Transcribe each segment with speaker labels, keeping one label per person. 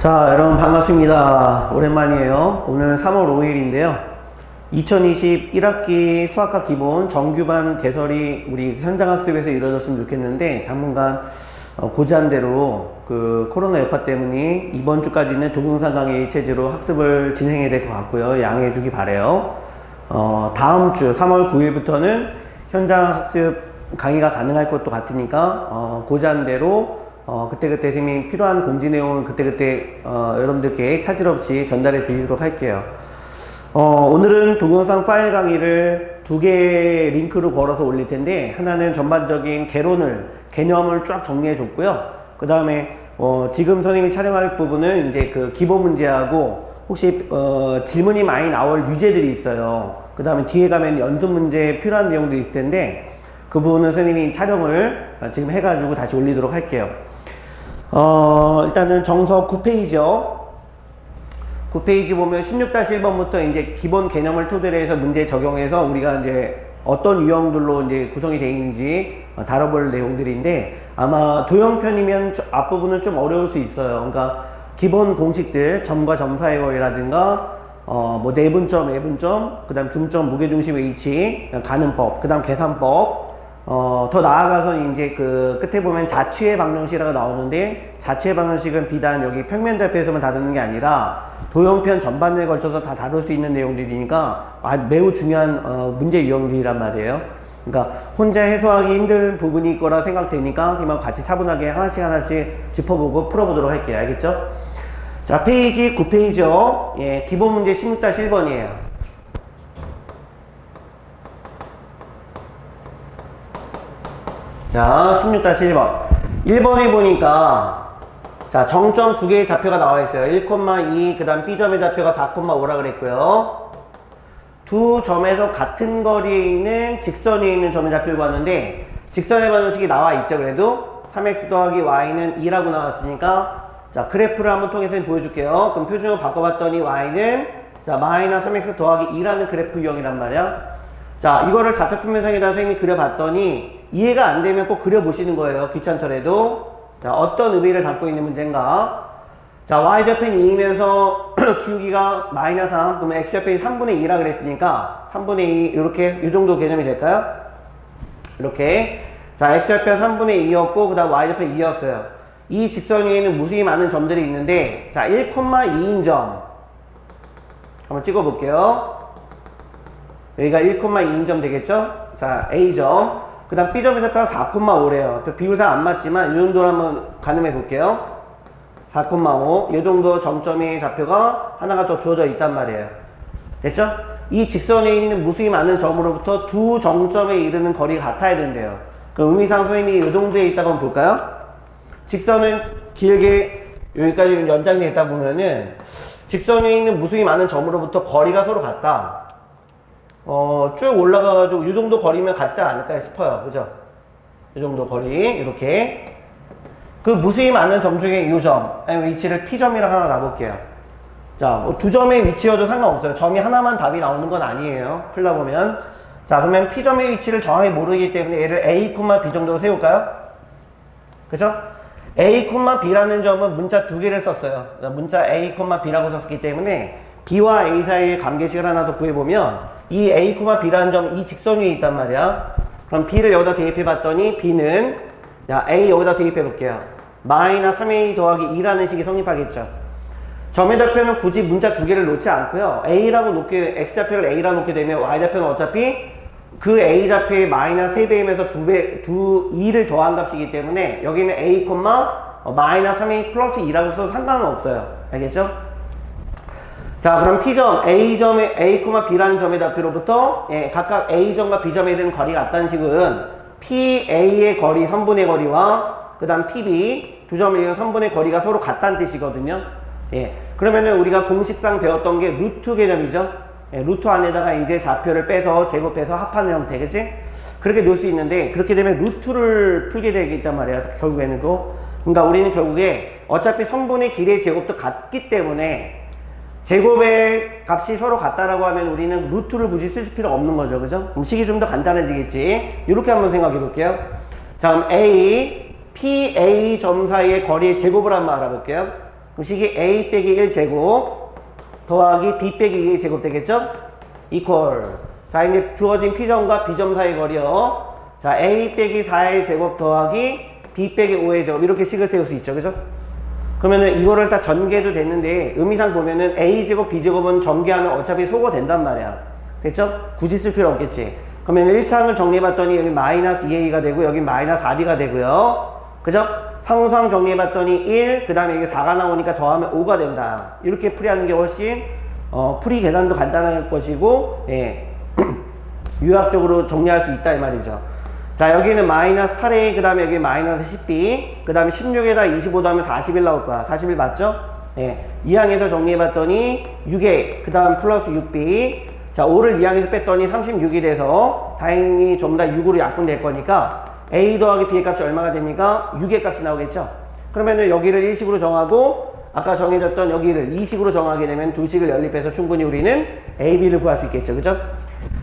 Speaker 1: 자, 여러분 반갑습니다. 오랜만이에요. 오늘 3월 5일인데요. 2020 1학기 수학과 기본 정규반 개설이 우리 현장학습에서 이루어졌으면 좋겠는데 당분간 고지한대로 그 코로나 여파 때문에 이번 주까지는 동영상 강의 체제로 학습을 진행해야 될 것 같고요. 양해해 주기 바래요. 다음 주 3월 9일부터는 현장학습 강의가 가능할 것도 같으니까 고지한대로 그때그때 선생님이 필요한 공지 내용은 그때그때 여러분들께 차질 없이 전달해 드리도록 할게요. 오늘은 동영상 파일 강의를 두 개의 링크로 걸어서 올릴 텐데, 하나는 전반적인 개념을 쫙 정리해 줬고요. 그 다음에 지금 선생님이 촬영할 부분은 이제 그 기본 문제하고 혹시 질문이 많이 나올 유제들이 있어요. 그 다음에 뒤에 가면 연습 문제에 필요한 내용들이 있을 텐데, 그 부분은 선생님이 촬영을 지금 해가지고 다시 올리도록 할게요. 일단은 정서 9페이지요. 9페이지 보면 16-1번부터 이제 기본 개념을 토대로 해서 문제 적용해서 우리가 이제 어떤 유형들로 이제 구성이 되어 있는지 다뤄볼 내용들인데, 아마 도형편이면 앞부분은 좀 어려울 수 있어요. 그러니까 기본 공식들, 점과 점 사이의 거리라든가 뭐 내분점, 외분점, 그 다음 중점, 무게중심 위치, 가는법, 그 다음 계산법, 더 나아가서 이제 그 끝에 보면 자취의 방정식이라고 나오는데, 자취의 방정식은 비단 여기 평면 좌표에서만 다루는 게 아니라 도형편 전반에 걸쳐서 다 다룰 수 있는 내용들이니까 매우 중요한 문제 유형들이란 말이에요. 그러니까 혼자 해소하기 힘든 부분이 있거라 생각되니까 그냥 같이 차분하게 하나씩 짚어보고 풀어보도록 할게요. 알겠죠? 자, 페이지 9페이지요. 예, 기본 문제 16-1번이에요. 자, 16-1번. 1번에 보니까, 자, 정점 두 개의 좌표가 나와 있어요. 1,2, 그 다음 B점의 좌표가 4,5라 그랬고요. 두 점에서 같은 거리에 있는 직선 위에 있는 점의 좌표를 구하는데, 직선의 방정식이 나와 있죠, 그래도? 3x 더하기 y는 2라고 나왔으니까, 자, 그래프를 한번 통해서 보여줄게요. 그럼 표준으로 바꿔봤더니 y는, 자, 마이너스 3x 더하기 2라는 그래프 유형이란 말이야. 자, 이거를 좌표 평면상에다 선생님이 그려봤더니, 이해가 안 되면 꼭 그려보시는 거예요. 귀찮더라도. 자, 어떤 의미를 담고 있는 문제인가? 자, y좌표는 2이면서 기울기가 마이너스 3, 그러면 x좌표는 3분의 2라 그랬으니까 3분의 2 이렇게 이 정도 개념이 될까요? 이렇게. 자, x좌표 3분의 2였고 그 다음 y좌표 2였어요. 이 직선 위에는 무수히 많은 점들이 있는데, 자, 1,2인 점 한번 찍어볼게요. 여기가 1,2인 점 되겠죠? 자, A점. 그 다음 B점의 좌표가 4,5래요. 비율상 안 맞지만 이 정도로 한번 가늠해 볼게요. 4,5. 이 정도 점점의 좌표가 하나가 더 주어져 있단 말이에요. 됐죠? 이 직선에 있는 무수히 많은 점으로부터 두 정점에 이르는 거리가 같아야 된대요. 그 의미상 선생님이 이 정도에 있다고 한번 볼까요? 직선은 길게 여기까지 연장되어 있다 보면은 직선 위에 있는 무수히 많은 점으로부터 거리가 서로 같다. 쭉 올라가가지고 이 정도 거리면 같지 않을까 싶어요. 그죠? 이 정도 거리, 이렇게. 그 무수히 많은 점 중에 이 점의 위치를 P점이라고 하나 놔볼게요. 자, 뭐 두 점의 위치여도 상관없어요. 점이 하나만 답이 나오는 건 아니에요. 풀다 보면. 자, 그러면 P점의 위치를 정확히 모르기 때문에 얘를 A, B 정도로 세울까요? 그죠? A, B라는 점은 문자 두 개를 썼어요. 문자 A, B라고 썼기 때문에 B와 A 사이의 관계식을 하나 더 구해보면 이 A, B라는 점 이 직선 위에 있단 말이야. 그럼 B를 여기다 대입해 봤더니 B는, 자, A 여기다 대입해 볼게요. 마이너스 3A 더하기 2라는 식이 성립하겠죠. 점의 좌표는 굳이 문자 두 개를 놓지 않고요. X좌표를 A라고 놓게 되면 Y좌표는 어차피 그 A좌표의 마이너스 3배이면서 2를 더한 값이기 때문에 여기는 A, 마이너스 3A 플러스 2라고 써도 상관은 없어요. 알겠죠? 자, 그럼 P점, A점의 A, B라는 점의 좌표로부터 각각 A점과 B점에 이르는 거리가 같다는 식은 PA의 거리, 선분의 거리와 그 다음 PB, 두 점에 이르는 선분의 거리가 서로 같다는 뜻이거든요. 그러면은 우리가 공식상 배웠던 게 루트 개념이죠. 루트 안에다가 이제 좌표를 빼서 제곱해서 합하는 형태, 그치? 그렇게 놓을 수 있는데, 그렇게 되면 루트를 풀게 되겠단 말이야, 결국에는 그러니까 우리는 결국에 어차피 선분의 길이의 제곱도 같기 때문에 제곱의 값이 서로 같다라고 하면 우리는 루트를 굳이 쓸 필요가 없는 거죠. 그죠? 그럼 식이 좀 더 간단해지겠지. 이렇게 한번 생각해 볼게요. 자, 그럼 A, PA 점 사이의 거리의 제곱을 한번 알아볼게요. 그럼 식이 a 빼기 1제곱 더하기 b 빼기 2의 제곱 되겠죠? 이퀄. 자, 이제 주어진 P점과 B점 사이 거리요. 자, a 빼기 4의 제곱 더하기 b 빼기 5의 제곱 이렇게 식을 세울 수 있죠. 그죠? 그러면은 이거를 다 전개해도 되는데 의미상 보면은 a제곱 b제곱은 전개하면 어차피 소거 된단 말이야. 됐죠? 굳이 쓸 필요 없겠지. 그러면 1차항을 정리해봤더니 여기 마이너스 2a가 되고 여기 마이너스 4b가 되고요. 그죠? 상수항 정리해봤더니 1, 그 다음에 여기 4가 나오니까 더하면 5가 된다. 이렇게 풀이하는 게 훨씬 풀이 계산도 간단할 것이고, 예. 유학적으로 정리할 수 있다 이 말이죠. 자, 여기는 마이너스 8a, 그 다음에 여기 마이너스 10b, 그 다음에 16에다 25 더하면 41 나올 거야. 41 맞죠? 예. 2항에서 정리해봤더니 6a, 그 다음 플러스 6b. 자, 5를 2항에서 뺐더니 36이 돼서 다행히 전부 다 6으로 약분될 거니까 a 더하기 b의 값이 얼마가 됩니까? 6의 값이 나오겠죠? 그러면은 여기를 1식으로 정하고 아까 정해졌던 여기를 2식으로 정하게 되면 두 식을 연립해서 충분히 우리는 a, b를 구할 수 있겠죠. 그죠?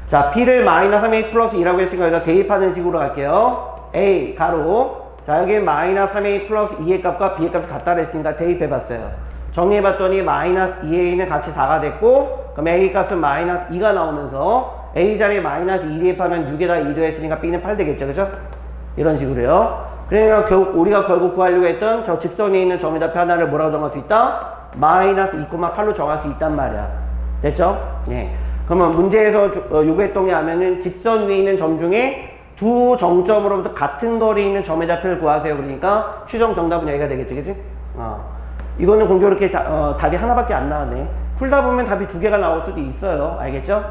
Speaker 1: 자, b를 마이너스 3a 플러스 2라고 했으니까 여기다 대입하는 식으로 갈게요. a 가로. 자, 여기 마이너스 3a 플러스 2의 값과 b의 값이 같다 그랬으니까 대입해봤어요. 정리해봤더니 마이너스 2a는 값이 4가 됐고, 그럼 a 값은 마이너스 2가 나오면서 a 자리에 마이너스 2 대입하면 6에다 2 더했으니까 b는 8 되겠죠. 그죠? 이런 식으로요. 그러니까 우리가 결국 구하려고 했던 저 직선에 있는 점에다 하나를 뭐라고 정할 수 있다? 마이너스 2,8로 정할 수 있단 말이야. 됐죠? 예. 그러면 문제에서 요구했던 게 하면은 직선 위에 있는 점 중에 두 정점으로부터 같은 거리에 있는 점의 좌표를 구하세요. 그러니까 최종 정답은 여기가 되겠지, 그치? 이거는 공교롭게 답이 하나밖에 안 나왔네. 풀다 보면 답이 두 개가 나올 수도 있어요. 알겠죠?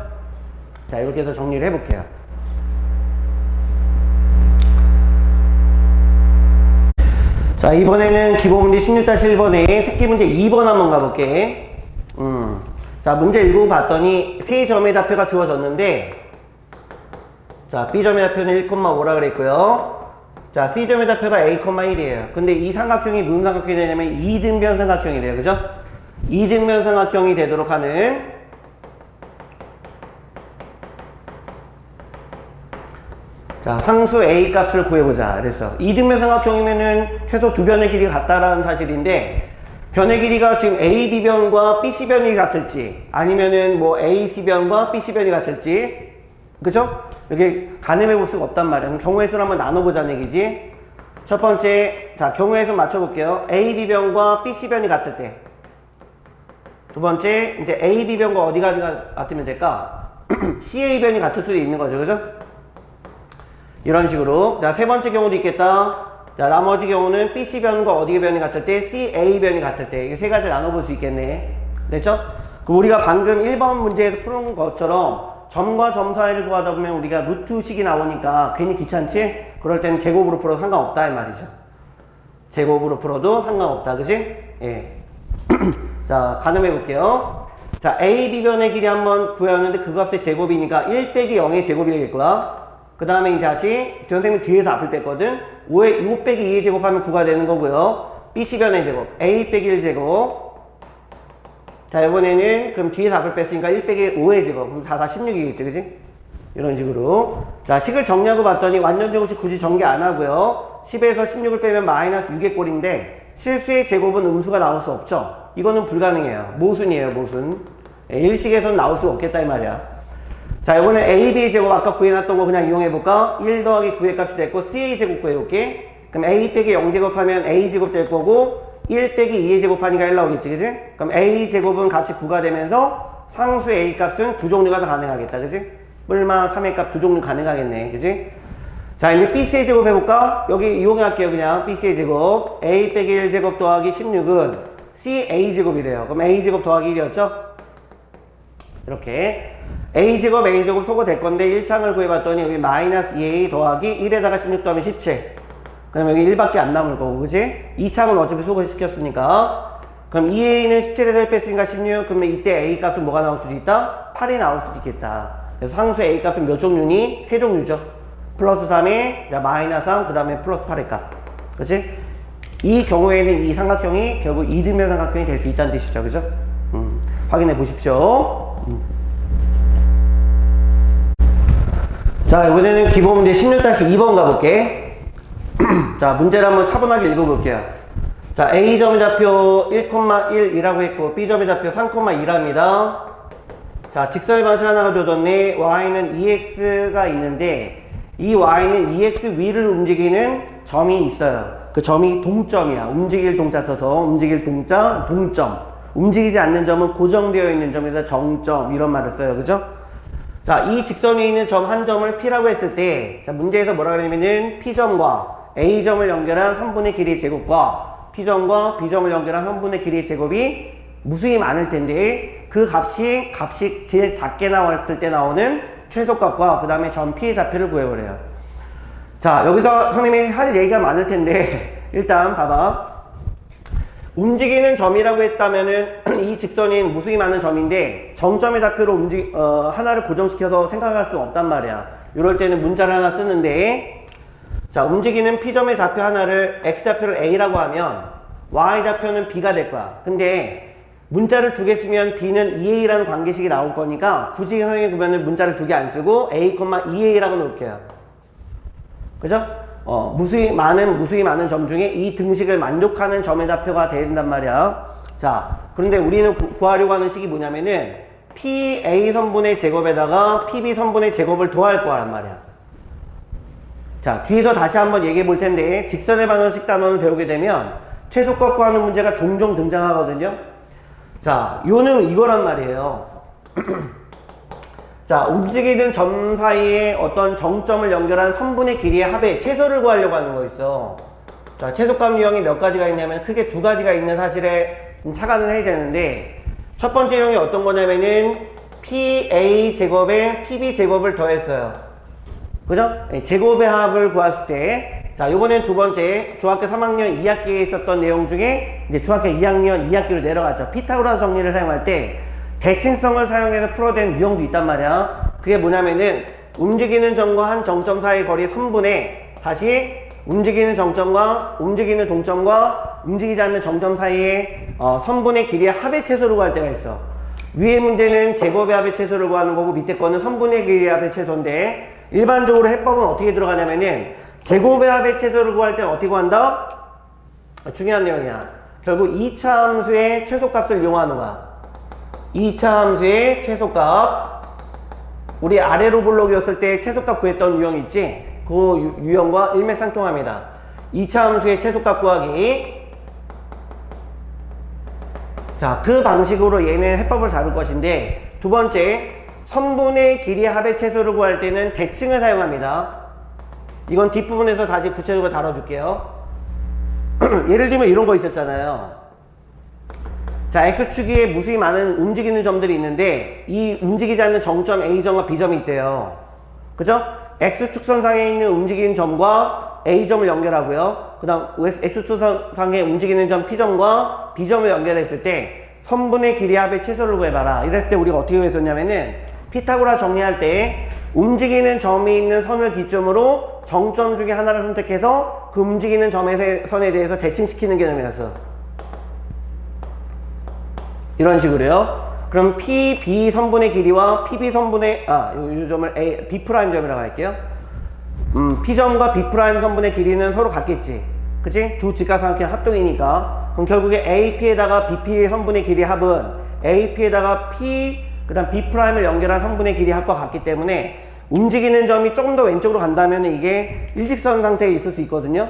Speaker 1: 자, 이렇게 해서 정리를 해볼게요. 자, 이번에는 기본 문제 16-1번에 새끼 문제 2번 한번 가볼게. 자, 문제 읽어봤더니 세 점의 좌표가 주어졌는데, 자, B점의 좌표는 1,5라 그랬고요. 자, C점의 좌표가 A,1이에요. 근데 이 삼각형이 무슨 삼각형이 되냐면 이등변 삼각형이래요. 그죠? 이등변 삼각형이 되도록 하는, 자, 상수 A 값을 구해보자. 그래서 이등변 삼각형이면은 최소 두 변의 길이가 같다라는 사실인데, 변의 길이가 지금 AB변과 BC변이 같을지 아니면은 뭐 AC변과 BC변이 같을지, 그죠? 이렇게 가늠해 볼 수가 없단 말이야. 그럼 경우의 수를 한번 나눠보자는 얘기지. 첫 번째, 자, 경우의 수 맞춰볼게요. AB변과 BC변이 같을 때. 두 번째, 이제 AB변과 어디가 같으면 될까? CA변이 같을 수도 있는 거죠. 그죠? 이런 식으로. 자, 세 번째 경우도 있겠다. 자, 나머지 경우는 BC변과 어디의 변이 같을 때, CA변이 같을 때. 이게 세 가지를 나눠볼 수 있겠네. 됐죠? 그럼 우리가 방금 1번 문제에서 푸는 것처럼 점과 점 사이를 구하다 보면 우리가 루트식이 나오니까 괜히 귀찮지? 그럴 때는 제곱으로 풀어도 상관없다 이 말이죠. 제곱으로 풀어도 상관없다. 그치? 예. 자, 가늠해 볼게요. 자, AB변의 길이 한번 구해왔는데 그 값의 제곱이니까 1 빼기 0의 제곱이 되겠고요. 그 다음에 이제 다시 선생님이 뒤에서 앞을 뺐거든. 5 빼기 2의 제곱하면 9가 되는 거고요. BC변의 제곱 A 빼기 1 제곱. 자, 이번에는 그럼 뒤에서 앞을 뺐으니까 1 빼기 5의 제곱. 그럼 4, 16이겠지, 그지? 이런 식으로. 자, 식을 정리하고 봤더니 완전 제곱식 굳이 전개 안 하고요. 10에서 16을 빼면 마이너스 6의 꼴인데 실수의 제곱은 음수가 나올 수 없죠. 이거는 불가능해요. 모순이에요, 모순. 일식에서는 나올 수 없겠다 이 말이야. 자, 이번엔 AB의 제곱 아까 구해놨던 거 그냥 이용해볼까? 1 더하기 9의 값이 됐고 CA 제곱 구해볼게. 그럼 A 빼기 0 제곱하면 A 제곱 될 거고 1 빼기 2의 제곱하니까 1 나오겠지, 그지? 그럼 A 제곱은 값이 9가 되면서 상수 A 값은 두 종류가 다 가능하겠다, 그지? 뿔마 3의 값 두 종류 가능하겠네, 그지? 자, 이제 BC의 제곱 해볼까? 여기 이용할게요, 그냥. BC의 제곱. A 빼기 1 제곱 더하기 16은 CA 제곱이래요. 그럼 A 제곱 더하기 1이었죠? 이렇게. A제곱, A제곱 소거 될 건데 1창을 구해봤더니 여기 마이너스 2A 더하기 1에다가 16 더하면 17. 그럼 여기 1밖에 안 남을 거고, 그지? 2창을 어차피 소거시켰으니까. 그럼 2A는 17에서 1 뺐으니까 16. 그러면 이때 A 값은 뭐가 나올 수도 있다? 8이 나올 수도 있겠다. 그래서 상수 A 값은 몇 종류니? 세 종류죠. 플러스 3에, 마이너스 3, 그 다음에 플러스 8의 값. 그치? 이 경우에는 이 삼각형이 결국 이등변 삼각형이 될 수 있다는 뜻이죠. 그죠? 확인해 보십시오. 자, 이번에는 기본 문제 16-2번 가볼게. 자, 문제를 한번 차분하게 읽어볼게요. 자, A점의 좌표 1,1이라고 했고 B점의 좌표 3,2랍니다. 자, 직선의 방식 하나가 줘졌네. Y는 EX가 있는데 이 Y는 EX 위를 움직이는 점이 있어요. 그 점이 동점이야. 움직일 동자 써서 움직일 동자 동점. 움직이지 않는 점은 고정되어 있는 점에서 정점 이런 말을 써요. 그죠? 자, 이 직선 위에 있는 점 한 점을 P라고 했을 때 자, 문제에서 뭐라 그러냐면은 P점과 A점을 연결한 선분의 길이의 제곱과 P점과 B점을 연결한 선분의 길이의 제곱이 무수히 많을 텐데 그 값이 제일 작게 나왔을 때 나오는 최소값과 그 다음에 점 P의 좌표를 구해버려요. 자, 여기서 선생님이 할 얘기가 많을 텐데 일단 봐봐. 움직이는 점이라고 했다면은 이 직선인 무수히 많은 점인데 정점의 좌표로 하나를 고정시켜서 생각할 수 없단 말이야. 이럴 때는 문자를 하나 쓰는데 자, 움직이는 P점의 좌표 하나를 X좌표를 A라고 하면 Y좌표는 B가 될 거야. 근데 문자를 두 개 쓰면 B는 2A라는 관계식이 나올 거니까 굳이 선생님이 그러면 문자를 두 개 안 쓰고 A, 2A라고 놓을게요. 그죠? 무수히 많은 점 중에 이 등식을 만족하는 점의 좌표가 된단 말이야. 자, 그런데 우리는 구하려고 하는 식이 뭐냐면은 PA 선분의 제곱에다가 PB 선분의 제곱을 더할 거란 말이야. 자, 뒤에서 다시 한번 얘기해 볼 텐데 직선의 방정식 단원을 배우게 되면 최소값 구하는 문제가 종종 등장하거든요. 자, 요는 이거란 말이에요. 자, 움직이는 점 사이에 어떤 정점을 연결한 선분의 길이의 합의 최소를 구하려고 하는 거 있어. 자, 최소값 유형이 몇 가지가 있냐면 크게 두 가지가 있는 사실에 착안을 해야 되는데 첫 번째 유형이 어떤 거냐면은 PA 제곱에 PB 제곱을 더했어요. 그죠? 제곱의 합을 구했을 때 자, 요번엔 두 번째 중학교 3학년 2학기에 있었던 내용 중에 이제 중학교 2학년 2학기로 내려갔죠. 피타고라스 정리를 사용할 때 대칭성을 사용해서 풀어낸 유형도 있단 말이야. 그게 뭐냐면은 움직이는 점과 한 정점 사이의 거리 선분의 다시 움직이는 정점과 움직이는 동점과 움직이지 않는 정점 사이의 선분의 길이의 합의 최소를 구할 때가 있어. 위의 문제는 제곱의 합의 최소를 구하는 거고 밑에 거는 선분의 길이의 합의 최소인데 일반적으로 해법은 어떻게 들어가냐면은 제곱의 합의 최소를 구할 때는 어떻게 구한다? 중요한 내용이야. 결국 2차 함수의 최소값을 이용하는 거야. 2차 함수의 최소값. 우리 아래로 블록이었을 때 최소값 구했던 유형 있지? 그 유형과 일맥상통합니다. 2차 함수의 최소값 구하기. 자, 그 방식으로 얘는 해법을 잡을 것인데 두 번째, 선분의 길이 합의 최소를 구할 때는 대칭을 사용합니다. 이건 뒷부분에서 다시 구체적으로 다뤄줄게요. 예를 들면 이런 거 있었잖아요. 자, X축에 무수히 많은 움직이는 점들이 있는데 이 움직이지 않는 정점 A점과 B점이 있대요. 그죠? X축선상에 있는 움직이는 점과 A점을 연결하고요. 그 다음 X축선상에 움직이는 점 P점과 B점을 연결했을 때 선분의 길이 합의 최소를 구해봐라. 이럴 때 우리가 어떻게 했었냐면은 피타고라 정리할 때 움직이는 점이 있는 선을 기점으로 정점 중에 하나를 선택해서 그 움직이는 점의 선에 대해서 대칭시키는 개념이었어. 이런 식으로요. 그럼 PB 선분의 길이와 PB 선분의 요 점을 B' 점이라고 할게요. P점과 B' 선분의 길이는 서로 같겠지. 그치? 두 직각삼각형 합동이니까. 그럼 결국에 AP에다가 BP 선분의 길이 합은 AP에다가 P 그 다음 B'을 연결한 선분의 길이 합과 같기 때문에 움직이는 점이 조금 더 왼쪽으로 간다면 이게 일직선 상태에 있을 수 있거든요.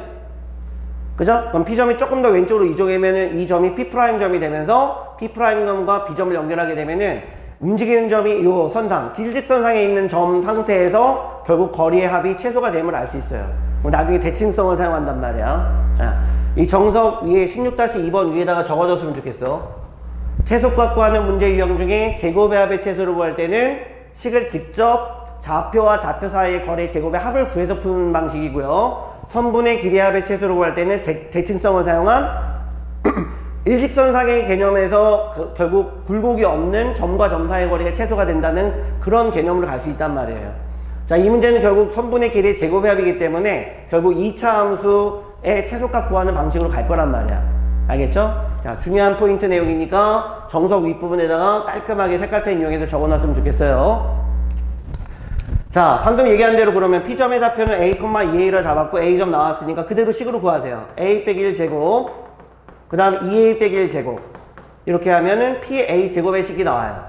Speaker 1: 그죠? 그럼 P점이 조금 더 왼쪽으로 이동하면은 이 점이 P'점이 되면서 P'점과 B점을 연결하게 되면은 움직이는 점이 요 선상, 일직선상에 있는 점 상태에서 결국 거리의 합이 최소가 됨을 알 수 있어요. 나중에 대칭성을 사용한단 말이야. 자, 이 정석 위에 16-2번 위에다가 적어줬으면 좋겠어. 최소값 구하는 문제 유형 중에 제곱의 합의 최소를 구할 때는 식을 직접 좌표와 좌표 사이의 거리의 제곱의 합을 구해서 푸는 방식이고요. 선분의 길이 합의 최소를 구할 때는 대칭성을 사용한 일직선상의 개념에서 결국 굴곡이 없는 점과 점 사이의 거리가 최소가 된다는 그런 개념으로 갈 수 있단 말이에요. 자, 이 문제는 결국 선분의 길이의 제곱의 합이기 때문에 결국 2차 함수의 최소값 구하는 방식으로 갈 거란 말이야. 알겠죠? 자, 중요한 포인트 내용이니까 정석 윗부분에다가 깔끔하게 색깔펜 이용해서 적어놨으면 좋겠어요. 자, 방금 얘기한 대로 그러면 P점의 좌표는 A, 2A라 잡았고 A점 나왔으니까 그대로 식으로 구하세요. A 빼기 1제곱 그 다음 2a 빼기 1제곱. 이렇게 하면은 pa 제곱의 식이 나와요.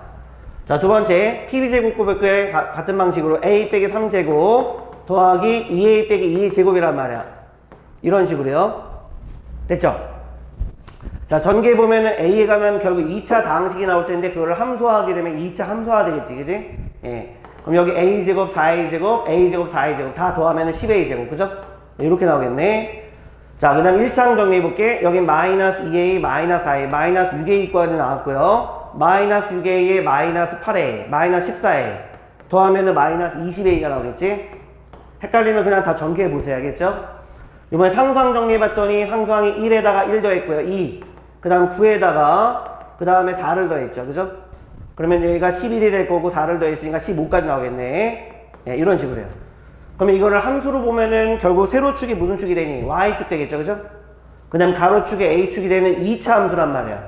Speaker 1: 자, 두 번째, pb 제곱 곱의 같은 방식으로 a 빼기 3제곱 더하기 2a 빼기 2 제곱이란 말이야. 이런 식으로요. 됐죠? 자, 전개해 보면은 a에 관한 결국 2차 다항식이 나올 텐데 그거를 함수화하게 되면 2차 함수화 되겠지, 그지? 예. 그럼 여기 a 제곱, 4a 제곱, a 제곱, 4a 제곱 다 더하면은 10a 제곱, 그죠? 이렇게 나오겠네. 자, 그 다음 1차항 정리해 볼게. 여기 마이너스 2a, 마이너스 4a, 마이너스 6a까지 나왔고요. 마이너스 6a에 마이너스 8a, 마이너스 14a 더하면은 마이너스 20a가 나오겠지? 헷갈리면 그냥 다 전개해 보세요. 알겠죠? 이번에 상수항 정리해 봤더니 상수항이 1에다가 1 더했고요. 2. 그 다음 9에다가 그 다음에 4를 더했죠. 그죠? 그러면 여기가 11이 될 거고 4를 더했으니까 15까지 나오겠네. 예, 이런 식으로요. 그러면 이거를 함수로 보면은 결국 세로축이 무슨 축이 되니? y축 되겠죠. 그죠? 그 다음 가로축이 a축이 되는 2차 함수란 말이야.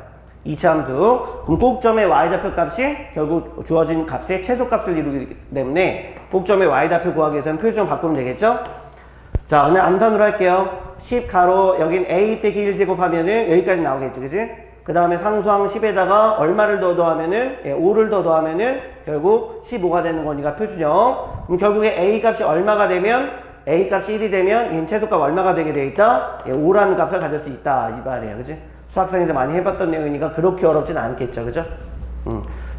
Speaker 1: 2차 함수. 그럼 꼭점의 y좌표 값이 결국 주어진 값의 최소값을 이루기 때문에 꼭점의 y좌표 구하기 위해서는 표시 좀 바꾸면 되겠죠? 자, 그냥 암산으로 할게요. 10 가로 여긴 a 빼기 1제곱 하면은 여기까지 나오겠지, 그지? 그 다음에 상수항 10에다가 얼마를 더 더하면은 5를 더 더하면은 결국 15가 되는 거니까 표준형. 그럼 결국에 a 값이 얼마가 되면 a 값이 1이 되면 이 최소값 얼마가 되게 돼 있다? 5라는 값을 가질 수 있다 이 말이에요, 그지? 수학상에서 많이 해봤던 내용이니까 그렇게 어렵진 않겠죠, 그죠?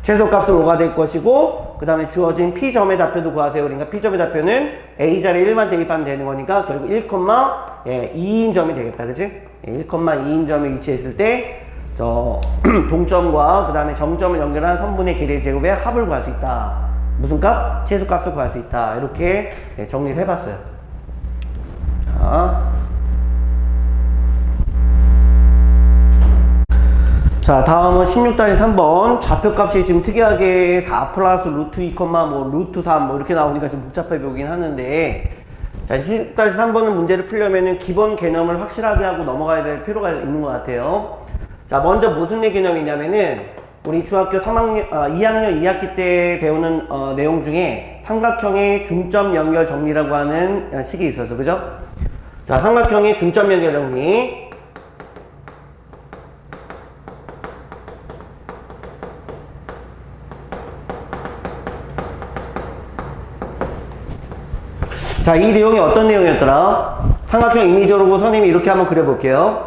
Speaker 1: 최소값은 5가 될 것이고 그 다음에 주어진 P점의 좌표도 구하세요. 그러니까 P점의 좌표는 A자리에 1만 대입하면 되는 거니까 결국 1,2인 점이 되겠다. 그치? 1,2인 점에 위치했을 때 저 동점과 그 다음에 정점을 연결한 선분의 길이의 제곱의 합을 구할 수 있다. 무슨 값? 최소값을 구할 수 있다. 이렇게 정리를 해봤어요. 자, 다음은 16-3번 좌표값이 지금 특이하게 4 플러스 루트 2, 뭐 루트 3 뭐 이렇게 나오니까 좀 복잡해 보이긴 하는데, 자, 16-3번은 문제를 풀려면은 기본 개념을 확실하게 하고 넘어가야 될 필요가 있는 것 같아요. 자, 먼저 무슨 개념이냐면은 우리 중학교 2학년 2학기 때 배우는 내용 중에 삼각형의 중점 연결 정리라고 하는 식이 있어서, 그죠? 자, 삼각형의 중점 연결 정리. 자, 이 내용이 어떤 내용이었더라? 삼각형 이미지로 선생님이 이렇게 한번 그려볼게요.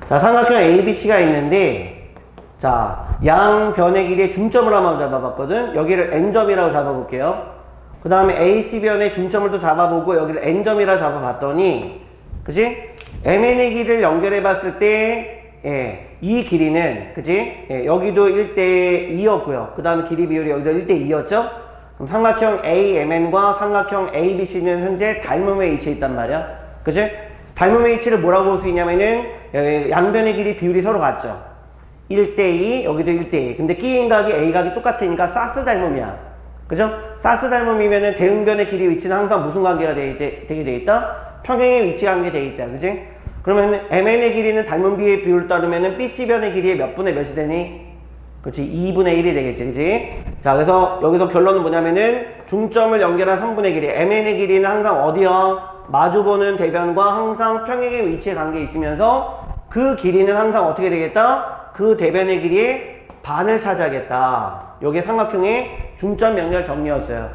Speaker 1: 자, 삼각형 ABC가 있는데, 자, 양변의 길이의 중점을 한번 잡아봤거든? 여기를 N점이라고 잡아볼게요. 그 다음에 AC변의 중점을 또 잡아보고, 여기를 N점이라고 잡아봤더니, 그치? MN의 길이를 연결해봤을 때, 예, 이 길이는, 그치? 예, 여기도 1대2였고요. 그 다음에 길이 비율이 여기도 1대2였죠? 그럼 삼각형 AMN과 삼각형 ABC는 현재 닮음에 위치해 있단 말이야. 그치? 닮음의 위치를 뭐라고 볼 수 있냐면은 양변의 길이 비율이 서로 같죠. 1대2, 여기도 1대2. 근데 끼인 각이 A각이 똑같으니까 사스 닮음이야. 그죠? 사스 닮음이면은 대응변의 길이 위치는 항상 무슨 관계가 되게 돼 있다? 평행의 위치 관계 돼 있다. 그치? 그러면 MN의 길이는 닮음 비율을 따르면은 BC변의 길이의 몇 분의 몇이 되니? 그렇지, 2분의 1이 되겠지, 그치? 자, 그래서 여기서 결론은 뭐냐면은 중점을 연결한 선분의 길이, MN의 길이는 항상 어디야? 마주보는 대변과 항상 평행의 위치에 관계 있으면서 그 길이는 항상 어떻게 되겠다? 그 대변의 길이의 반을 차지하겠다. 이게 삼각형의 중점 연결 정리였어요.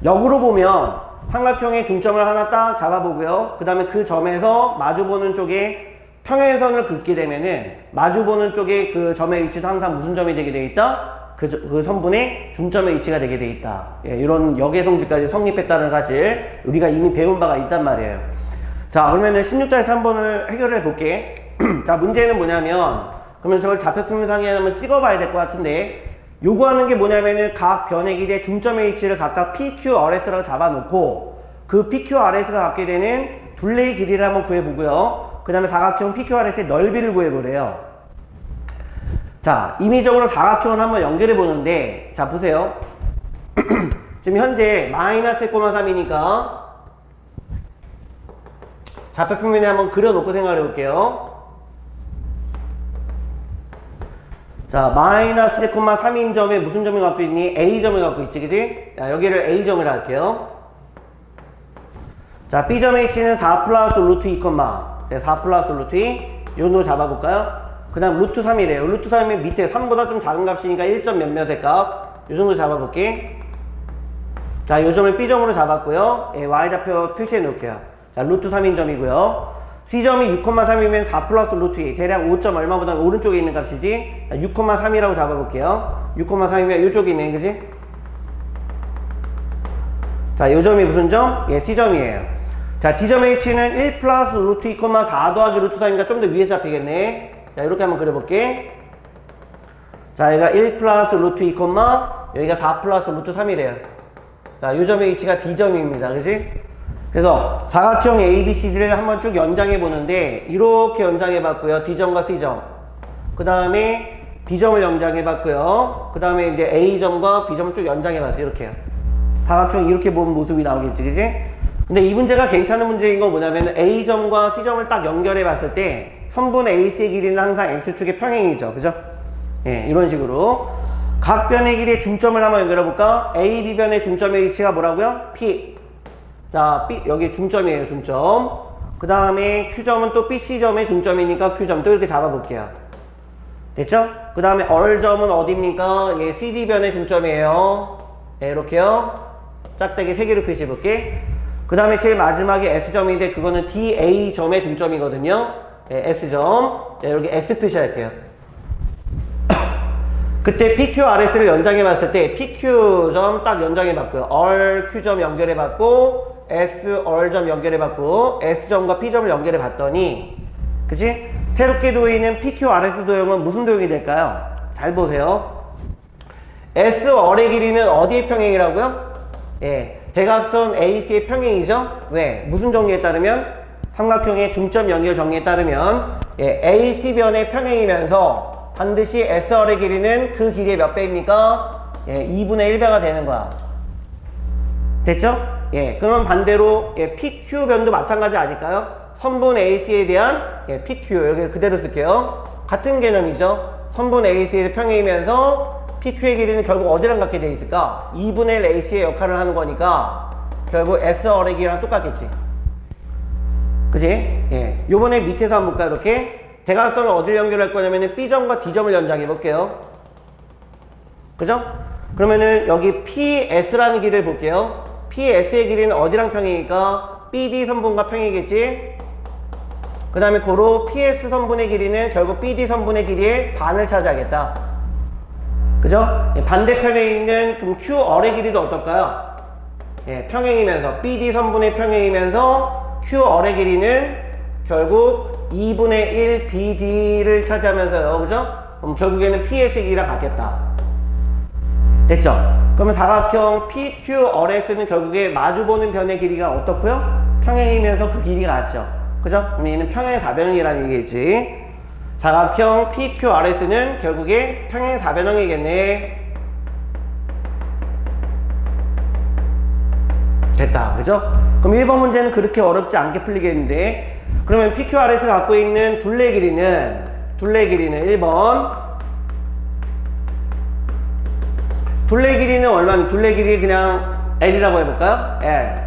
Speaker 1: 역으로 보면 삼각형의 중점을 하나 딱 잡아보고요. 그 다음에 그 점에서 마주보는 쪽에 평행의 선을 긋게 되면은 마주보는 쪽에 그 점의 위치도 항상 무슨 점이 되게 돼 있다? 그 선분의 중점의 위치가 되게 돼 있다. 예, 이런 역의 성질까지 성립했다는 사실 우리가 이미 배운 바가 있단 말이에요. 자, 그러면은 16-3번을 해결해 볼게. 자, 문제는 뭐냐면, 그러면 저걸 좌표표면상에 한번 찍어봐야 될 것 같은데, 요구하는 게 뭐냐면은 각 변의 길이의 중점의 위치를 각각 PQRS라고 잡아놓고 그 PQRS가 갖게 되는 둘레의 길이를 한번 구해보고요. 그 다음에 사각형 PQRS의 넓이를 구해보래요. 자, 임의적으로 사각형을 한번 연결해 보는데, 자, 보세요. 지금 현재 마이너스 1,3이니까 좌표 평면에 한번 그려놓고 생각해 볼게요. 자, 마이너스 1,3인 점에 무슨 점을 갖고 있니? A점을 갖고 있지, 그지? 자, 여기를 A점이라 할게요. 자, B점의 위치는 4 플러스 루트 2, 4 플러스 루트 2. 요 정도 잡아볼까요? 그 다음 루트 3이래요. 루트 3이면 밑에 3보다 좀 작은 값이니까 1점 몇몇의 값. 요 정도 잡아볼게. 자, 요 점을 B점으로 잡았고요. 예, Y좌표 표시해 놓을게요. 자, 루트 3인 점이고요. C점이 6,3이면 4 플러스 루트 2. 대략 5점 얼마보다 오른쪽에 있는 값이지. 6,3이라고 잡아볼게요. 6,3이면 요쪽에 있네, 그지? 자, 요 점이 무슨 점? 예, C점이에요. 자, D점 H는 1 플러스 루트 2, 4 더하기 루트 3이니까 좀 더 위에 잡히겠네. 자, 이렇게 한번 그려볼게. 자, 여기가 1 플러스 루트 2, 여기가 4 플러스 루트 3이래요. 자, 요 점의 위치가 D점입니다. 그지? 그래서 사각형 ABCD를 한번 쭉 연장해 보는데, 이렇게 연장해 봤고요. D점과 C점. 그 다음에 B점을 연장해 봤고요. 그 다음에 이제 A점과 B점을 쭉 연장해 봤어요. 이렇게요. 사각형 이렇게 보면 모습이 나오겠지, 그지? 근데 이 문제가 괜찮은 문제인 건 뭐냐면 A점과 C점을 딱 연결해 봤을 때 선분 AC의 길이는 항상 X축의 평행이죠. 그죠? 예, 이런 식으로. 각 변의 길이의 중점을 한번 연결해 볼까? A, B변의 중점의 위치가 뭐라고요? P. 자, B, 여기 중점이에요, 중점. 그 다음에 Q점은 또 BC점의 중점이니까 Q점. 또 이렇게 잡아볼게요. 됐죠? 그 다음에 얼점은 어디입니까? 예, CD변의 중점이에요. 예, 이렇게요. 짝대기 3개로 표시해 볼게. 그 다음에 제일 마지막에 S점인데 그거는 DA점의 중점이거든요. 예, S점. 예, 여기 X 표시할게요. 그때 PQRS를 연장해 봤을 때 PQ점 딱 연장해 봤고요. 얼 Q점 연결해 봤고 S 얼점 연결해 봤고 S점과 P점을 연결해 봤더니, 그치? 새롭게 도형인 PQRS 도형은 무슨 도형이 될까요? 잘 보세요. S 얼의 길이는 어디의 평행이라고요? 예, 대각선 AC의 평행이죠? 왜? 무슨 정리에 따르면? 삼각형의 중점 연결 정리에 따르면, 예, AC변의 평행이면서 반드시 SR의 길이는 그 길이의 몇 배입니까? 예, 2분의 1배가 되는 거야. 됐죠? 예, 그러면 반대로, 예, PQ변도 마찬가지 아닐까요? 선분 AC에 대한, 예, PQ, 여기 그대로 쓸게요. 같은 개념이죠? 선분 AC의 평행이면서 PQ의 길이는 결국 어디랑 같게 돼 있을까? 2분의 1 AC의 역할을 하는 거니까 결국 SR의 길이랑 똑같겠지. 그치? 예, 요번에 밑에서 한번 볼까요? 이렇게. 대각선을 어딜 연결할 거냐면은 B점과 D점을 연장해 볼게요. 그죠? 그러면은 여기 PS라는 길이를 볼게요. PS의 길이는 어디랑 평행일까? BD 선분과 평행이겠지? 그 다음에 고로 PS 선분의 길이는 결국 BD 선분의 길이의 반을 차지하겠다. 그죠? 예, 반대편에 있는 그럼 QR의 길이도 어떨까요? 예, 평행이면서 BD 선분의 평행이면서 QR의 길이는 결국 2분의 1 BD를 차지하면서요. 그죠? 그럼 결국에는 PS의 길이랑 같겠다. 됐죠? 그러면 사각형 PQRS는 결국에 마주보는 변의 길이가 어떻고요? 평행이면서 그 길이가 같죠. 그죠? 그럼 얘는 평행 사변형이라는 얘기겠지. 사각형 PQRS는 결국에 평행 사변형이겠네. 됐다. 그죠? 그럼 1번 문제는 그렇게 어렵지 않게 풀리겠는데, 그러면 PQRS가 갖고 있는 둘레 길이는 1번. 둘레 길이는 얼마면 둘레 길이 그냥 L이라고 해볼까요? L.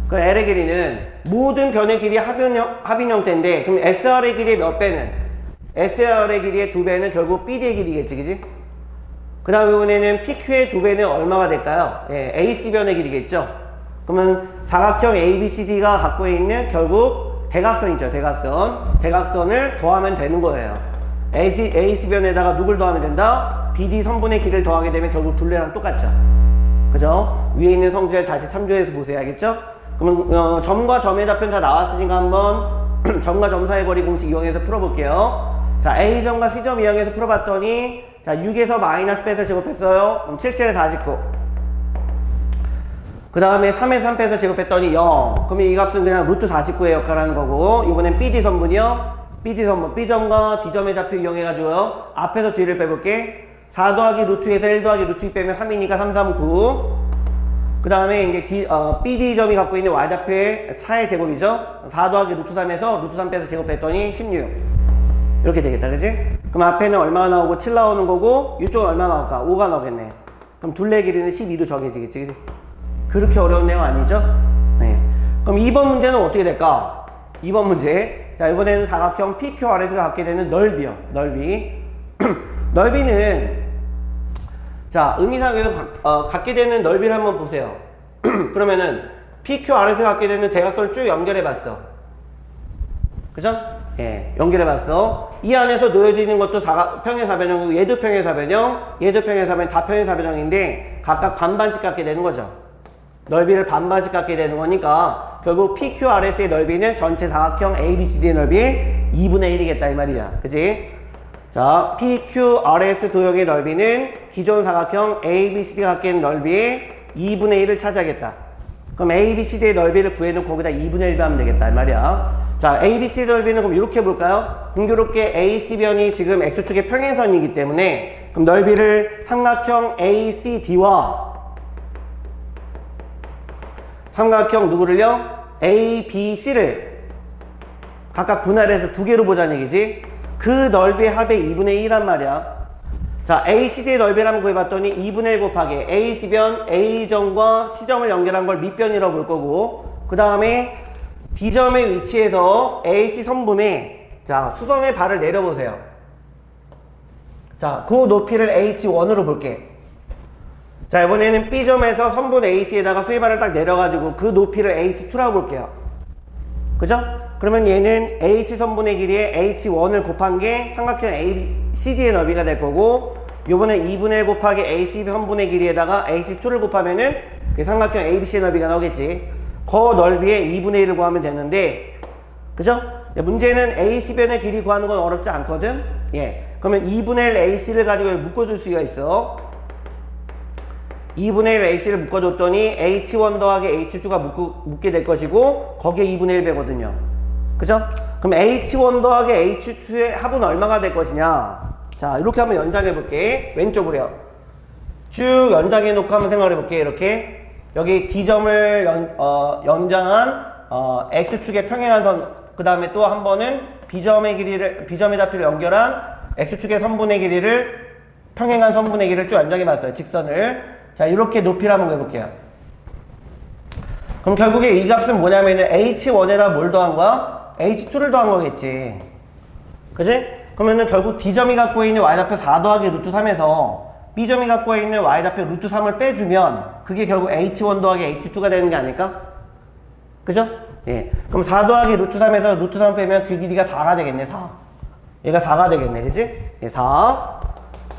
Speaker 1: 그 L의 길이는 모든 변의 길이 합인 형태인데, 그럼 SR의 길이의 몇 배는? SR의 길이의 2배는 결국 BD의 길이겠지, 그지? 그 다음 이번에는 PQ의 2배는 얼마가 될까요? 예, AC변의 길이겠죠? 그러면 사각형 ABCD가 갖고 있는 결국 대각선이죠, 대각선. 대각선을 더하면 되는 거예요. AC변에다가 누굴 더하면 된다? BD 선분의 길이를 더하게 되면 결국 둘레랑 똑같죠. 그죠? 위에 있는 성질 다시 참조해서 보세요. 알겠죠? 그러면 점과 점의 답변 다 나왔으니까 한번 점과 점 사이의 거리 공식 이용해서 풀어볼게요. 자, A점과 C점 이용해서 풀어봤더니, 자, 6에서 마이너스 빼서 제곱했어요. 그럼 7째에 49. 그 다음에 3에서 3 빼서 제곱했더니 0. 그러면 이 값은 그냥 루트 49의 역할을 하는 거고, 이번엔 BD 선분이요. BD 선분, B점과 D점의 좌표 이용해가지고요. 앞에서 뒤를 빼볼게. 4 더하기 루트에서 1 더하기 루트 2 빼면 3이니까 3, 3, 9. 그 다음에 이제 BD점이 갖고 있는 Y좌표의 차의 제곱이죠. 4 더하기 루트 3에서 루트 3 빼서 제곱했더니 16. 이렇게 되겠다, 그지? 그럼 앞에는 얼마가 나오고 7 나오는 거고, 이쪽은 얼마 나올까? 5가 나오겠네. 그럼 둘레 길이는 12로 정해지겠지, 그지? 그렇게 어려운 내용 아니죠? 네. 그럼 2번 문제는 어떻게 될까? 2번 문제. 자, 이번에는 사각형 PQRS가 갖게 되는 넓이요. 넓이. 넓이는, 자, 의미상에서 갖게 되는 넓이를 한번 보세요. 그러면은, PQRS가 갖게 되는 대각선을 쭉 연결해 봤어. 그죠? 예, 연결해 봤어. 이 안에서 놓여져 있는 것도 평행 사변형이고, 얘도 평행 사변형, 얘도 평행 사변형, 다 평행 사변형인데, 각각 반반씩 갖게 되는 거죠. 넓이를 반반씩 갖게 되는 거니까 결국 PQRS의 넓이는 전체 사각형 ABCD의 넓이의 2분의 1이겠다 이 말이야. 그치? 자, PQRS 도형의 넓이는 기존 사각형 ABCD가 갖게 되는 넓이의 2분의 1을 차지하겠다. 그럼 ABCD의 넓이를 구해놓고 거기다 2분의 1 하면 되겠다 이 말이야. 자, ABC 넓이는 그럼 이렇게 볼까요? 공교롭게 AC변이 지금 X축의 평행선이기 때문에 그럼 넓이를 삼각형 ACD와 삼각형 누구를요? ABC를 각각 분할해서 두 개로 보자는 얘기지. 그 넓이의 합의 2분의 1란 말이야. 자, ACD의 넓이를 한번 구해봤더니 2분의 1 곱하기 AC변 A점과 C점을 연결한 걸 밑변이라고 볼 거고, 그 다음에 D점의 위치에서 AC 선분에, 자, 수선의 발을 내려보세요. 자, 그 높이를 H1으로 볼게. 자, 이번에는 B점에서 선분 AC에다가 수위발을 딱 내려가지고 그 높이를 H2라고 볼게요. 그죠? 그러면 얘는 AC 선분의 길이에 H1을 곱한 게 삼각형 ACD의 넓이가 될 거고, 요번에 2분의 1 곱하기 AC 선분의 길이에다가 H2를 곱하면은 그 삼각형 ABC의 넓이가 나오겠지. 그 넓이에 2분의 1을 구하면 되는데, 그죠? 문제는 AC변의 길이 구하는 건 어렵지 않거든? 예. 그러면 2분의 1 AC를 가지고 묶어줄 수가 있어. 2분의 1 AC를 묶어줬더니 H1 더하기 H2가 묶게 될 것이고, 거기에 2분의 1 배거든요. 그죠? 그럼 H1 더하기 H2의 합은 얼마가 될 것이냐? 자, 이렇게 한번 연장해 볼게. 왼쪽으로요. 쭉 연장해 놓고 한번 생각해 볼게. 이렇게. 여기 D점을 연장한 X축의 평행한 선, 그 다음에 또 한 번은 B점의 좌표를 연결한 X축의 선분의 길이를 평행한 선분의 길이를 쭉 연장해 봤어요. 직선을. 자, 이렇게 높이를 한번 해볼게요. 그럼 결국에 이 값은 뭐냐면은 H1에다 뭘 더한 거야? H2를 더한 거겠지. 그지? 그러면은 결국 D점이 갖고 있는 Y좌표 4 더하기 루트 3에서 B점이 갖고 있는 Y좌표 루트 3을 빼주면 그게 결국 H1 더하기 H2가 되는 게 아닐까? 그죠? 예. 그럼 4 더하기 루트 3에서 루트 3 빼면 그 길이가 4가 되겠네, 4. 얘가 4가 되겠네, 그지? 예, 4.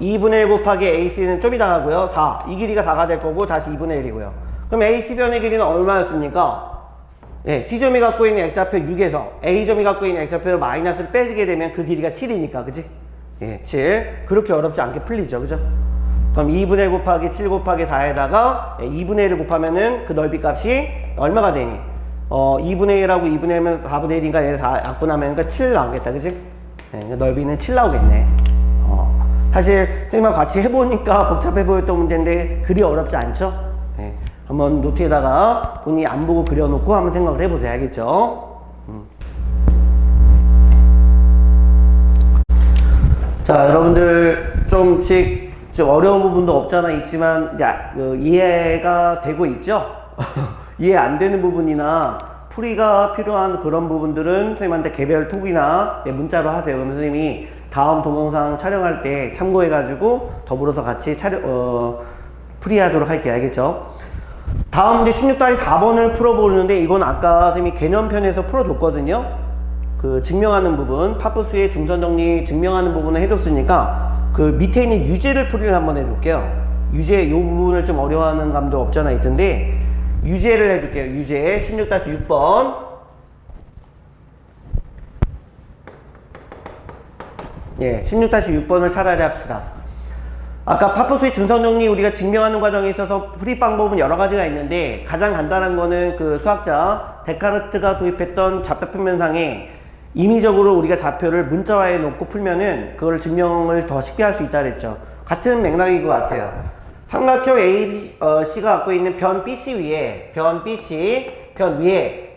Speaker 1: 2분의 1 곱하기 AC는 좀 이따 하고요. 4. 이 길이가 4가 될 거고 다시 2분의 1이고요. 그럼 AC변의 길이는 얼마였습니까? 예, C점이 갖고 있는 X좌표 6에서 A점이 갖고 있는 X좌표 마이너스를 빼게 되면 그 길이가 7이니까, 그지? 예, 7. 그렇게 어렵지 않게 풀리죠, 그죠? 그럼 2분의 1 곱하기 7 곱하기 4에다가 2분의 1을 곱하면은 그 넓이 값이 얼마가 되니? 2분의 1하고 2분의 1은 4분의 1인가 얘 4 약분하면 그러니까 7 나오겠다, 그지? 예, 넓이는 7 나오겠네. 사실 선생님하고 같이 해보니까 복잡해 보였던 문제인데 그리 어렵지 않죠? 네. 한번 노트에다가 본인이 안 보고 그려놓고 한번 생각을 해보세요. 알겠죠? 자, 여러분들 좀씩 좀 어려운 부분도 없잖아 있지만 이해가 되고 있죠? 이해 안 되는 부분이나 풀이가 필요한 그런 부분들은 선생님한테 개별 톡이나 문자로 하세요. 그러면 선생님이 다음 동영상 촬영할 때 참고해가지고 더불어서 같이 풀이하도록 할게요. 알겠죠? 다음 문제 16-4번을 풀어보는데 이건 아까 선생님이 개념편에서 풀어줬거든요. 그 증명하는 부분, 파푸스의 중선정리 증명하는 부분을 해줬으니까 그 밑에 있는 유제를 풀이를 한번 해볼게요. 유제 이 부분을 좀 어려워하는 감도 없잖아 있던데 유제를 해줄게요. 유제 16-6번. 예, 16-6번을 차라리 합시다. 아까 파푸스의 준선정리 우리가 증명하는 과정에 있어서 풀이 방법은 여러 가지가 있는데 가장 간단한 거는 그 수학자 데카르트가 도입했던 좌표 평면상에 임의적으로 우리가 좌표를 문자화해 놓고 풀면은 그걸 증명을 더 쉽게 할 수 있다 그랬죠. 같은 맥락인 것 같아요. 삼각형 AC가 갖고 있는 변 BC 위에 변 위에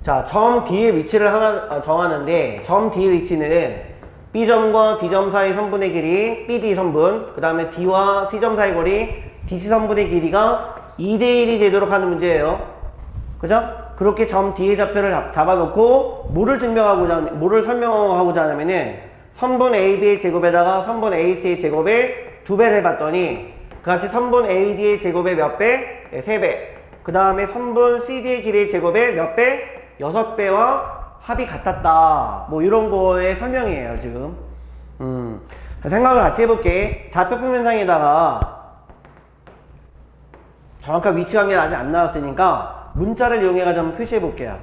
Speaker 1: 자, 점 D의 위치를 하나 정하는데 점 D의 위치는 B점과 D점 사이 선분의 길이 BD 선분, 그 다음에 D와 C점 사이 거리 DC 선분의 길이가 2대1이 되도록 하는 문제예요. 그죠? 그렇게 점 D의 좌표를 잡아놓고 뭐를 설명하고자 하냐면은 선분 AB의 제곱에다가 선분 AC의 제곱에 2배를 해봤더니 그 값이 선분 AD의 제곱에 몇 배? 네, 3배. 그 다음에 선분 CD의 길이의 제곱에 몇 배? 6배와 합이 같았다. 뭐 이런 거의 설명이에요 지금. 생각을 같이 해볼게. 좌표 표면상에다가 정확한 위치 관계는 아직 안 나왔으니까 문자를 이용해가지고 한번 표시해 볼게요.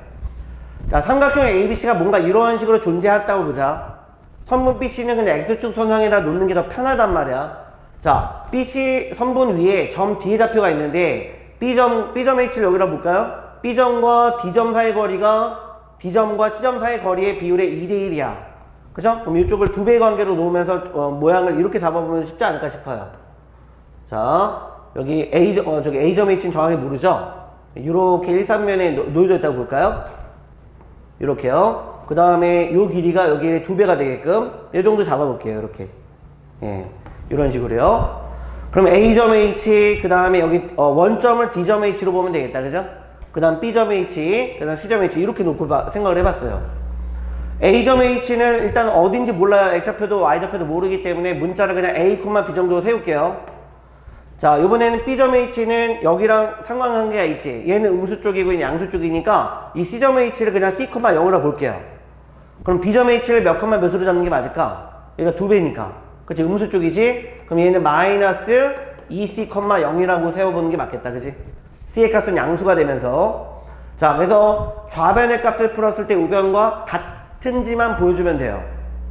Speaker 1: 자, 삼각형 ABC가 뭔가 이런 식으로 존재했다고 보자. 선분 BC는 그냥 X축 선상에다 놓는 게 더 편하단 말이야. 자, BC 선분 위에 점 D의 좌표가 있는데 B점 H를 여기다 볼까요? B점과 D점 사이 거리가 D점과 C점 사이 거리의 비율의 2대1이야. 그죠? 그럼 이쪽을 2배의 관계로 놓으면서 모양을 이렇게 잡아보면 쉽지 않을까 싶어요. 자, 여기 저기 A점 H는 정확히 모르죠? 이렇게 일삼면에 놓여져 있다고 볼까요? 이렇게요. 그 다음에 이 길이가 여기에 2배가 되게끔 이 정도 잡아볼게요. 이렇게. 예. 이런 식으로요. 그럼 A점 H, 그 다음에 여기 원점을 D점 H로 보면 되겠다. 그죠? 그 다음 B점 H, 그 다음 C점 H 이렇게 놓고 생각을 해봤어요. A점 H는 일단 어딘지 몰라요. X좌표도 Y좌표도 모르기 때문에 문자를 그냥 A, B 정도로 세울게요. 자, 이번에는 B점 H는 여기랑 상관관계가 있지. 얘는 음수 쪽이고 얘는 양수 쪽이니까 이 C점 H를 그냥 C, 0으로 볼게요. 그럼 B점 H를 몇 컴마 몇으로 잡는 게 맞을까? 얘가 2배니까. 그치? 음수 쪽이지? 그럼 얘는 마이너스 2C, 0이라고 세워보는 게 맞겠다. 그치? C의 값은 양수가 되면서. 자, 그래서 좌변의 값을 풀었을 때 우변과 같은지만 보여주면 돼요.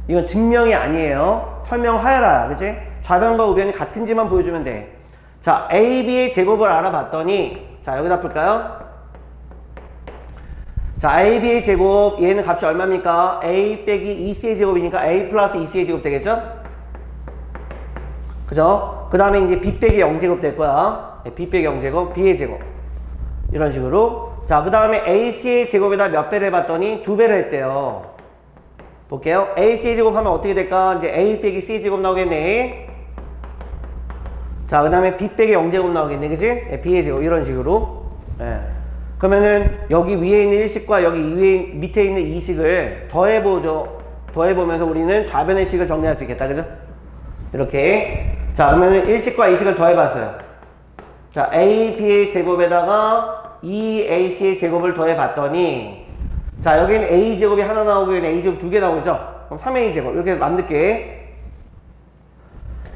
Speaker 1: 이건 증명이 아니에요. 설명하여라. 그치? 좌변과 우변이 같은지만 보여주면 돼. 자, AB의 제곱을 알아봤더니, 자, 여기다 풀까요? 자, AB의 제곱, 얘는 값이 얼마입니까? A 빼기 EC의 제곱이니까 A 플러스 EC의 제곱 되겠죠? 그죠? 그 다음에 이제 B 빼기 0제곱 될 거야. B 빼기 0제곱, B의 제곱. 이런 식으로. 자, 그 다음에 AC의 제곱에다 몇 배를 해봤더니 2배를 했대요. 볼게요. AC의 제곱 하면 어떻게 될까? 이제 A 빼기 C의 제곱 나오겠네. 자, 그 다음에 B 빼기 0제곱 나오겠네. 그치? B의 제곱. 이런 식으로. 예. 그러면은 여기 위에 있는 1식과 여기 밑에 있는 2식을 더해보죠. 더해보면서 우리는 좌변의 식을 정리할 수 있겠다. 그죠? 이렇게. 자, 그러면은 1식과 2식을 더해봤어요. 자, AB의 제곱에다가 2AC의 제곱을 더해봤더니, 자, 여기는 A제곱이 하나 나오고, 여기는 A제곱 2개 나오죠? 그럼 3A제곱. 이렇게 만들게.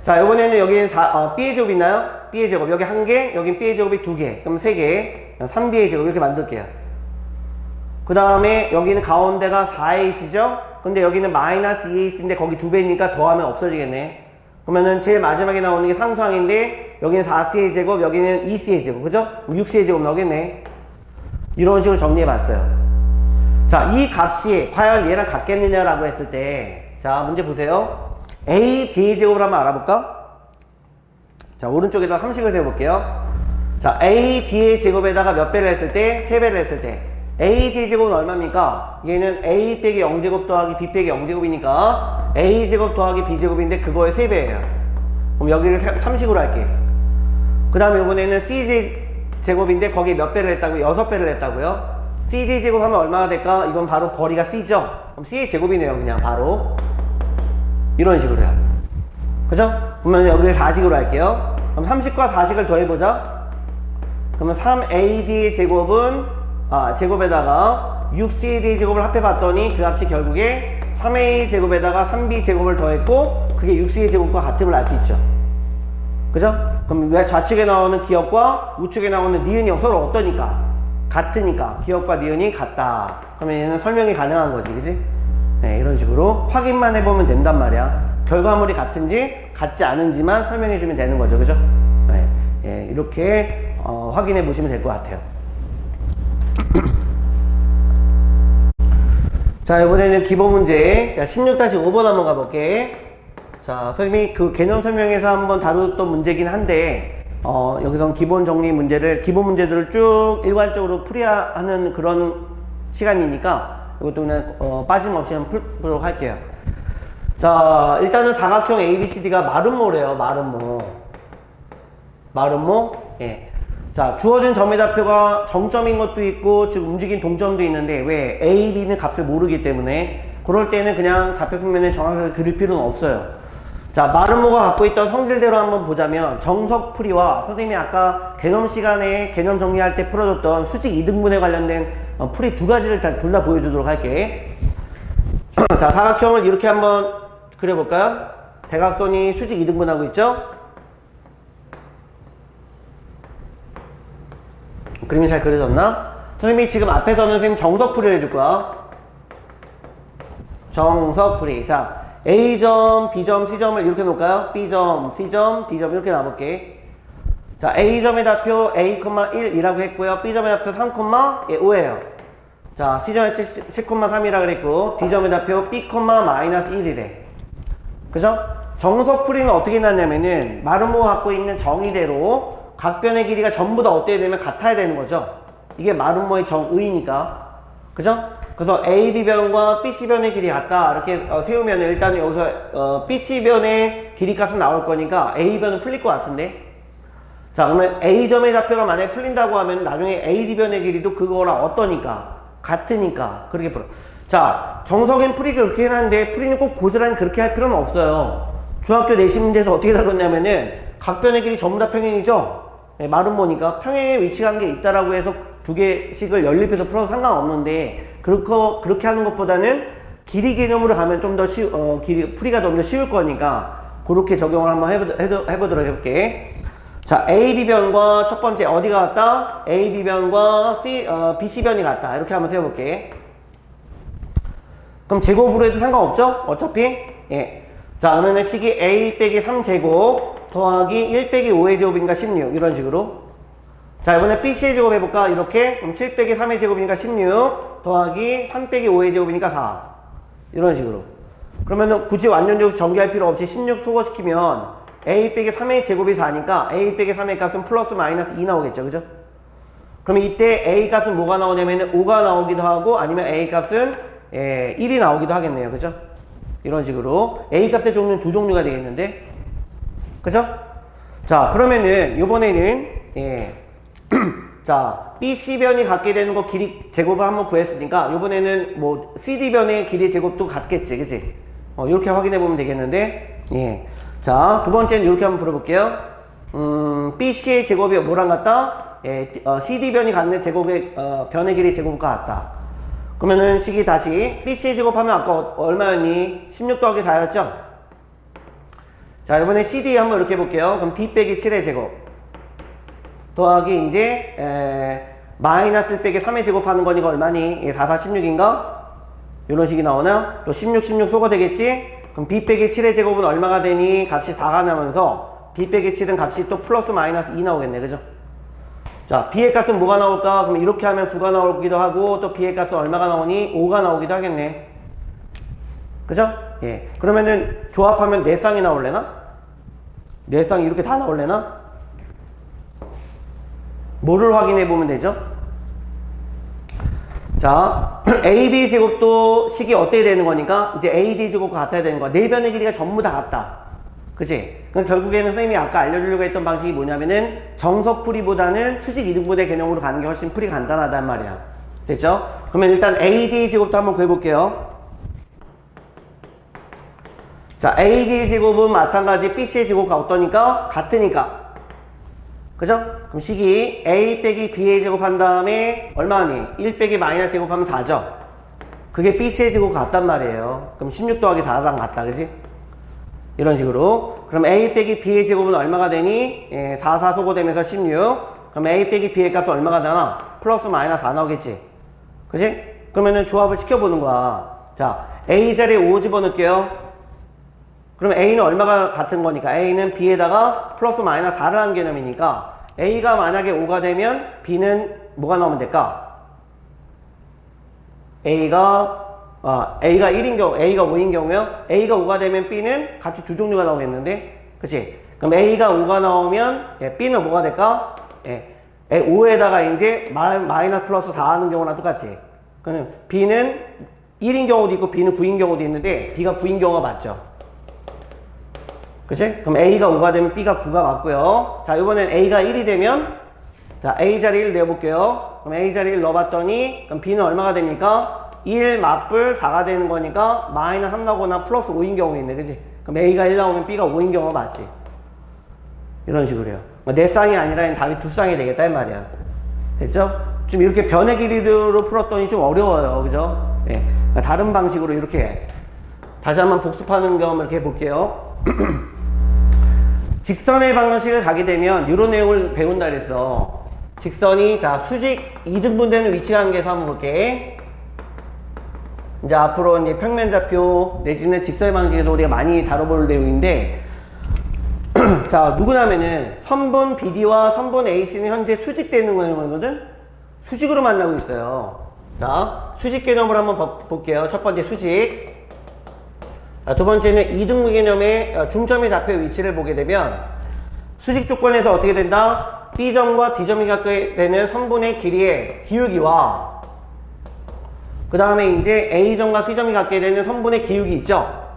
Speaker 1: 자, 이번에는 여기는 B의 제곱 있나요? B의 제곱. 여기 1개, 여긴 B의 제곱이 2개. 그럼 3개. 3B의 제곱. 이렇게 만들게요. 그 다음에 여기는 가운데가 4A시죠? 근데 여기는 마이너스 2A인데 거기 2배니까 더하면 없어지겠네. 그러면은 제일 마지막에 나오는 게 상수항인데 여기는 4C의 제곱, 여기는 2C의 제곱. 그죠? 6C의 제곱 나오겠네. 이런 식으로 정리해 봤어요. 자, 이 값이 과연 얘랑 같겠느냐라고 했을 때, 자, 문제 보세요. A, D의 제곱을 한번 알아볼까? 자, 오른쪽에다 3식을 세워볼게요. 자, A, D의 제곱에다가 몇 배를 했을 때? 3배를 했을 때. A, D의 제곱은 얼마입니까? 얘는 A 빼기 0제곱 더하기 B 빼기 0제곱이니까 A 제곱 더하기 B 제곱인데 그거의 3배예요. 그럼 여기를 3식으로 할게. 그 다음에 이번에는 C 제곱인데 거기에 몇 배를 했다고요? 6배를 했다고요? CD 제곱 하면 얼마나 될까? 이건 바로 거리가 C죠? 그럼 C의 제곱이네요. 그냥 바로. 이런 식으로요. 그죠? 그러면 여기를 4식으로 할게요. 그럼 30과 4식을 더해보자. 그러면 3AD의 제곱은 제곱에다가 6CD 제곱을 합해봤더니 그 값이 결국에 3A 제곱에다가 3B 제곱을 더했고 그게 6CD 제곱과 같음을 알 수 있죠. 그죠? 그럼 왜 좌측에 나오는 기억과 우측에 나오는 니은이 서로 어떠니까? 같으니까 기억과 니은이 같다. 그러면 얘는 설명이 가능한 거지. 그지? 네, 이런 식으로 확인만 해보면 된단 말이야. 결과물이 같은지 같지 않은지만 설명해주면 되는 거죠. 그죠? 네, 예, 이렇게 확인해 보시면 될 것 같아요. 자, 이번에는 기본 문제 16-5번 한번 가볼게. 자, 선생님이 그 개념 설명에서 한번 다루었던 문제긴 한데 여기서 기본 정리 문제를, 기본 문제들을 쭉 일괄적으로 풀이야 하는 그런 시간이니까 이것도 그냥 빠짐없이 한번 풀도록 할게요. 자, 일단은 사각형 ABCD가 마름모래요. 마름모. 마름모? 예. 자, 주어진 점의 좌표가 정점인 것도 있고 지금 움직인 동점도 있는데 왜? A, B는 값을 모르기 때문에 그럴 때는 그냥 좌표 평면을 정확하게 그릴 필요는 없어요. 자, 마름모가 갖고 있던 성질대로 한번 보자면 정석풀이와 선생님이 아까 개념 시간에 개념 정리할 때 풀어줬던 수직 이등분에 관련된 풀이 두 가지를 둘 다 보여주도록 할게. 자, 사각형을 이렇게 한번 그려볼까요? 대각선이 수직 이등분하고 있죠? 그림이 잘 그려졌나? 선생님이 지금 앞에서는 선생님 정석풀이를 해줄 거야. 정석풀이. 자, A점, B점, C점을 이렇게 놓을까요? B점, C점, D점 이렇게 놔볼게. 자, A점의 좌표 A,1이라고 했고요. B점의 좌표 3,5예요. 자, C점의 7,3이라고 그랬고 D점의 좌표 B,-1이래. 그죠? 정석풀이는 어떻게 났냐면은 마름모가 갖고 있는 정의대로 각변의 길이가 전부 다 어때야 되면 같아야 되는 거죠. 이게 마름모의 정의니까. 그죠? 그래서 AB변과 BC변의 길이 같다 이렇게 세우면 일단 여기서 BC변의 길이 값은 나올 거니까 A변은 풀릴 것 같은데. 자, 그러면 A점의 좌표가 만약에 풀린다고 하면 나중에 AD변의 길이도 그거랑 어떠니까 같으니까 그렇게 풀어. 자, 정석엔 풀이가 그렇게 해놨는데 풀이는 꼭 고스란히 그렇게 할 필요는 없어요. 중학교 내신 문제에서 어떻게 다뤘냐면은 각변의 길이 전부 다 평행이죠. 네, 마름모니까 평행에 위치한 게 있다라고 해서 두 개씩을 연립해서 풀어도 상관없는데 그렇게 하는 것보다는 길이 개념으로 가면 좀 더 풀이가 좀 더 쉬울 거니까 그렇게 적용을 한번 해보도록 해볼게. 자, AB변과 첫 번째 어디가 같다? AB변과 BC변이 같다. 이렇게 한번 세워볼게. 그럼 제곱으로 해도 상관없죠? 어차피. 예. 자, 그러면은 식이 A 빼기 3제곱 더하기 1 빼기 5의 제곱이니까 16 이런 식으로. 자, 이번에 BC의 제곱 해볼까? 이렇게. 그럼 7 빼기 3의 제곱이니까 16 더하기 3 빼기 5의 제곱이니까 4 이런 식으로. 그러면은 굳이 완전적으로 전개할 필요 없이 16 소거시키면 A 빼기 3의 제곱이 4니까 A 빼기 3의 값은 플러스 마이너스 2 나오겠죠. 그죠? 그러면 이때 A 값은 뭐가 나오냐면은 5가 나오기도 하고 아니면 A 값은 1이 나오기도 하겠네요. 그죠? 이런 식으로. A 값의 종류는 두 종류가 되겠는데. 그죠? 자, 그러면은 이번에는 자, BC변이 갖게 되는 거 길이 제곱을 한번 구했으니까 이번에는 뭐 CD변의 길이 제곱도 같겠지. 그치? 이렇게 확인해 보면 되겠는데. 예. 자, 두 번째는 이렇게 한번 풀어볼게요. BC의 제곱이 뭐랑 같다? CD변이 갖는 제곱의 변의 길이 제곱과 같다. 그러면은 식이 다시 BC의 제곱하면 아까 얼마였니? 16 더하기 4였죠? 자, 이번에 CD 한번 이렇게 해볼게요. 그럼 B 빼기 7의 제곱 더하기 이제 마이너스 1 빼기 3의 제곱하는 거니까 얼마니? 4, 4, 16인가? 이런 식이 나오나? 또 16, 16 소거 되겠지? 그럼 B 빼기 7의 제곱은 얼마가 되니? 값이 4가 나면서 B 빼기 7은 값이 또 플러스 마이너스 2 나오겠네. 그죠? 자, B의 값은 뭐가 나올까? 그럼 이렇게 하면 9가 나오기도 하고 또 B의 값은 얼마가 나오니? 5가 나오기도 하겠네. 그죠? 예. 그러면은 조합하면 4쌍이 나올래나? 4쌍이 이렇게 다 나올래나? 뭐를 확인해 보면 되죠? 자, AB 제곱도 식이 어떻게 되는 거니까 이제 AD 제곱과 같아야 되는 거야. 네 변의 길이가 전부 다 같다. 그치? 그럼 결국에는 선생님이 아까 알려주려고 했던 방식이 뭐냐면은 정석풀이보다는 수직 이등분의 개념으로 가는 게 훨씬 풀이 간단하단 말이야. 됐죠? 그러면 일단 AD 제곱도 한번 구해볼게요. 자, AD 제곱은 마찬가지 BC의 제곱과 어떠니까? 같으니까. 그죠? 그럼 식이 A 빼기 B의 제곱한 다음에 얼마니? 1 빼기 마이너스 제곱하면 4죠? 그게 BC의 제곱 같단 말이에요. 그럼 16 더하기 4랑 같다. 그지? 이런 식으로. 그럼 A 빼기 B의 제곱은 얼마가 되니? 4, 4 소거되면서 16. 그럼 A 빼기 B의 값은 얼마가 되나? 플러스 마이너스 4 나오겠지? 그지? 그러면은 조합을 시켜보는 거야. 자, A 자리에 5 집어넣을게요. 그러면 A는 얼마가 같은 거니까? A는 B에다가 플러스 마이너스 4를 한 개념이니까 A가 만약에 5가 되면 B는 뭐가 나오면 될까? A가 1인 경우, A가 5인 경우요. A가 5가 되면 B는 값이 두 종류가 나오겠는데, 그치? 그럼 A가 5가 나오면 B는 뭐가 될까? 5에다가 이제 마이너스 플러스 4 하는 경우랑 똑같지. 그러면 B는 1인 경우도 있고 B는 9인 경우도 있는데 B가 9인 경우가 맞죠. 그치? 그럼 A가 5가 되면 B가 9가 맞고요. 자, 이번엔 A가 1이 되면 자, A 자리 1 내어볼게요. 그럼 A 자리 1 넣어봤더니, 그럼 B는 얼마가 됩니까? 1 맞불 4가 되는 거니까, 마이너스 3 나오거나 플러스 5인 경우가 있네. 그지? 그럼 A가 1 나오면 B가 5인 경우가 맞지? 이런 식으로요. 네 쌍이 아니라 답이 두 쌍이 되겠다, 이 말이야. 됐죠? 좀 이렇게 변의 길이로 풀었더니 좀 어려워요. 그죠? 예. 그러니까 다른 방식으로 이렇게 해. 다시 한번 복습하는 경험을 이렇게 해볼게요. 직선의 방정식을 가게 되면 이런 내용을 배운다 그랬어. 직선이 자 수직 이등분되는 위치 관계에서 한번 볼게. 이제 앞으로 이제 평면좌표 내지는 직선의 방정식에서 우리가 많이 다뤄볼 내용인데, 자 누구냐면은 선분 BD와 선분 AC는 현재 수직되는 거거든. 수직으로 만나고 있어요. 자 수직 개념으로 한번 볼게요. 첫 번째 수직. 자, 두 번째는 이등분 개념의 중점의 좌표 위치를 보게 되면 수직 조건에서 어떻게 된다? B점과 D점이 갖게 되는 선분의 길이의 기울기와 그 다음에 이제 A점과 C점이 갖게 되는 선분의 기울기 있죠?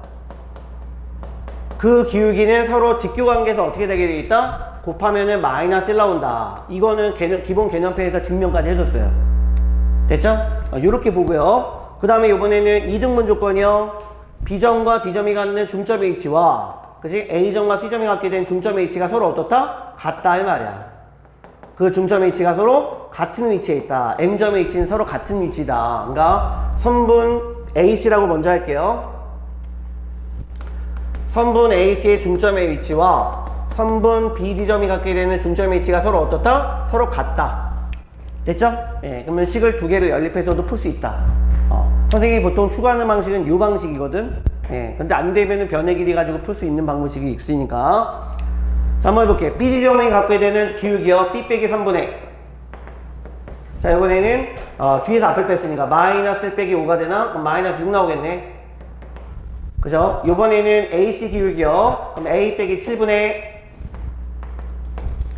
Speaker 1: 그 기울기는 서로 직교관계에서 어떻게 되게 되어 있다? 곱하면은 마이너스 1 나온다. 이거는 기본 개념표에서 증명까지 해줬어요. 됐죠? 요렇게 보고요. 그 다음에 이번에는 이등분 조건이요. B점과 D점이 갖는 중점의 위치와 그치? A점과 C점이 갖게 된 중점의 위치가 서로 어떻다? 같다 이 말이야. 그 중점의 위치가 서로 같은 위치에 있다. M점의 위치는 서로 같은 위치다. 그러니까 선분 AC라고 먼저 할게요. 선분 AC의 중점의 위치와 선분 BD점이 갖게 되는 중점의 위치가 서로 어떻다? 서로 같다. 됐죠? 예, 그러면 식을 두 개를 연립해서도 풀 수 있다. 선생님이 보통 추구하는 방식은 이 방식이거든. 예, 근데 안 되면은 변의 길이 가지고 풀 수 있는 방법식이 있으니까. 자, 한번 해볼게. BD점이 갖게 되는 기울기요. B 빼기 3분의. 자, 이번에는, 뒤에서 앞을 뺐으니까 마이너스 1 빼기 5가 되나? 그럼 마이너스 6 나오겠네. 그죠? 요번에는 AC 기울기요. 그럼 A 빼기 7분의.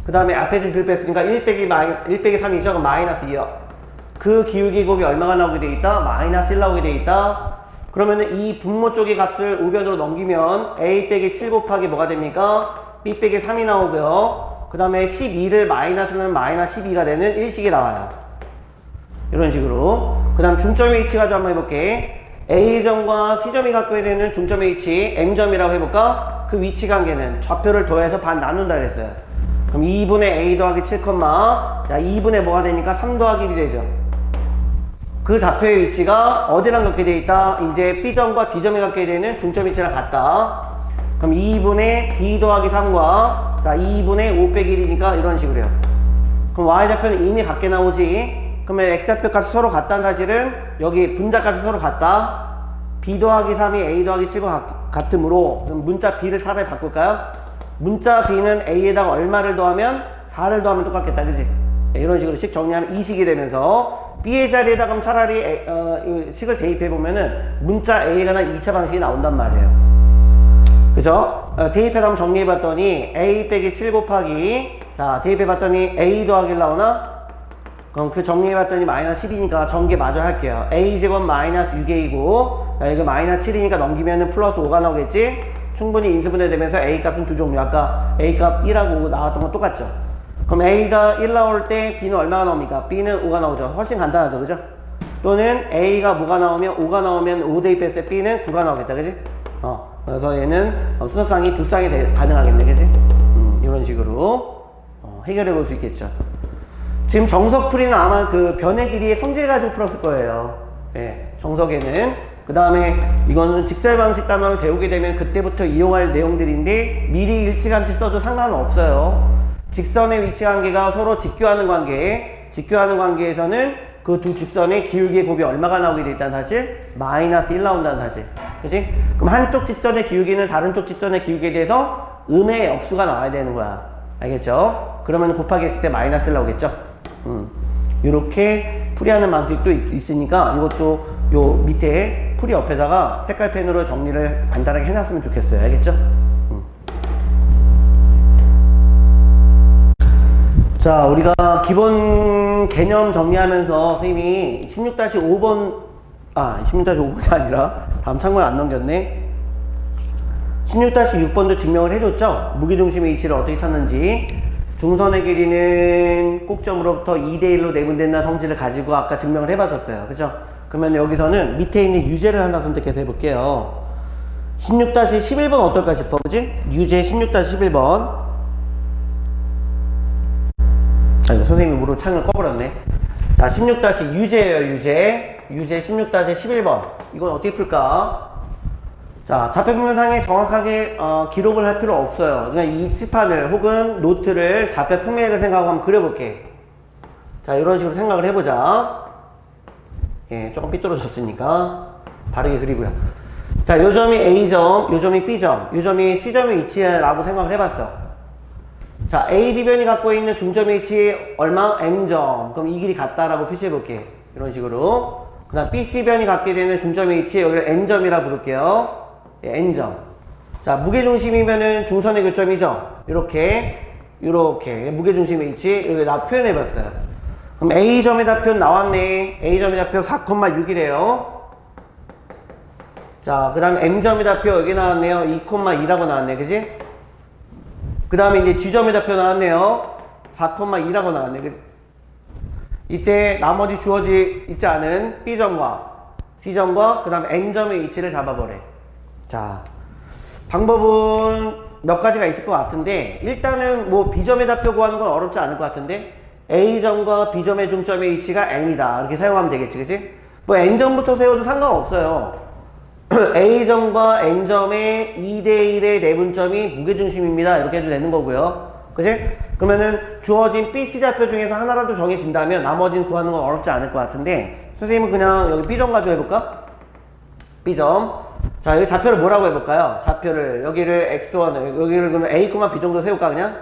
Speaker 1: 그 다음에 앞에서 1 뺐으니까 1 빼기 3이죠. 그럼 마이너스 2요. 그 기울기 곱이 얼마가 나오게 돼 있다? 마이너스 1 나오게 돼 있다. 그러면은 이 분모 쪽의 값을 우변으로 넘기면 A 빼기 7 곱하기 뭐가 됩니까? B 빼기 3이 나오고요. 그 다음에 12를 마이너스는 마이너스 12가 되는 일식이 나와요. 이런 식으로. 그 다음 중점의 위치 가지고 한번 해볼게. A점과 C점이 갖게 되는 중점의 위치 M점이라고 해볼까? 그 위치 관계는 좌표를 더해서 반 나눈다 그랬어요. 그럼 2분의 A 더하기 7, 야 2분의 뭐가 되니까 3 더하기 1이 되죠. 그 좌표의 위치가 어디랑 갖게 돼 있다? 이제 B점과 D점이 갖게 되는 중점 위치랑 같다. 그럼 2분의 B 더하기 3과 자 2분의 5 빼기 1이니까 이런 식으로요. 그럼 Y좌표는 이미 같게 나오지. 그러면 X좌표 값이 서로 같다는 사실은 여기 분자 값이 서로 같다. B 더하기 3이 A 더하기 7과 같으므로 그럼 문자 B를 차라리 바꿀까요? 문자 B는 A에다가 얼마를 더하면 4를 더하면 똑같겠다. 그치? 이런 식으로 식 정리하면 이 식이 되면서 B의 자리에다 그럼 차라리 식을 대입해보면은 문자 A가 난 2차 방식이 나온단 말이에요. 그죠? 대입해서 한번 정리해봤더니 A 빼기 7 곱하기 자 대입해봤더니 A 더하기 1 나오나? 그럼 그 정리해봤더니 마이너스 10이니까 전개 마저 할게요. A제곱 마이너스 6A고 이거 마이너스 7이니까 넘기면은 플러스 5가 나오겠지? 충분히 인수분해 되면서 A 값은 두 종류. 아까 A 값 1하고 5 나왔던 건 똑같죠? 그럼 A가 1 나올 때 B는 얼마가 나옵니까? B는 5가 나오죠. 훨씬 간단하죠. 그죠? 또는 A가 뭐가 나오면 5가 나오면 5 대입했을 때 B는 9가 나오겠다. 그지? 그래서 얘는 순서상이 두 쌍이 가능하겠네. 그지? 이런 식으로 해결해 볼 수 있겠죠. 지금 정석풀이는 아마 그 변의 길이의 성질 가지고 풀었을 거예요. 예, 정석에는. 그 다음에 이거는 직설 방식 단원을 배우게 되면 그때부터 이용할 내용들인데 미리 일치감치 써도 상관은 없어요. 직선의 위치 관계가 서로 직교하는 관계, 직교하는 관계에서는 그 두 직선의 기울기의 곱이 얼마가 나오게 돼 있다는 사실? 마이너스 1 나온다는 사실. 그치? 그럼 한쪽 직선의 기울기는 다른 쪽 직선의 기울기에 대해서 음의 역수가 나와야 되는 거야. 알겠죠? 그러면 곱하기 했을 때 마이너스 1 나오겠죠? 이렇게 풀이하는 방식도 있으니까 이것도 요 밑에 풀이 옆에다가 색깔펜으로 정리를 간단하게 해놨으면 좋겠어요. 알겠죠? 자, 우리가 기본 개념 정리하면서 선생님이 16-5번 16-5번이 아니라 다음 창문을 안 넘겼네. 16-6번도 증명을 해줬죠? 무게중심의 위치를 어떻게 찾는지. 중선의 길이는 꼭점으로부터 2대1로 내분된다는 성질을 가지고 아까 증명을 해봤었어요. 그죠? 그러면 여기서는 밑에 있는 유제를 하나 선택해서 해볼게요. 16-11번 어떨까 싶어. 그지? 유제 16-11번. 아이고, 선생님이 모르고 창을 꺼버렸네. 자, 16-유제예요, 유제. 유제 16-11번. 이건 어떻게 풀까? 자, 좌표평면상에 정확하게 기록을 할 필요 없어요. 그냥 이 칠판을 혹은 노트를 좌표평면을 생각하고 한번 그려볼게. 자, 이런 식으로 생각을 해보자. 예, 조금 삐뚤어졌으니까 바르게 그리고요. 자, 요 점이 A점, 요 점이 B점, 요 점이 C점의 위치라고 생각을 해봤어. 자, A, B변이 갖고 있는 중점의 위치 얼마? M점. 그럼 이 길이 같다라고 표시해볼게. 이런 식으로. 그 다음 B, C변이 갖게 되는 중점의 위치 여기를 N점이라 부를게요. 예, N점. 자, 무게중심이면은 중선의 교점이죠. 요렇게 무게중심의 위치 여기 나 표현해봤어요. 그럼 A점의 좌표 나왔네. A점의 좌표 4,6이래요. 자, 그 다음에 M점의 좌표 여기 나왔네요. 2,2라고 나왔네. 그지? 그 다음에 이제 G점의 좌표 나왔네요. 4,2라고 나왔네. 그지? 이때 나머지 주어지 있지 않은 B점과 C점과 그 다음에 N점의 위치를 잡아보래. 자, 방법은 몇 가지가 있을 것 같은데, 일단은 뭐 B점의 좌표 구하는 건 어렵지 않을 것 같은데, A점과 B점의 중점의 위치가 N이다. 이렇게 사용하면 되겠지, 그치? 뭐 N점부터 세워도 상관없어요. A점과 N점의 2대1의 내분점이 무게중심입니다. 이렇게 해도 되는 거고요. 그치? 그러면은 주어진 B, C 좌표 중에서 하나라도 정해진다면 나머지는 구하는 건 어렵지 않을 것 같은데, 선생님은 그냥 여기 B점 가지고 해볼까? B점. 자, 여기 좌표를 뭐라고 해볼까요? 좌표를, 여기를 X1, 여기를 그러면 A, B 정도 세울까, 그냥?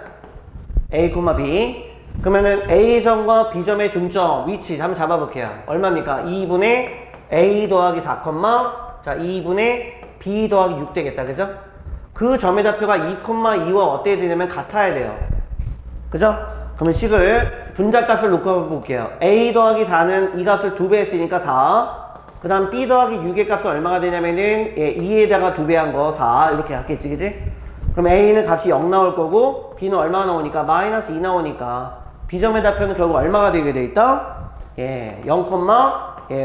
Speaker 1: A, B. 그러면은 A점과 B점의 중점, 위치 한번 잡아볼게요. 얼마입니까? 2분의 A 더하기 4, 자, 2분의 B 더하기 6 되겠다. 그죠? 그 점의 좌표가 2,2와 어떻게 되냐면 같아야 돼요. 그죠? 그러면 식을 분자값을 놓고 볼게요. A 더하기 4는 이 값을 2배 했으니까 4. 그 다음 B 더하기 6의 값은 얼마가 되냐면은 2에다가 2배 한 거 4 이렇게 갖겠지. 그지? 그럼 A는 값이 0 나올 거고 B는 얼마 나오니까 마이너스 2 나오니까 B점의 좌표는 결국 얼마가 되게 돼 있다? 예, 0,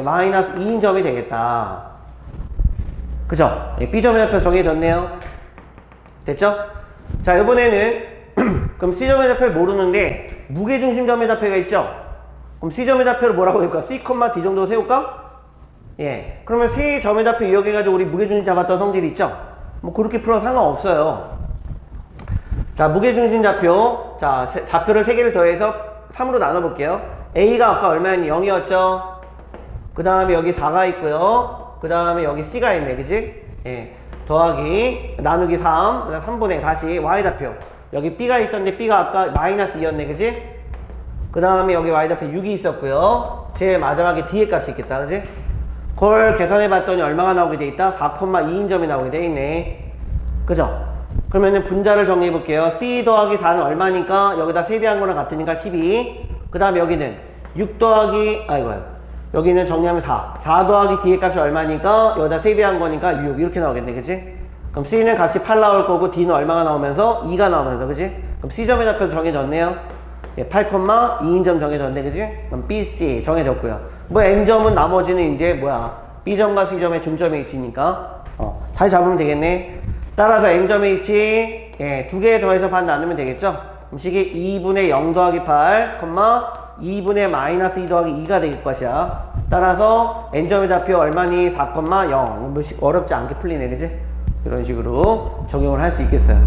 Speaker 1: 마이너스 2인 점이 되겠다. 그죠? 예, B점의 좌표 정해졌네요. 됐죠? 자, 이번에는 그럼 C점의 좌표를 모르는데 무게중심점의 좌표가 있죠? 그럼 C점의 좌표를 뭐라고 해볼까? C, D 정도 세울까? 예, 그러면 세 점의 좌표 이용해가지고 우리 무게중심 잡았던 성질이 있죠? 뭐 그렇게 풀어도 상관없어요. 자, 무게중심 좌표. 자, 좌표를 3개를 더해서 3으로 나눠볼게요. A가 아까 얼마였니? 0이었죠? 그 다음에 여기 4가 있고요. 그 다음에 여기 C가 있네. 그치? 예. 더하기, 나누기 3. 그 다음 3분의 다시 Y좌표. 여기 B가 있었는데 B가 아까 마이너스 2였네. 그치? 그 다음에 여기 Y좌표 6이 있었고요. 제일 마지막에 D의 값이 있겠다. 그치? 그걸 계산해봤더니 얼마가 나오게 돼 있다? 4,2인 점이 나오게 돼 있네. 그죠? 그러면은 분자를 정리해 볼게요. C 더하기 4는 얼마니까 여기다 세배한 거랑 같으니까 12. 그 다음에 여기는 6 더하기 여기는 정리하면 4 더하기 D의 값이 얼마니까 여기다 세배한 거니까 6 이렇게 나오겠네. 그치? 그럼 C는 값이 8 나올 거고 D는 얼마가 나오면서 2가 나오면서. 그치? 그럼 C점의 좌표도 정해졌네요. 예, 8,2인 점 정해졌네. 그치? 그럼 B, C 정해졌고요. 뭐 N점은 나머지는 이제 B점과 C점의 중점의 위치니까 다시 잡으면 되겠네. 따라서 N점의 위치, 예, 2개 더해서 반 나누면 되겠죠? 그럼 식이 2분의 0 더하기 8, 2분의 마이너스 2 더하기 2가 될 것이야. 따라서 N점의 좌표 얼마니? 4,0. 뭐씩 어렵지 않게 풀리네. 그지? 이런 식으로 적용을 할 수 있겠어요.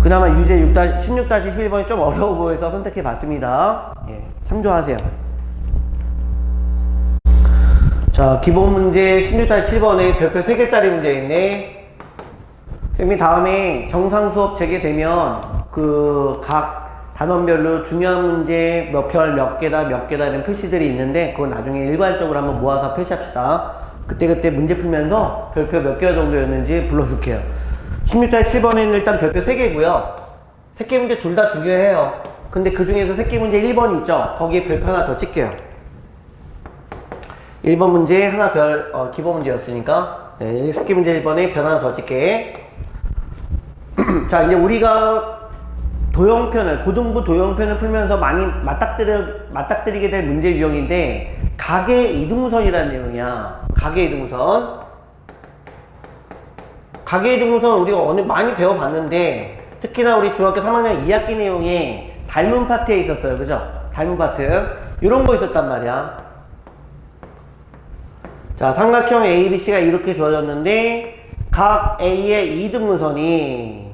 Speaker 1: 그나마 유제 16-11번이 좀 어려워 보여서 선택해 봤습니다. 예, 참조하세요. 자, 기본 문제 16-7번에 별표 3개짜리 문제 있네. 선생님이 다음에 정상 수업 재개되면 그 각 단원별로 중요한 문제 몇 개다 이런 표시들이 있는데 그건 나중에 일괄적으로 한번 모아서 표시합시다. 그때 문제 풀면서 별표 몇 개 정도였는지 불러줄게요. 16-7번에는 일단 별표 3개고요. 새끼 문제 둘 다 중요해요. 근데 그 중에서 새끼 문제 1번이 있죠? 거기에 별표 하나 더 찍게요. 1번 문제 하나 기본 문제였으니까 네, 새끼 문제 1번에 별 하나 더 찍게. 자, 이제 우리가 도형편을, 고등부 도형편을 풀면서 많이 맞닥뜨리게 될 문제 유형인데, 가계 이등분선이라는 내용이야. 가계 이등분선. 가계 이등분선 우리가 많이 배워봤는데, 특히나 우리 중학교 3학년 2학기 내용에 닮은 파트에 있었어요. 그죠? 닮은 파트. 이런 거 있었단 말이야. 자, 삼각형 ABC가 이렇게 주어졌는데, 각 A의 이등분선이,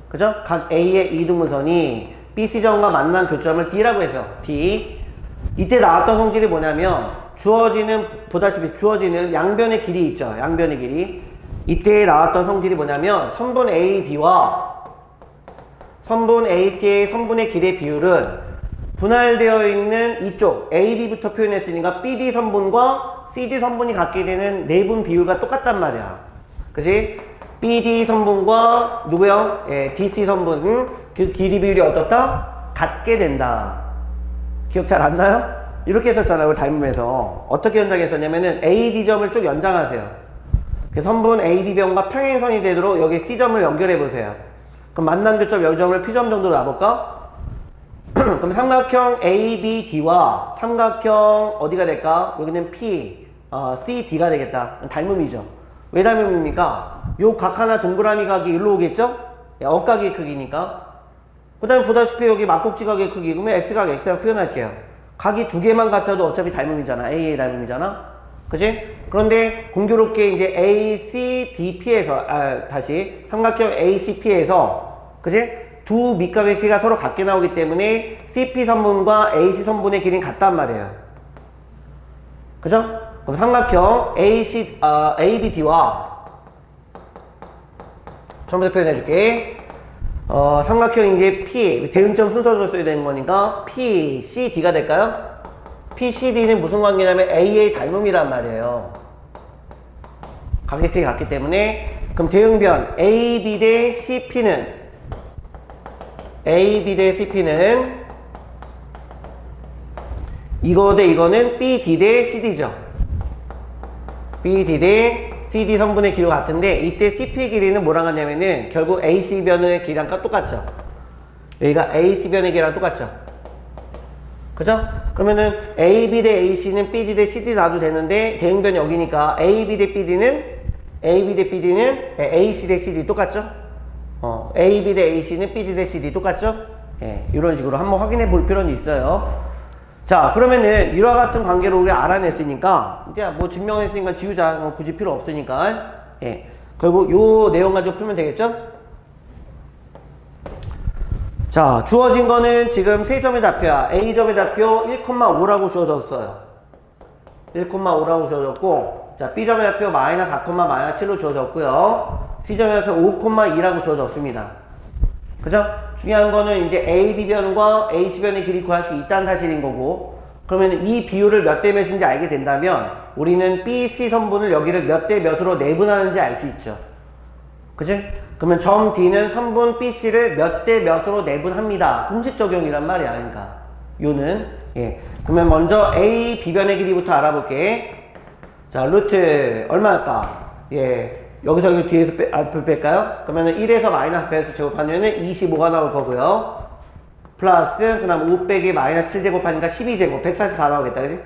Speaker 1: 그죠? 각 A의 이등분선이 BC점과 만난 교점을 D라고 해서 D. 이때 나왔던 성질이 뭐냐면, 보다시피 주어지는 양변의 길이 있죠. 양변의 길이. 이때 나왔던 성질이 뭐냐면, 선분 AB와 선분 AC의 선분의 길의 비율은 분할되어 있는 이쪽 AB부터 표현했으니까 BD 선분과 CD 선분이 갖게 되는 내분 비율과 똑같단 말이야. 그치? BD 선분과 누구요? 예, DC 선분 그 길이 비율이 어떻다? 같게 된다. 기억 잘 안 나요? 이렇게 했었잖아요. 닮음에서 어떻게 연장했었냐면은 AD점을 쭉 연장하세요. 그 선분 AB변과 평행선이 되도록 여기 C점을 연결해 보세요. 그럼 만난 교점 여기 점을 P점 정도로 놔볼까? 그럼 삼각형 ABD와 삼각형 어디가 될까? 여기는 P, CD가 되겠다. 닮음이죠. 왜 닮음입니까? 요 각 하나 동그라미 각이 일로 오겠죠? 억각의 크기니까. 그 다음에 보다시피 여기 막국지각의 크기, 그러면 X각, X각 표현할게요. 각이 두 개만 같아도 어차피 닮음이잖아. A의 닮음이잖아. 그치? 그런데 공교롭게 이제 ACDP에서, 다시 삼각형 ACP에서, 그치? 두 밑각의 크기가 서로 같게 나오기 때문에 CP 선분과 AC 선분의 길이는 같단 말이에요. 그죠? 그럼 삼각형 ABD와 처음부터 표현해줄게. 삼각형 이제 P, 대응점 순서대로 써야 되는 거니까 PCD가 될까요? PCD는 무슨 관계냐면 A의 닮음이란 말이에요. 각의 크기 같기 때문에. 그럼 대응변 AB 대 CP는 이거 대 이거는 BD 대 CD죠. BD 대 CD 성분의 길이가 같은데, 이때 CP 길이는 뭐랑 같냐면은 결국 AC변의 길이랑 똑같죠. 여기가 AC변의 길이랑 똑같죠. 그죠? 그러면은 AB 대 AC는 BD 대 CD 놔도 되는데, 대응변이 여기니까 AB 대 BD는 AC 대 CD 똑같죠? AB 대 AC는 BD 대 CD 똑같죠? 예, 이런 식으로 한번 확인해 볼 필요는 있어요. 자, 그러면은 이와 같은 관계로 우리 알아냈으니까, 이제 뭐 증명했으니까 지우자. 굳이 필요 없으니까. 예, 결국 요 내용 가지고 풀면 되겠죠? 자, 주어진 거는 지금 세 점의 좌표야. A점의 좌표 1,5라고 주어졌어요. 1,5라고 주어졌고, 자, B점의 좌표 마이너스 4,-7로 주어졌고요. C점의 좌표 5,2라고 주어졌습니다. 그죠? 중요한 거는 이제 AB변과 AC변의 길이 구할 수 있다는 사실인 거고, 그러면 이 비율을 몇 대 몇인지 알게 된다면 우리는 BC 선분을 여기를 몇 대 몇으로 내분하는지 알 수 있죠. 그치? 그러면 점 D는 선분 BC를 몇 대 몇으로 내분합니다. 공식 적용이란 말이야. 그러니까 요는. 예. 그러면 먼저 A, B변의 길이부터 알아볼게. 자, 루트 얼마일까? 예. 여기서 여기 뒤에서 앞을 뺄까요? 그러면은 1에서 마이너스 100에서 제곱하면은 25가 나올 거고요. 플러스, 그 다음 5 빼기 마이너스 7제곱하니까 12제곱, 144 나오겠다, 그지?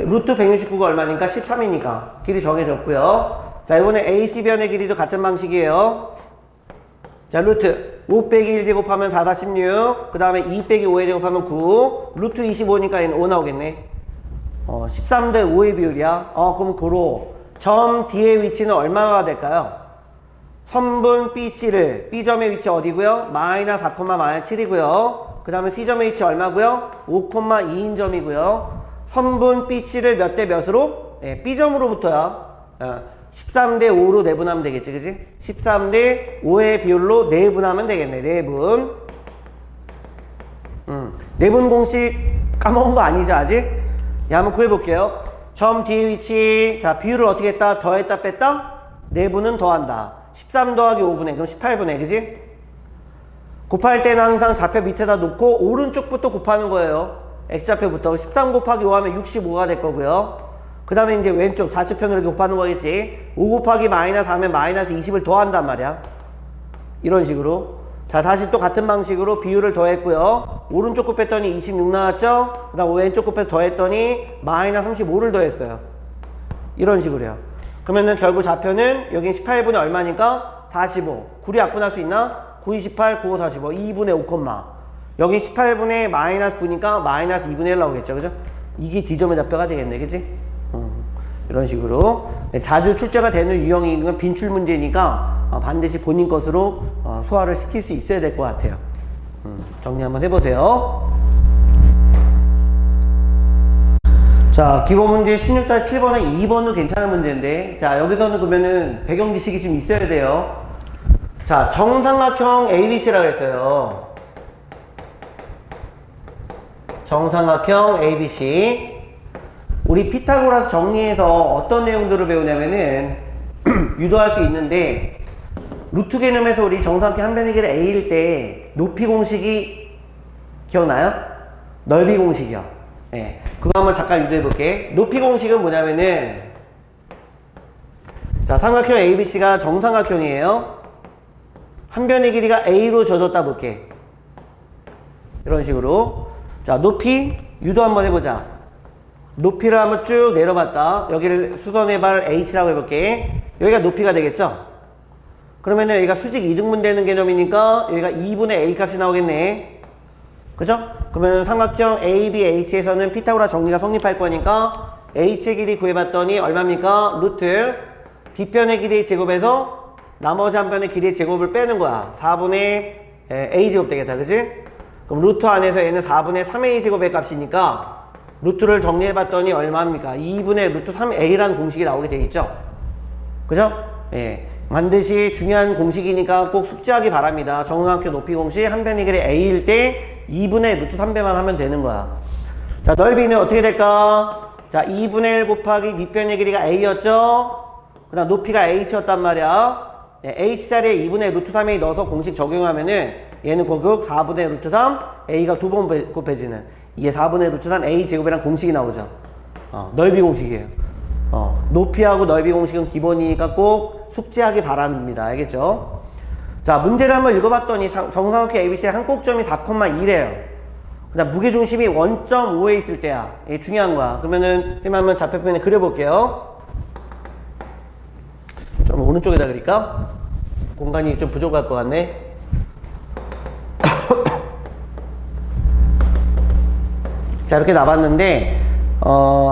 Speaker 1: 루트 169가 얼마니까? 13이니까. 길이 정해졌고요. 자, 이번에 AC변의 길이도 같은 방식이에요. 자, 루트 5 빼기 1제곱하면 4, 4, 16. 그 다음에 2 빼기 5의 제곱하면 9. 루트 25니까 얘는 5 나오겠네. 13 대 5의 비율이야. 그럼 고로 점 D의 위치는 얼마가 될까요? 선분 BC를, B점의 위치 어디고요? 마이너스 4,-7이고요. 그 다음에 C점의 위치 얼마고요? 5,2인 점이고요. 선분 BC를 몇 대 몇으로? 예, B점으로부터야. 13 대 5로 내분하면 되겠지, 그지? 13 대 5의 비율로 내분하면 되겠네, 내분. 내분 공식 까먹은 거 아니죠, 아직? 예, 한번 구해볼게요. 점 D의 위치, 자, 비율을 어떻게 했다? 더했다, 뺐다? 내분은 더한다. 13 더하기 5분의, 그럼 18분의, 그지? 곱할 때는 항상 좌표 밑에다 놓고 오른쪽부터 곱하는 거예요. X좌표부터. 13 곱하기 5 하면 65가 될 거고요. 그 다음에 이제 왼쪽 좌측편으로 이렇게 곱하는 거겠지. 5 곱하기 마이너스 하면 마이너스 20을 더한단 말이야. 이런 식으로. 자, 다시 또 같은 방식으로 비율을 더했고요. 오른쪽 곱 했더니 26 나왔죠? 그 다음 왼쪽 곱해서 더했더니 마이너스 35를 더했어요. 이런 식으로요. 그러면은 결국 좌표는 여긴 18분의 얼마니까? 45. 9이 약분할 수 있나? 9, 28, 9, 5, 45. 2분의 5, 여기 18분의 마이너스 9니까 마이너스 2분의 1 나오겠죠. 그죠? 이게 D점의 좌표가 되겠네. 그치? 이런 식으로. 자주 출제가 되는 유형인 빈출 문제니까 반드시 본인 것으로 소화를 시킬 수 있어야 될 것 같아요. 정리 한번 해보세요. 자, 기본 문제 16-7번에 2번도 괜찮은 문제인데, 자, 여기서는 그러면은 배경 지식이 좀 있어야 돼요. 자, 정삼각형 ABC라고 했어요. 정삼각형 ABC. 우리 피타고라스 정리해서 어떤 내용들을 배우냐면은 유도할 수 있는데, 루트 개념에서 우리 정삼각형 한 변의 길이 A일 때 높이 공식이 기억나요? 넓이 공식이요. 네, 그거 한번 잠깐 유도해 볼게. 높이 공식은 뭐냐면은, 자, 삼각형 ABC가 정삼각형이에요. 한 변의 길이가 A로 져줬다 볼게. 이런 식으로. 자, 높이 유도 한번 해보자. 높이를 한번 쭉 내려봤다. 여기를 수선의 발 H라고 해볼게. 여기가 높이가 되겠죠? 그러면은 여기가 수직 이등분 되는 개념이니까 여기가 2분의 A 값이 나오겠네. 그죠? 그러면 삼각형 ABH에서는 피타고라 정리가 성립할 거니까 H의 길이 구해봤더니 얼마입니까? 루트 B편의 길이 제곱해서 나머지 한 편의 길이의 제곱을 빼는 거야. 4분의 A제곱 되겠다. 그치? 그럼 루트 안에서 얘는 4분의 3A제곱의 값이니까 루트를 정리해봤더니 얼마입니까? 2분의 루트 3A라는 공식이 나오게 돼 있죠? 그죠? 예. 반드시 중요한 공식이니까 꼭 숙지하기 바랍니다. 정삼각형 높이 공식 한 변의 길이 A일 때 2분의 루트 3배만 하면 되는 거야. 자, 넓이는 어떻게 될까? 자, 2분의 1 곱하기 밑변의 길이가 A였죠? 그 다음 높이가 H였단 말이야. H 자리에 2분의 루트 3A 넣어서 공식 적용하면은 얘는 고급 4분의 루트 3 A가 두 번 곱해지는 이게 4분의 루트 3 A 제곱이랑 공식이 나오죠. 넓이 공식이에요. 높이하고 넓이 공식은 기본이니까 꼭 숙지하기 바랍니다. 알겠죠? 자, 문제를 한번 읽어봤더니 정삼각형 ABC의 한 꼭점이 4,2래요. 그 다음 무게중심이 1.5에 있을 때야. 이게 중요한 거야. 그러면은 한번 좌표편에 그려볼게요. 좀 오른쪽에다 그릴까? 공간이 좀 부족할 것 같네. 자, 이렇게 나왔는데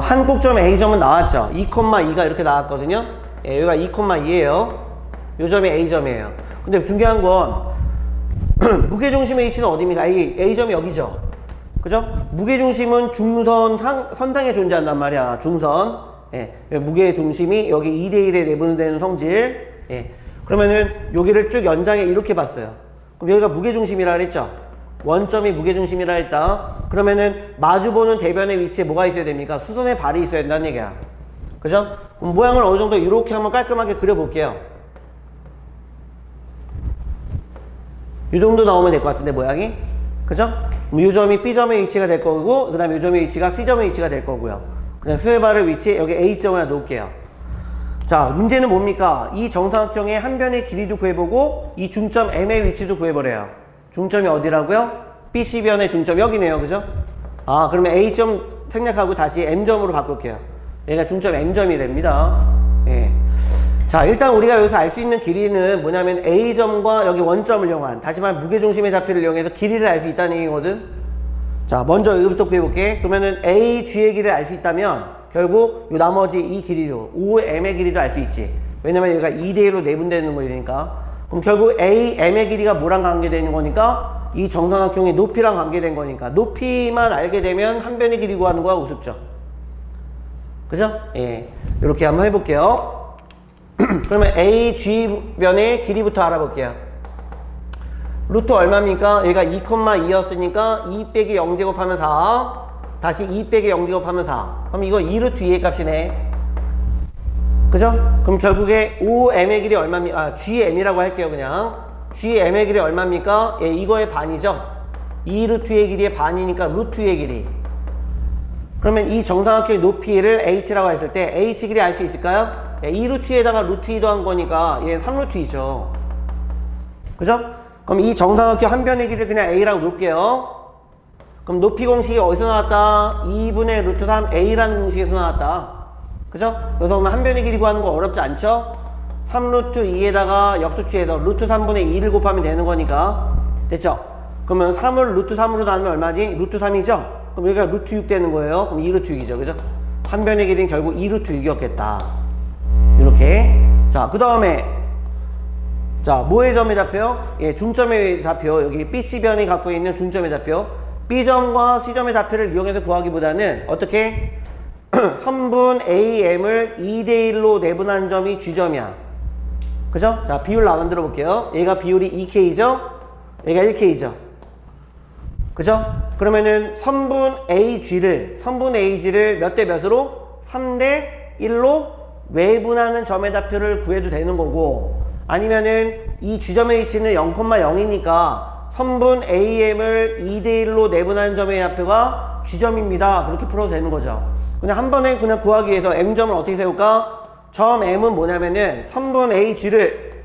Speaker 1: 한 꼭점 A점은 나왔죠. 2,2가 이렇게 나왔거든요. 예, 여기가 2,2예요. 요 점이 A점이에요. 근데 중요한 건 무게중심의 위치는 어디입니까? A점이 여기죠. 그죠? 무게중심은 중선 선상에 존재한단 말이야. 중선. 예, 무게중심이 여기 2대1에 내분되는 성질. 예, 그러면은 여기를 쭉 연장해 이렇게 봤어요. 그럼 여기가 무게중심이라 그랬죠? 원점이 무게중심이라 했다. 그러면은 마주보는 대변의 위치에 뭐가 있어야 됩니까? 수선의 발이 있어야 된다는 얘기야. 그죠? 그럼 모양을 어느 정도 이렇게 한번 깔끔하게 그려볼게요. 이 정도 나오면 될 것 같은데, 모양이. 그죠? 이 점이 B점의 위치가 될 거고, 그 다음에 이 점의 위치가 C점의 위치가 될 거고요. 그냥 수의 발의 위치, 여기 H점을 하나 놓을게요. 자, 문제는 뭡니까? 이 정삼각형의 한 변의 길이도 구해보고, 이 중점 M의 위치도 구해버려요. 중점이 어디라고요? BC변의 중점 여기네요. 그죠? 그러면 A점 생략하고 다시 M점으로 바꿀게요. 얘가 중점 M점이 됩니다. 예. 자, 일단 우리가 여기서 알 수 있는 길이는 뭐냐면 A점과 여기 원점을 이용한, 다시 말해 무게중심의 좌표를 이용해서 길이를 알 수 있다는 얘기거든. 자, 먼저 여기부터 구해볼게. 그러면은 AG의 길이를 알 수 있다면 결국 요 나머지 이 길이도 OM의 길이도 알 수 있지. 왜냐면 여기가 2대1로 내분되는 거니까. 그럼 결국 AM의 길이가 뭐랑 관계되는 거니까? 이 정삼각형의 높이랑 관계된 거니까 높이만 알게 되면 한 변의 길이 구하는 거가 우습죠. 그죠? 예. 이렇게 한번 해볼게요. 그러면 AG변의 길이부터 알아볼게요. 루트 얼마입니까? 여기가 2,2였으니까 2 빼기 0제곱하면 4. 다시 2 빼기 0제곱하면 4. 그럼 이거 2루트 2의 값이네. 그죠? 그럼 결국에 OM의 길이 얼마입니까? GM이라고 할게요, 그냥. GM의 길이 얼마입니까? 예, 이거의 반이죠? 2루트의 길이의 반이니까 루트의 길이. 그러면 이 정삼각형의 높이를 H라고 했을 때 H 길이 알 수 있을까요? 예, 2루트에다가 루트 2도 한 거니까 얘는 3루트 2죠. 그죠? 그럼 이 정사각형 한 변의 길이를 그냥 A라고 놓을게요. 그럼 높이 공식이 어디서 나왔다? 2분의 루트 3 A라는 공식에서 나왔다. 그죠? 그래서 보면 한 변의 길이 구하는 거 어렵지 않죠? 3루트 2에다가 역수취해서 루트 3분의 2를 곱하면 되는 거니까. 됐죠? 그러면 3을 루트 3으로 나누면 얼마지? 루트 3이죠? 그럼 여기가 루트 6 되는 거예요. 그럼 2루트 6이죠. 그죠? 한 변의 길이는 결국 2루트 6이었겠다. 이렇게. 자, 그 다음에 자, 뭐의 점의 좌표? 예, 중점의 좌표. 여기 BC변이 갖고 있는 중점의 좌표. B점과 C점의 좌표를 이용해서 구하기보다는 어떻게? 선분 AM을 2대1로 내분한 점이 G점이야. 그죠? 자, 비율 만들어 볼게요. 얘가 비율이 2K죠? 얘가 1K죠? 그죠? 그러면은 선분 AG를 몇 대 몇으로? 3대 1로 외분하는 점의 좌표를 구해도 되는 거고, 아니면은 이 G점의 위치는 0,0이니까 선분 AM을 2대1로 내분하는 점의 좌표가 G점입니다. 그렇게 풀어도 되는 거죠. 그냥 한 번에 그냥 구하기 위해서 M점을 어떻게 세울까? 점 M은 뭐냐면은 선분 AG를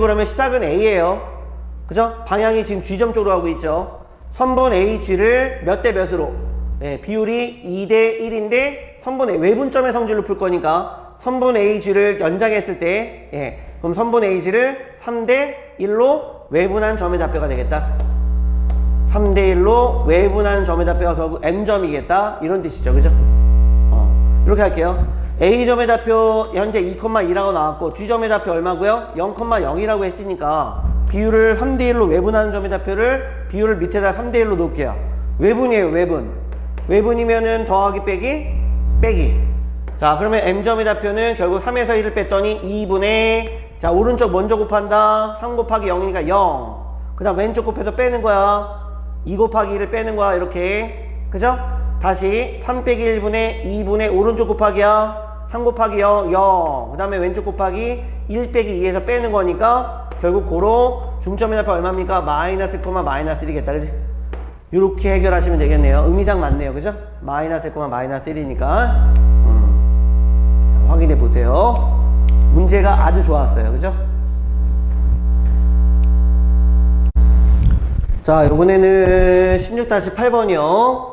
Speaker 1: 그러면 시작은 A예요. 그죠? 방향이 지금 G점 쪽으로 가고 있죠. 선분 AG를 몇 대 몇으로? 네, 비율이 2대 1인데 선분의 외분점의 성질로 풀 거니까 선분 AG를 연장했을 때, 예, 그럼 선분 AG를 3대 1로 외분한 점의 좌표가 되겠다. 3대 1로 외분한 점의 좌표가 결국 M점이겠다. 이런 뜻이죠. 그죠? 이렇게 할게요. A점의 좌표 현재 2,2라고 나왔고 G점의 좌표 얼마고요? 0,0이라고 했으니까 비율을 3대 1로 외분하는 점의 좌표를 비율을 밑에다 3대 1로 놓을게요. 외분이에요. 외분이면은 더하기 빼기. 자, 그러면 M점의 좌표는 결국 3에서 1을 뺐더니 2분의, 자, 오른쪽 먼저 곱한다. 3 곱하기 0이니까 0. 그 다음 왼쪽 곱해서 빼는 거야. 2 곱하기 1을 빼는 거야. 이렇게. 그죠? 다시 3 빼기 1분의 2분의 오른쪽 곱하기야. 3 곱하기 0, 0. 그 다음에 왼쪽 곱하기 1 빼기 2에서 빼는 거니까 결국 고로 중점의 좌표 얼마입니까? 마이너스 1, 마이너스 1이겠다. 그지? 이렇게 해결하시면 되겠네요. 의미상 맞네요. 그죠? 마이너스 1, 마이너스 1이니까. 확인해 보세요. 문제가 아주 좋았어요. 그죠? 자, 이번에는 16-8번이요.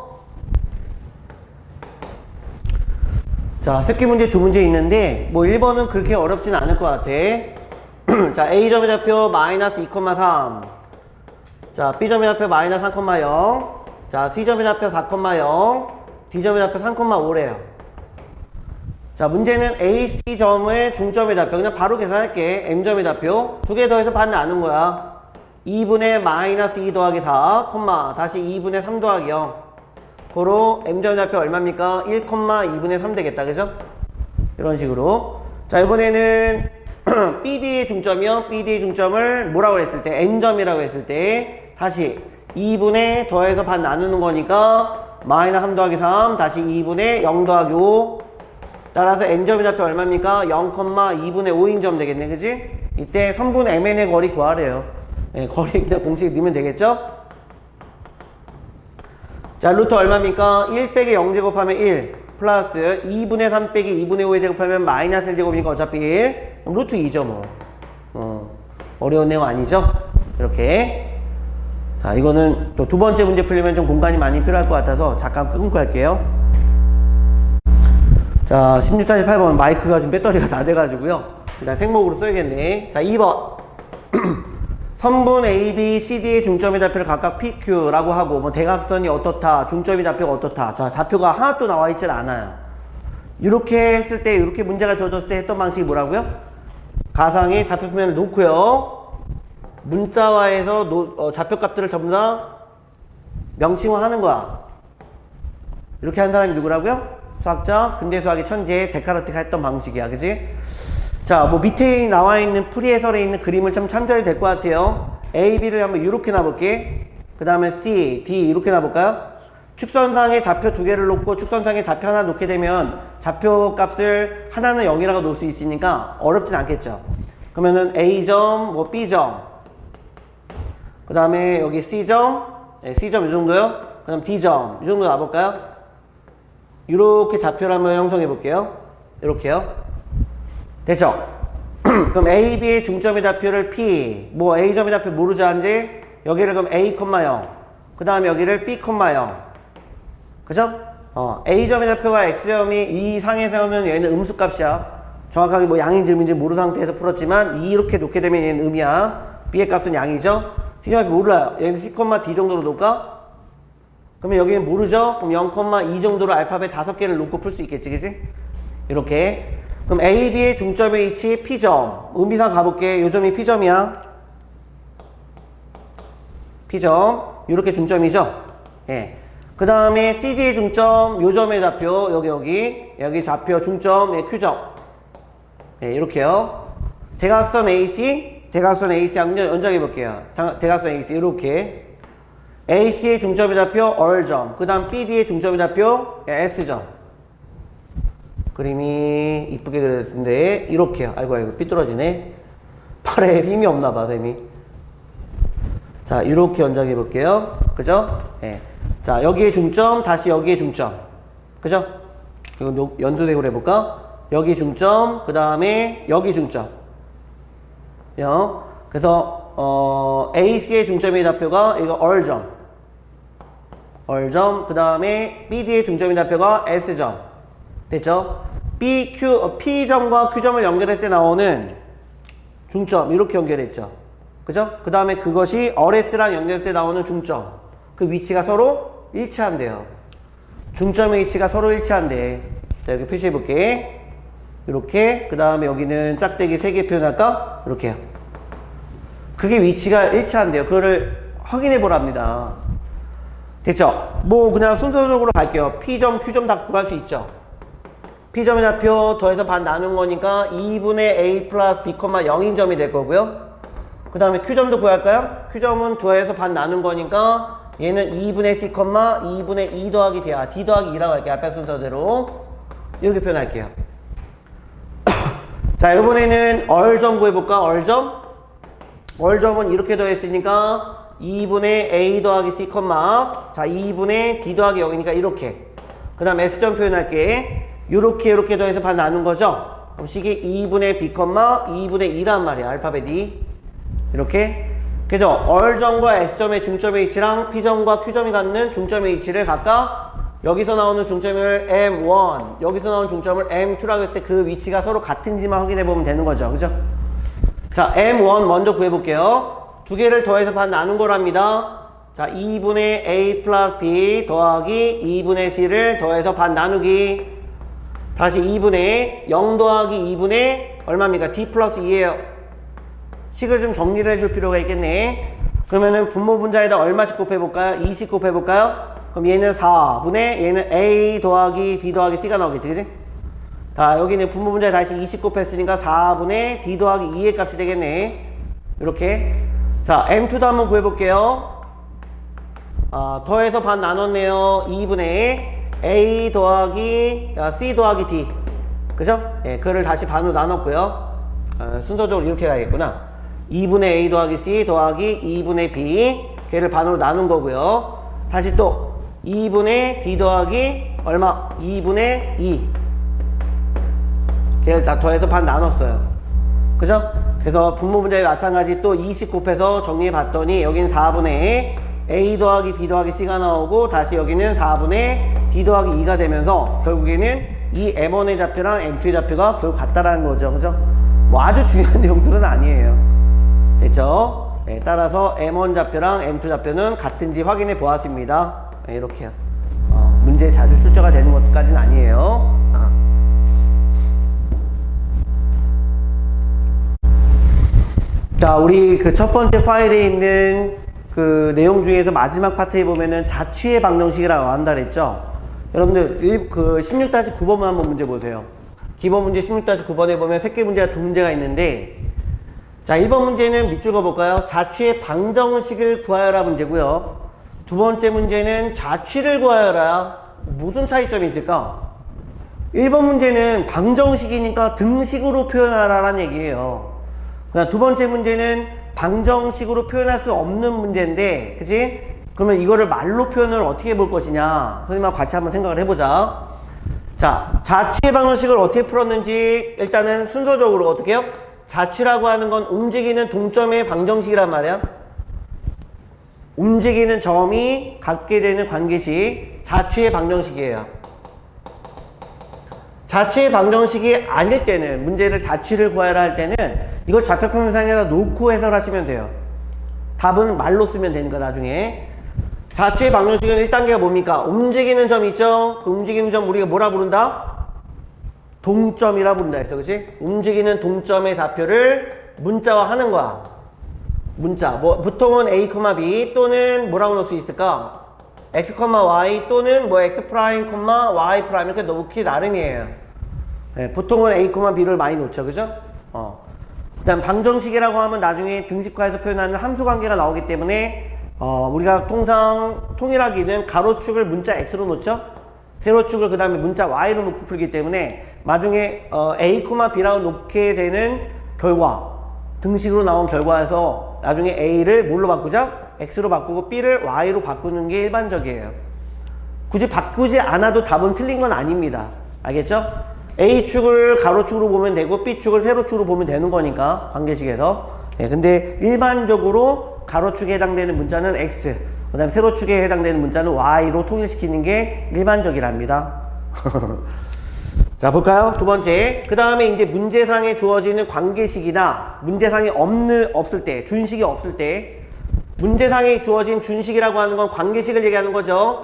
Speaker 1: 자, 새끼 문제 두 문제 있는데, 뭐 1번은 그렇게 어렵진 않을 것 같아. 자, A점의 좌표 마이너스 2,3. 자, B점의 좌표 마이너스 3,0. 자, C점의 좌표 4,0. D점의 좌표 3,5래요. 자, 문제는 A, C점의 중점의 좌표. 그냥 바로 계산할게. M점의 좌표. 두 개 더해서 반 나눈 거야. 2분의 마이너스 2 더하기 4, 다시 2분의 3 더하기 0. 고로 M점의 좌표 얼마입니까? 1,2분의 3 되겠다. 그죠? 이런 식으로. 자, 이번에는 BD의 중점이요. BD의 중점을 뭐라고 했을 때? N점이라고 했을 때 다시 2분의 더해서 반 나누는 거니까 마이너스 3 더하기 3, 다시 2분의 0 더하기 5. 따라서 N점의 좌표 얼마입니까? 0,2분의 5인 점 되겠네. 그지? 이때 선분 MN의 거리 구하래요. 네, 거리 그냥 공식 넣으면 되겠죠? 자, 루트 얼마입니까? 1 빼기 0 제곱하면 1 플러스 2분의 3 빼기 2분의 5에 제곱하면 마이너스 1 제곱이니까 어차피 1. 루트 2죠 뭐. 어려운 내용 아니죠? 이렇게. 자, 이거는 또 두 번째 문제 풀려면 좀 공간이 많이 필요할 것 같아서 잠깐 끊고 할게요. 자, 16-8번 마이크가 지금 배터리가 다 돼가지고요. 일단 생목으로 써야겠네. 자, 2번. 선분 A, B, C, D의 중점의 좌표를 각각 PQ라고 하고, 뭐 대각선이 어떻다, 중점의 좌표가 어떻다. 자, 좌표가 하나도 나와 있질 않아요. 이렇게 했을 때, 이렇게 문제가 주어졌을 때 했던 방식이 뭐라고요? 가상의 좌표표면을 놓고요. 문자화해서 좌표값들을 전부 다 명칭화하는 거야. 이렇게 한 사람이 누구라고요? 수학자, 근대수학의 천재, 데카르트가 했던 방식이야. 그지? 자, 뭐 밑에 나와 있는 풀이 해설에 있는 그림을 참 참조해도 될 것 같아요. A, B를 한번 이렇게 놔볼게. 그 다음에 C, D 이렇게 놔볼까요? 축선상에 좌표 두 개를 놓고 축선상에 좌표 하나 놓게 되면 좌표 값을 하나는 0이라고 놓을 수 있으니까 어렵진 않겠죠. 그러면은 A점, 뭐 B점, 그 다음에 여기 C점, 네, C점 이 정도요. 그 다음 D점 이 정도 놔볼까요? 이렇게 좌표를 한번 형성해 볼게요. 이렇게요. 됐죠? 그럼 A, B의 중점의 좌표를 P, 뭐 A점의 좌표 모르죠, 한지? 여기를 그럼 A, 0. 그 다음에 여기를 B, 0. 그죠? A점의 좌표가 X점이 이 상에서는 얘는 음수값이야. 정확하게 뭐 양인지 음인지 모르는 상태에서 풀었지만 이렇게 놓게 되면 얘는 음이야. B의 값은 양이죠? C점이 몰라요. 얘는 C, D 정도로 놓을까? 그러면 여기는 모르죠? 그럼 0,2 정도로 알파벳 5개를 놓고 풀 수 있겠지, 그지? 이렇게. 그럼 A, B의 중점의 위치 P점. 의미상 가볼게. 요 점이 P점이야. P점. 이렇게 중점이죠? 예. 그 다음에 CD의 중점, 요 점의 좌표, 여기 좌표 중점, 예, Q점. 예, 이렇게요. 대각선 AC 연장해 볼게요. 대각선 AC, 이렇게. AC의 중점의 좌표, R점. 그 다음 BD의 중점의 좌표, 예, S점. 그림이 이쁘게 그렸는데, 이렇게요. 아이고, 삐뚤어지네. 팔에 힘이 없나봐, 쌤이. 자, 이렇게 연장해 볼게요. 그죠? 예. 자, 여기에 중점, 다시 여기에 중점. 그죠? 이거 연두색으로 해볼까? 여기 중점, 그 다음에 여기 중점. 그래서, AC의 중점의 좌표가 이거 R점. 그 다음에 BD의 중점의 좌표가 S점. 됐죠? P점과 Q점을 연결했을 때 나오는 중점, 이렇게 연결했죠. 그죠? 그 다음에 그것이 RS랑 연결할 때 나오는 중점. 그 위치가 서로 일치한대요. 중점의 위치가 서로 일치한대. 자, 여기 표시해 볼게. 이렇게. 그 다음에 여기는 짝대기 3개 표현할까? 이렇게요. 그게 위치가 일치한대요. 그거를 확인해 보랍니다. 됐죠? 뭐 그냥 순서적으로 갈게요. P점, Q점 다 구할 수 있죠. P점의 좌표 더해서 반 나눈 거니까 2분의 A 플러스 B, 0인 점이 될 거고요. 그 다음에 Q점도 구할까요? Q점은 더해서 반 나눈 거니까 얘는 2분의 C, 2분의 2 더하기 D야. D 더하기 2라고 할게요. 앞에 순서대로. 이렇게 표현할게요. 자, 이번에는 얼점 구해볼까? 얼점은 이렇게 더했으니까 2분의 A 더하기 C, 자, 2분의 D 더하기 0이니까 이렇게. 그 다음 S점 표현할게. 이렇게 더해서 반 나눈 거죠? 그럼 식이 2분의 B, 2분의 2란 말이야. 알파벳 2. 이렇게. 그죠? 얼점과 S점의 중점의 위치랑 P점과 Q점이 갖는 중점의 위치를 각각 여기서 나오는 중점을 M1, 여기서 나오는 중점을 M2라고 했을 때 그 위치가 서로 같은지만 확인해 보면 되는 거죠. 그죠? 자, M1 먼저 구해볼게요. 두 개를 더해서 반 나눈 거랍니다. 자, 2분의 A 플러스 B 더하기 2분의 C를 더해서 반 나누기. 다시 2분의 0 더하기 2분의 얼마입니까? D 플러스 2예요. 식을 좀 정리를 해줄 필요가 있겠네. 그러면은 분모 분자에다 얼마씩 곱해볼까요? 2씩 곱해볼까요? 그럼 얘는 4분의 얘는 A 더하기 B 더하기 C가 나오겠지, 그지? 자, 여기는 분모 분자에 다시 20 곱했으니까 4분의 D 더하기 2의 값이 되겠네. 이렇게. 자, M2도 한번 구해볼게요. 더해서 반 나눴네요. 2분의 A 더하기 C 더하기 D. 그죠? 예, 그를 다시 반으로 나눴고요. 순서적으로 이렇게 가야겠구나. 2분의 A 더하기 C 더하기 2분의 B. 걔를 반으로 나눈 거고요. 다시 또 2분의 D 더하기 얼마? 2분의 2. 걔를 다 더해서 반 나눴어요. 그죠? 그래서 분모 분자에 마찬가지 또 20 곱해서 정리해 봤더니 여기는 4분의 A 더하기 B 더하기 C가 나오고 다시 여기는 4분의 D 더하기 2가 되면서 결국에는 이 M1의 좌표랑 M2의 좌표가 결국 같다라는 거죠. 그죠? 뭐 아주 중요한 내용들은 아니에요. 됐죠? 네, 따라서 M1 좌표랑 M2 좌표는 같은지 확인해 보았습니다. 네, 이렇게요. 문제에 자주 출제가 되는 것까지는 아니에요. 자, 우리 그 첫 번째 파일에 있는 그 내용 중에서 마지막 파트에 보면은 자취의 방정식이라고 한다 그랬죠? 여러분들, 그 16-9번만 한번 문제 보세요. 기본 문제 16-9번에 보면 3개 문제가 2문제가 있는데, 자, 1번 문제는 밑줄 그어볼까요? 자취의 방정식을 구하여라 문제고요. 두 번째 문제는 자취를 구하여라. 무슨 차이점이 있을까? 1번 문제는 방정식이니까 등식으로 표현하라는 얘기예요. 그냥 두 번째 문제는 방정식으로 표현할 수 없는 문제인데, 그치? 그러면 이거를 말로 표현을 어떻게 해볼 것이냐? 선생님하고 같이 한번 생각을 해보자. 자, 자취의 방정식을 어떻게 풀었는지 일단은 순서적으로 어떻게 해요? 자취라고 하는 건 움직이는 동점의 방정식이란 말이야. 움직이는 점이 갖게 되는 관계식, 자취의 방정식이에요. 자취의 방정식이 아닐 때는, 문제를 자취를 구하라 할 때는 이걸 좌표평면상에다 놓고 해설하시면 돼요. 답은 말로 쓰면 되니까 나중에. 자취의 방정식은 1단계가 뭡니까? 움직이는 점 있죠? 그 움직이는 점 우리가 뭐라 부른다? 동점이라 부른다 했어, 그치? 움직이는 동점의 좌표를 문자화하는 거야. 문자. 뭐 보통은 a, b 또는 뭐라고 넣을 수 있을까? x, y 또는 뭐 x 프라임, y 프라임 이렇게 넣기 나름이에요. 네, 보통은 a, b를 많이 놓죠, 그죠? 그다음 방정식이라고 하면 나중에 등식화해서 표현하는 함수 관계가 나오기 때문에 우리가 통일하기는 가로축을 문자 x로 놓죠. 세로축을 그 다음에 문자 y로 놓고 풀기 때문에 나중에 a, b라고 놓게 되는 결과, 등식으로 나온 결과에서 나중에 a를 뭘로 바꾸자? x로 바꾸고 b를 y로 바꾸는 게 일반적이에요. 굳이 바꾸지 않아도 답은 틀린 건 아닙니다. 알겠죠? a축을 가로축으로 보면 되고 b축을 세로축으로 보면 되는 거니까 관계식에서. 네, 근데 일반적으로 가로축에 해당되는 문자는 x, 그 다음에 세로축에 해당되는 문자는 y로 통일시키는 게 일반적이랍니다. 자, 볼까요? 두 번째. 그 다음에 이제 문제상에 주어지는 관계식이나 문제상이 없을 때, 준식이 없을 때, 문제상에 주어진 준식이라고 하는 건 관계식을 얘기하는 거죠.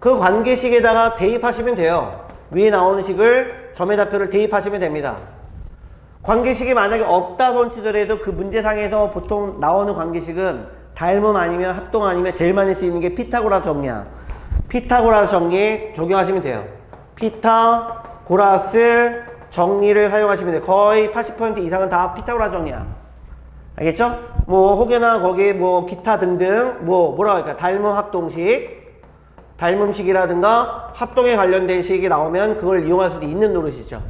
Speaker 1: 그 관계식에다가 대입하시면 돼요. 위에 나오는 식을 점의 좌표를 대입하시면 됩니다. 관계식이 만약에 없다고 치더라도 그 문제상에서 보통 나오는 관계식은 닮음 아니면 합동 아니면 제일 많이 쓰이는 게 피타고라스 정리야. 피타고라스 정리에 적용하시면 돼요. 피타고라스 정리를 사용하시면 돼요. 거의 80% 이상은 다 피타고라스 정리야. 알겠죠? 뭐 혹여나 거기에 뭐 기타 등등 뭐라고 할까? 닮음 합동식, 닮음식이라든가 합동에 관련된 식이 나오면 그걸 이용할 수도 있는 노릇이죠.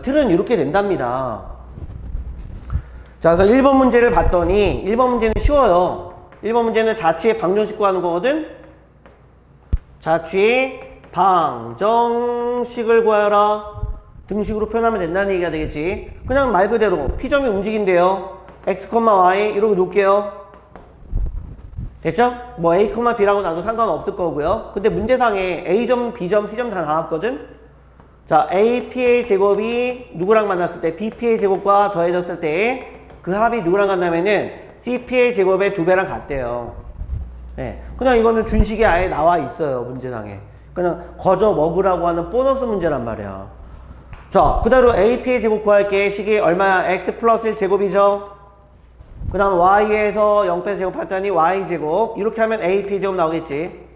Speaker 1: 틀은 이렇게 된답니다. 자, 그래서 1번 문제를 봤더니 1번 문제는 쉬워요. 1번 문제는 자취의 방정식 구하는 거거든. 자취의 방정식을 구하여라. 등식으로 표현하면 된다는 얘기가 되겠지. 그냥 말 그대로 P점이 움직인대요. x, y 이렇게 놓을게요. 됐죠? 뭐 a, b라고 놔도 상관없을 거고요. 근데 문제상에 a점, b점, c점 다 나왔거든. 자, ap의 제곱이 누구랑 만났을 때 bp의 제곱과 더해졌을 때 그 합이 누구랑 같냐면은 cp의 제곱의 2배랑 같대요. 네, 그냥 이거는 준식이 아예 나와 있어요. 문제상에. 그냥 거저 먹으라고 하는 보너스 문제란 말이야. 자, 그대로 ap의 제곱 구할게. 식이 얼마야? x 플러스 1 제곱이죠. 그 다음 y에서 0 제곱했더니 y제곱. 이렇게 하면 ap의 제곱 나오겠지.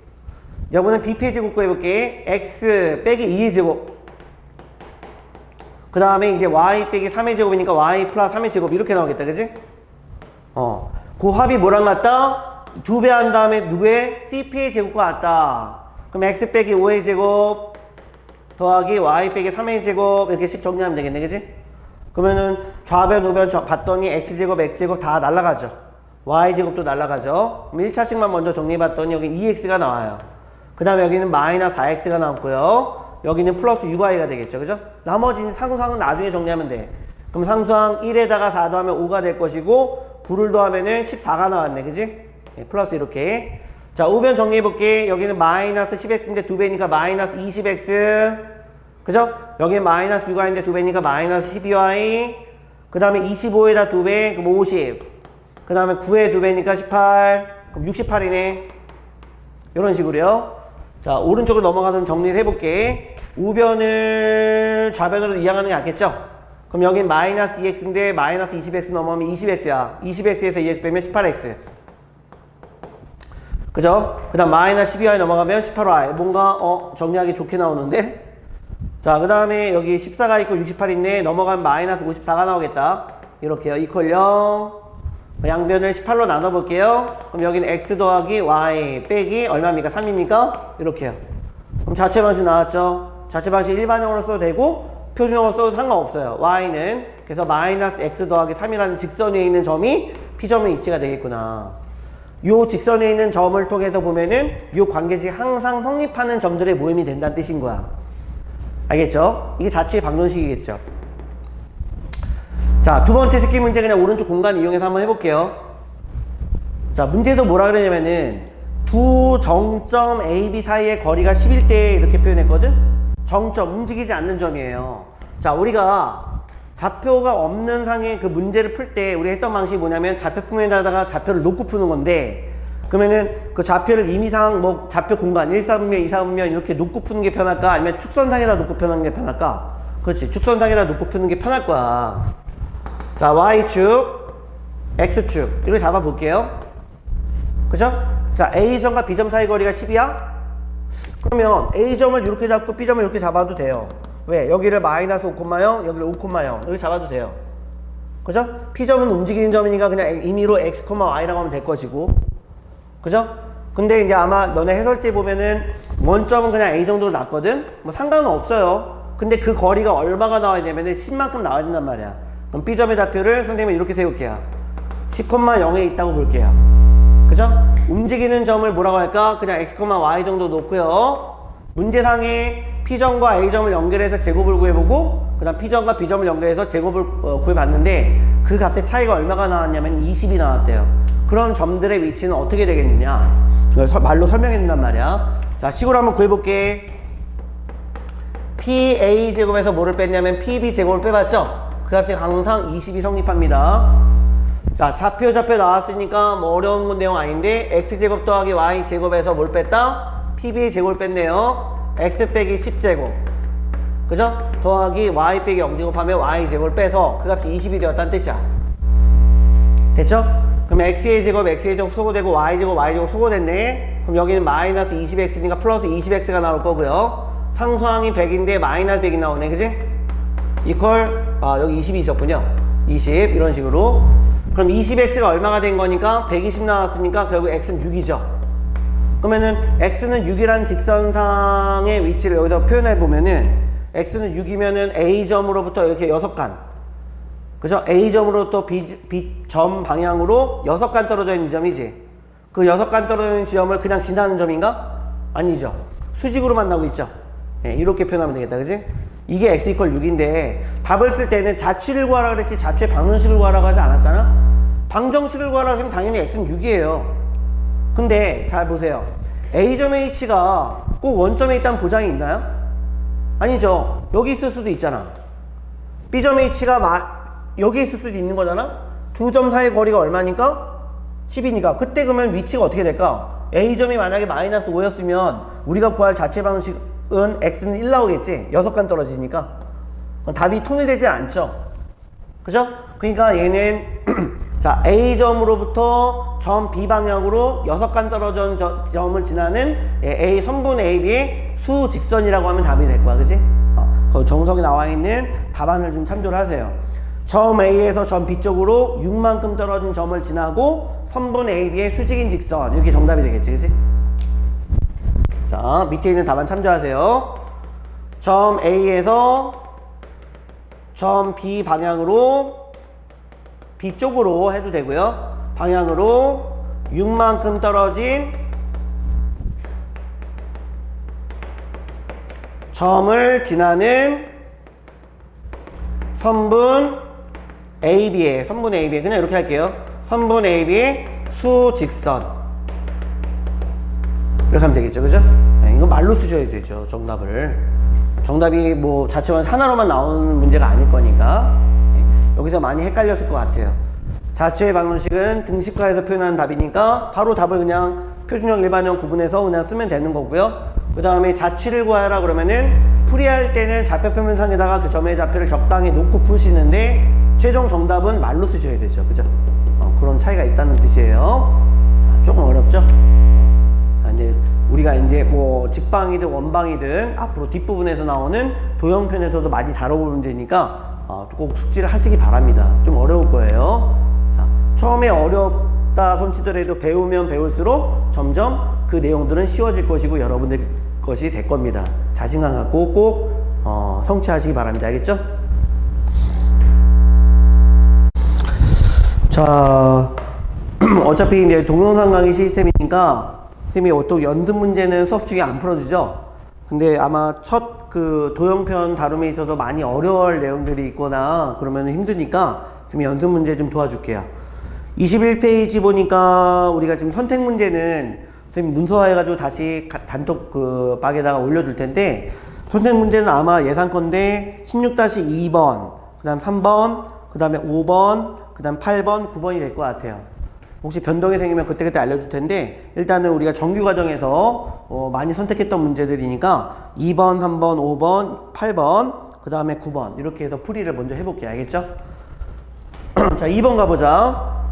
Speaker 1: 이번엔 bp의 제곱 구해볼게. x 빼기 2의 제곱. 그 다음에 이제 y 빼기 3의 제곱이니까 y 플러스 3의 제곱 이렇게 나오겠다, 그지? 그 합이 뭐랑 같다? 2배 한 다음에 누구의? cp의 제곱과 같다. 그럼 x 빼기 5의 제곱 더하기 y 빼기 3의 제곱 이렇게 식 정리하면 되겠네, 그지? 그러면은 좌변 우변 봤더니 x제곱 x제곱 다 날라가죠. y제곱도 날라가죠. 그럼 1차식만 먼저 정리해봤더니 여기 2x가 나와요. 그 다음에 여기는 마이너스 4x가 나왔고요. 여기는 플러스 6y가 되겠죠, 그죠? 나머지 상수항은 나중에 정리하면 돼. 그럼 상수항 1에다가 4 더하면 5가 될 것이고 9를 더하면은 14가 나왔네, 그지? 네, 플러스 이렇게. 자, 우변 정리해볼게. 여기는 마이너스 10x인데 2배니까 마이너스 20x. 그죠? 여기 마이너스 6y인데 2배니까 마이너스 12y. 그 다음에 25에다 2배, 그럼 50. 그 다음에 9에 2배니까 18. 그럼 68이네. 이런 식으로요. 자, 오른쪽으로 넘어가서 정리를 해볼게. 우변을 좌변으로 이항하는 게 낫겠죠? 그럼 여긴 마이너스 2x인데 마이너스 20x 넘어오면 20x야. 20x에서 2x 빼면 18x. 그죠? 그 다음 마이너스 12y 넘어가면 18y. 뭔가 정리하기 좋게 나오는데? 자, 그 다음에 여기 14가 있고 68 있네. 넘어가면 마이너스 54가 나오겠다. 이렇게요. 이퀄 0. 양변을 18로 나눠볼게요. 그럼 여기는 x 더하기 y 빼기 얼마입니까? 3입니까? 이렇게요. 그럼 자체 방식 나왔죠? 자체 방식 일반형으로 써도 되고 표준형으로 써도 상관없어요. y는 그래서 마이너스 x 더하기 3이라는 직선 위에 있는 점이 P점의 위치가 되겠구나. 요 직선 위에 있는 점을 통해서 보면은 요 관계식 항상 성립하는 점들의 모임이 된다는 뜻인 거야. 알겠죠? 이게 자취의 방정식이겠죠. 자, 두 번째 새끼 문제 그냥 오른쪽 공간 이용해서 한번 해볼게요. 자, 문제도 뭐라 그러냐면은 두 정점 A, B 사이의 거리가 11대 이렇게 표현했거든? 정점, 움직이지 않는 점이에요. 자, 우리가 좌표가 없는 상의 그 문제를 풀 때 우리가 했던 방식이 뭐냐면 좌표 평면에다가 좌표를 놓고 푸는 건데, 그러면은 그 좌표를 임의상 뭐 좌표 공간 1사분면, 2사분면 이렇게 놓고 푸는 게 편할까? 아니면 축선상에다 놓고 푸는 게 편할까? 그렇지, 축선상에다 놓고 푸는 게 편할 거야. 자, Y축, X축 이렇게 잡아볼게요. 그죠? 자, A점과 B점 사이 거리가 10이야? 그러면 A점을 이렇게 잡고 B점을 이렇게 잡아도 돼요. 왜? 여기를 마이너스 5,0, 여기를 5,0 이렇게 잡아도 돼요. 그죠? P점은 움직이는 점이니까 그냥 임의로 X, Y라고 하면 될 것이고. 그죠? 근데 이제 아마 너네 해설지에 보면은 원점은 그냥 A 정도로 났거든? 뭐 상관은 없어요. 근데 그 거리가 얼마가 나와야 되면은 10만큼 나와야 된단 말이야. 그럼 B점의 좌표를 선생님은 이렇게 세울게요. 10,0에 있다고 볼게요. 그죠? 움직이는 점을 뭐라고 할까? 그냥 X, Y 정도 놓고요. 문제상에 P점과 A점을 연결해서 제곱을 구해보고, 그 다음 P점과 B점을 연결해서 제곱을 구해봤는데, 그 값의 차이가 얼마가 나왔냐면 20이 나왔대요. 그럼 점들의 위치는 어떻게 되겠느냐? 말로 설명해준단 말이야. 자, 식으로 한번 구해볼게. PA 제곱에서 뭐를 뺐냐면 PB 제곱을 빼봤죠? 그 값이 항상 20이 성립합니다. 자, 좌표 나왔으니까 뭐 어려운 내용 아닌데, X제곱 더하기 Y제곱에서 뭘 뺐다? PB 제곱을 뺐네요. X 빼기 10제곱. 그죠? 더하기 Y 빼기 0제곱 하면 Y제곱을 빼서 그 값이 20이 되었다는 뜻이야. 됐죠? 그럼 X의 제곱, X의 제곱 소거되고 Y제곱, Y제곱 소거됐네. 그럼 여기는 마이너스 20X니까 플러스 20X가 나올 거고요. 상수항이 100인데 마이너스 100이 나오네. 그지? 이퀄, 여기 20이 있었군요. 20 이런 식으로. 그럼 20X가 얼마가 된 거니까 120 나왔으니까 결국 X는 6이죠. 그러면은 X는 6이라는 직선상의 위치를 여기서 표현해 보면은 X는 6이면은 A점으로부터 이렇게 6간, 그죠? A점으로부터 B점 방향으로 6간 떨어져 있는 점이지. 그 6간 떨어져 있는 지점을 그냥 지나는 점인가? 아니죠. 수직으로 만나고 있죠. 네, 이렇게 표현하면 되겠다. 그지? 이게 X 이퀄 6인데 답을 쓸 때는 자취를 구하라 그랬지 자취의 방정식을 구하라고 하지 않았잖아? 방정식을 구하라고 하면 당연히 X는 6이에요. 근데 잘 보세요. A점의 H가 꼭 원점에 있다는 보장이 있나요? 아니죠. 여기 있을 수도 있잖아. B점의 H가 여기 있을 수도 있는 거잖아? 두 점 사이의 거리가 얼마니까? 10이니까. 그때 그러면 위치가 어떻게 될까? A점이 만약에 마이너스 5였으면 우리가 구할 자체 방식은 X는 1 나오겠지? 6간 떨어지니까. 답이 통일되지 않죠? 그죠? 그러니까 얘는 자, A점으로부터 점 B 방향으로 6간 떨어진 점을 지나는 A 선분 AB의 수직선이라고 하면 답이 될 거야. 그지? 그 정석에 나와 있는 답안을 좀 참조를 하세요. 점 A에서 점 B 쪽으로 6만큼 떨어진 점을 지나고 선분 AB의 수직인 직선. 이렇게 정답이 되겠지. 그지? 자, 밑에 있는 답안 참조하세요. 점 A에서 점 B 방향으로 B쪽으로 해도 되고요. 방향으로 6만큼 떨어진 점을 지나는 선분 AB의 그냥 이렇게 할게요. 선분 AB의 수직선. 이렇게 하면 되겠죠. 그죠? 네, 이거 말로 쓰셔야 되죠. 정답이 뭐 자체만 하나로만 나오는 문제가 아닐 거니까. 여기서 많이 헷갈렸을 것 같아요. 자체의 방정식은 등식화해서 표현하는 답이니까 바로 답을 그냥 표준형, 일반형 구분해서 그냥 쓰면 되는 거고요. 그 다음에 자취를 구하라 그러면은 풀이할 때는 좌표 표면상에다가 그 점의 좌표를 적당히 놓고 푸시는데 최종 정답은 말로 쓰셔야 되죠. 그죠? 그런 차이가 있다는 뜻이에요. 자, 조금 어렵죠? 이제 우리가 이제 뭐 직방이든 원방이든 앞으로 뒷부분에서 나오는 도형편에서도 많이 다뤄볼 문제니까 꼭 숙지를 하시기 바랍니다. 좀 어려울 거예요. 자, 처음에 어렵다 손치더라도 배우면 배울수록 점점 그 내용들은 쉬워질 것이고 여러분들 것이 될 겁니다. 자신감 갖고 꼭 성취하시기 바랍니다. 알겠죠? 자, 어차피 이제 동영상 강의 시스템이니까 선생님이 또 연습 문제는 수업 중에 안 풀어주죠? 근데 아마 첫 그 도형편 다룸에 있어서 많이 어려울 내용들이 있거나 그러면 힘드니까 지금 연습 문제 좀 도와줄게요. 21페이지 보니까 우리가 지금 선택 문제는 선생님 문서화해가지고 다시 단톡 그 박에다가 올려둘 텐데, 선택 문제는 아마 예상건데 16-2번, 그 다음 3번, 그 다음에 5번, 그 다음 8번, 9번이 될 것 같아요. 혹시 변동이 생기면 그때그때 알려줄 텐데, 일단은 우리가 정규 과정에서 많이 선택했던 문제들이니까 2번, 3번, 5번, 8번, 그 다음에 9번 이렇게 해서 풀이를 먼저 해볼게요. 알겠죠? 자, 2번 가보자.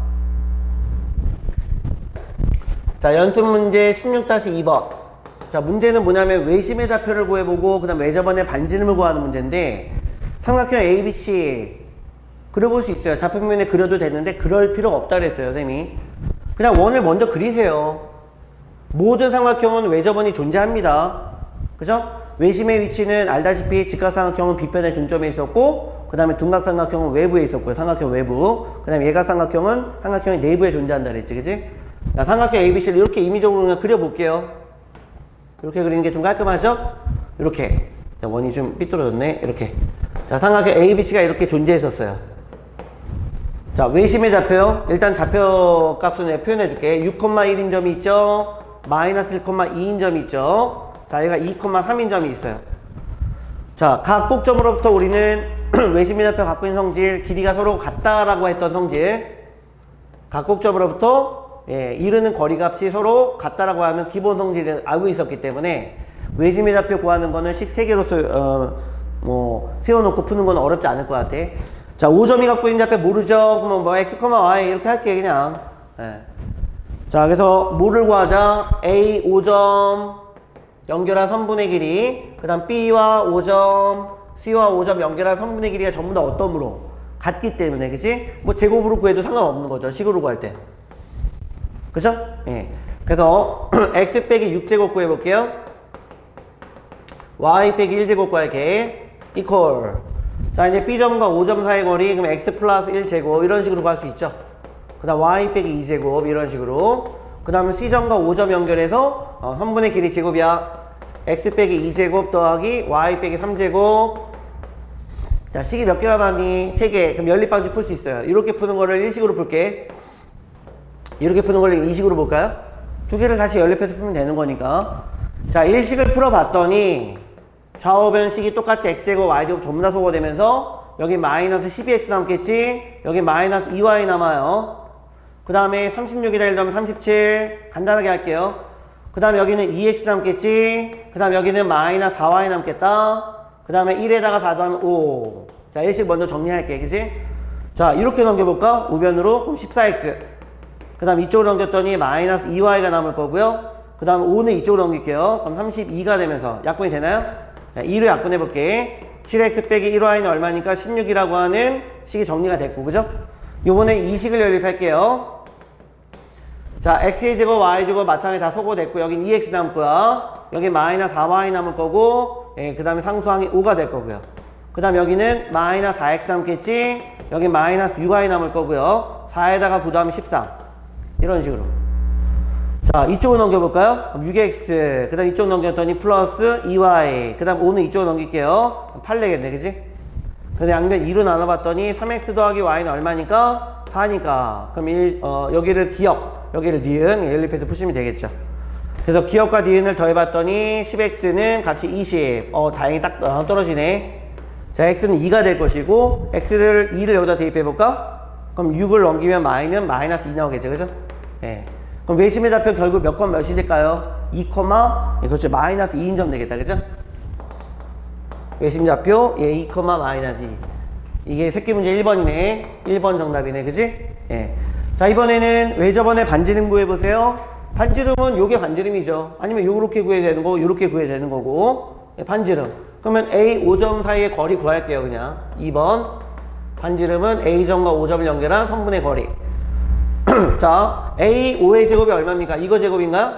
Speaker 1: 자, 연습 문제 16-2번. 자, 문제는 뭐냐면 외심의 좌표를 구해보고 그 다음 외접원의 반지름을 구하는 문제인데, 삼각형 ABC 그려볼 수 있어요. 좌표면에 그려도 되는데 그럴 필요가 없다 그랬어요, 선생님이. 그냥 원을 먼저 그리세요. 모든 삼각형은 외접원이 존재합니다. 그죠? 외심의 위치는 알다시피 직각삼각형은 빗변의 중점에 있었고, 그 다음에 둔각삼각형은 외부에 있었고요. 삼각형 외부. 그 다음에 예각삼각형은 삼각형의 내부에 존재한다 그랬지, 그지? 자, 삼각형 ABC를 이렇게 임의적으로 그냥 그려볼게요. 이렇게 그리는 게 좀 깔끔하죠? 이렇게. 자, 원이 좀 삐뚤어졌네. 이렇게. 자, 삼각형 ABC가 이렇게 존재했었어요. 자, 외심의 좌표요. 일단 좌표 값은 내가 표현해줄게. 6,1인 점이 있죠? 마이너스 1,2인 점이 있죠? 자, 얘가 2,3인 점이 있어요. 자, 각 꼭점으로부터 우리는 외심의 좌표 갖고 있는 성질, 길이가 서로 같다라고 했던 성질. 각 꼭점으로부터 이르는 거리값이 서로 같다라고 하는 기본 성질을 알고 있었기 때문에 외심의 좌표 구하는 거는 식 3개로서 세워놓고 푸는 건 어렵지 않을 것 같아. 자, 5점이 갖고 있는 좌표 모르죠? 그러면 뭐 x, y 이렇게 할게 그냥. 자, 그래서 뭐를 구하자? A 5점 연결한 선분의 길이, 그 다음 B와 5점, C와 5점 연결한 선분의 길이가 전부 다 어떤으로? 같기 때문에, 그치? 뭐 제곱으로 구해도 상관없는 거죠, 식으로 구할 때. 그죠? 예. 그래서 x 빼기 6제곱 구해볼게요. y 빼기 1제곱 구할게. 이퀄. 자, 이제 B점과 5점 사이 거리, 그럼 x 플러스 1제곱 이런 식으로 구할 수 있죠. 그 다음 y 빼기 2제곱 이런 식으로. 그 다음에 C점과 5점 연결해서 선분의 길이 제곱이야. x 빼기 2제곱 더하기 y 빼기 3제곱. 자, 식이 몇 개가 나니? 3개. 그럼 연립방식 풀 수 있어요. 이렇게 푸는 거를 일식으로 풀게. 이렇게 푸는 걸 이식으로 볼까요? 두 개를 다시 연립해서 풀면 되는 거니까. 자, 일식을 풀어봤더니 좌우변식이 똑같이 x제곱, y제곱 전부 다 소거되면서 여기 마이너스 12x 남겠지? 여기 마이너스 2y 남아요. 그 다음에 36에다 1 더하면 37. 간단하게 할게요. 그 다음에 여기는 2x 남겠지? 그 다음 여기는 마이너스 4y 남겠다. 그 다음에 1에다가 4 더하면 5. 자, 일식 먼저 정리할게. 그치? 자, 이렇게 넘겨볼까? 우변으로. 그럼 14x. 그 다음 이쪽으로 넘겼더니 마이너스 2y가 남을 거고요. 그 다음 5는 이쪽으로 넘길게요. 그럼 32가 되면서 약분이 되나요? 2로 약분해볼게. 7x 빼기 1y는 얼마니까 16이라고 하는 식이 정리가 됐고, 그죠? 요번에 이 식을 연립할게요. 자, x제곱, y제곱 마찬가지 다 소거됐고, 여긴 2x 남을 거야. 여기 마이너스 4y 남을 거고, 그 다음에 상수항이 5가 될 거고요. 그 다음 여기는 마이너스 4x 남겠지? 여기 마이너스 6y 남을 거고요. 4에다가 9 더하면 13. 이런 식으로. 자, 이쪽으로 넘겨볼까요? 6x, 그 다음 이쪽 넘겼더니 플러스 2y, 그 다음 5는 이쪽으로 넘길게요. 8 되겠네, 그지? 근데 양변 2로 나눠봤더니 3x 더하기 y는 얼마니까? 4니까. 그럼 여기를 기억, 여기를 니은, 연립해서 푸시면 되겠죠. 그래서 기억과 니은을 더해봤더니 10x는 값이 20. 다행히 딱 떨어지네. 자, x는 2가 될 것이고, x를 2를 여기다 대입해볼까? 그럼 6을 넘기면 y는 마이너스 2 나오겠죠, 그죠? 예. 그럼 외심의 좌표 결국 몇 건 몇이 될까요? 2, 그렇죠. 마이너스 2인 점 되겠다. 그죠? 외심 좌표, 2, 마이너스 2. 이게 새끼 문제 1번이네. 1번 정답이네. 그지? 예. 자, 이번에는 외접원의 반지름 구해보세요. 반지름은 요게 반지름이죠. 아니면 요렇게 구해야 되는 거고, 요렇게 구해야 되는 거고. 예, 반지름. 그러면 A, 5점 사이의 거리 구할게요. 그냥. 2번. 반지름은 A점과 5점을 연결한 선분의 거리. 자, A 5의 제곱이 얼마입니까? 이거 제곱인가요?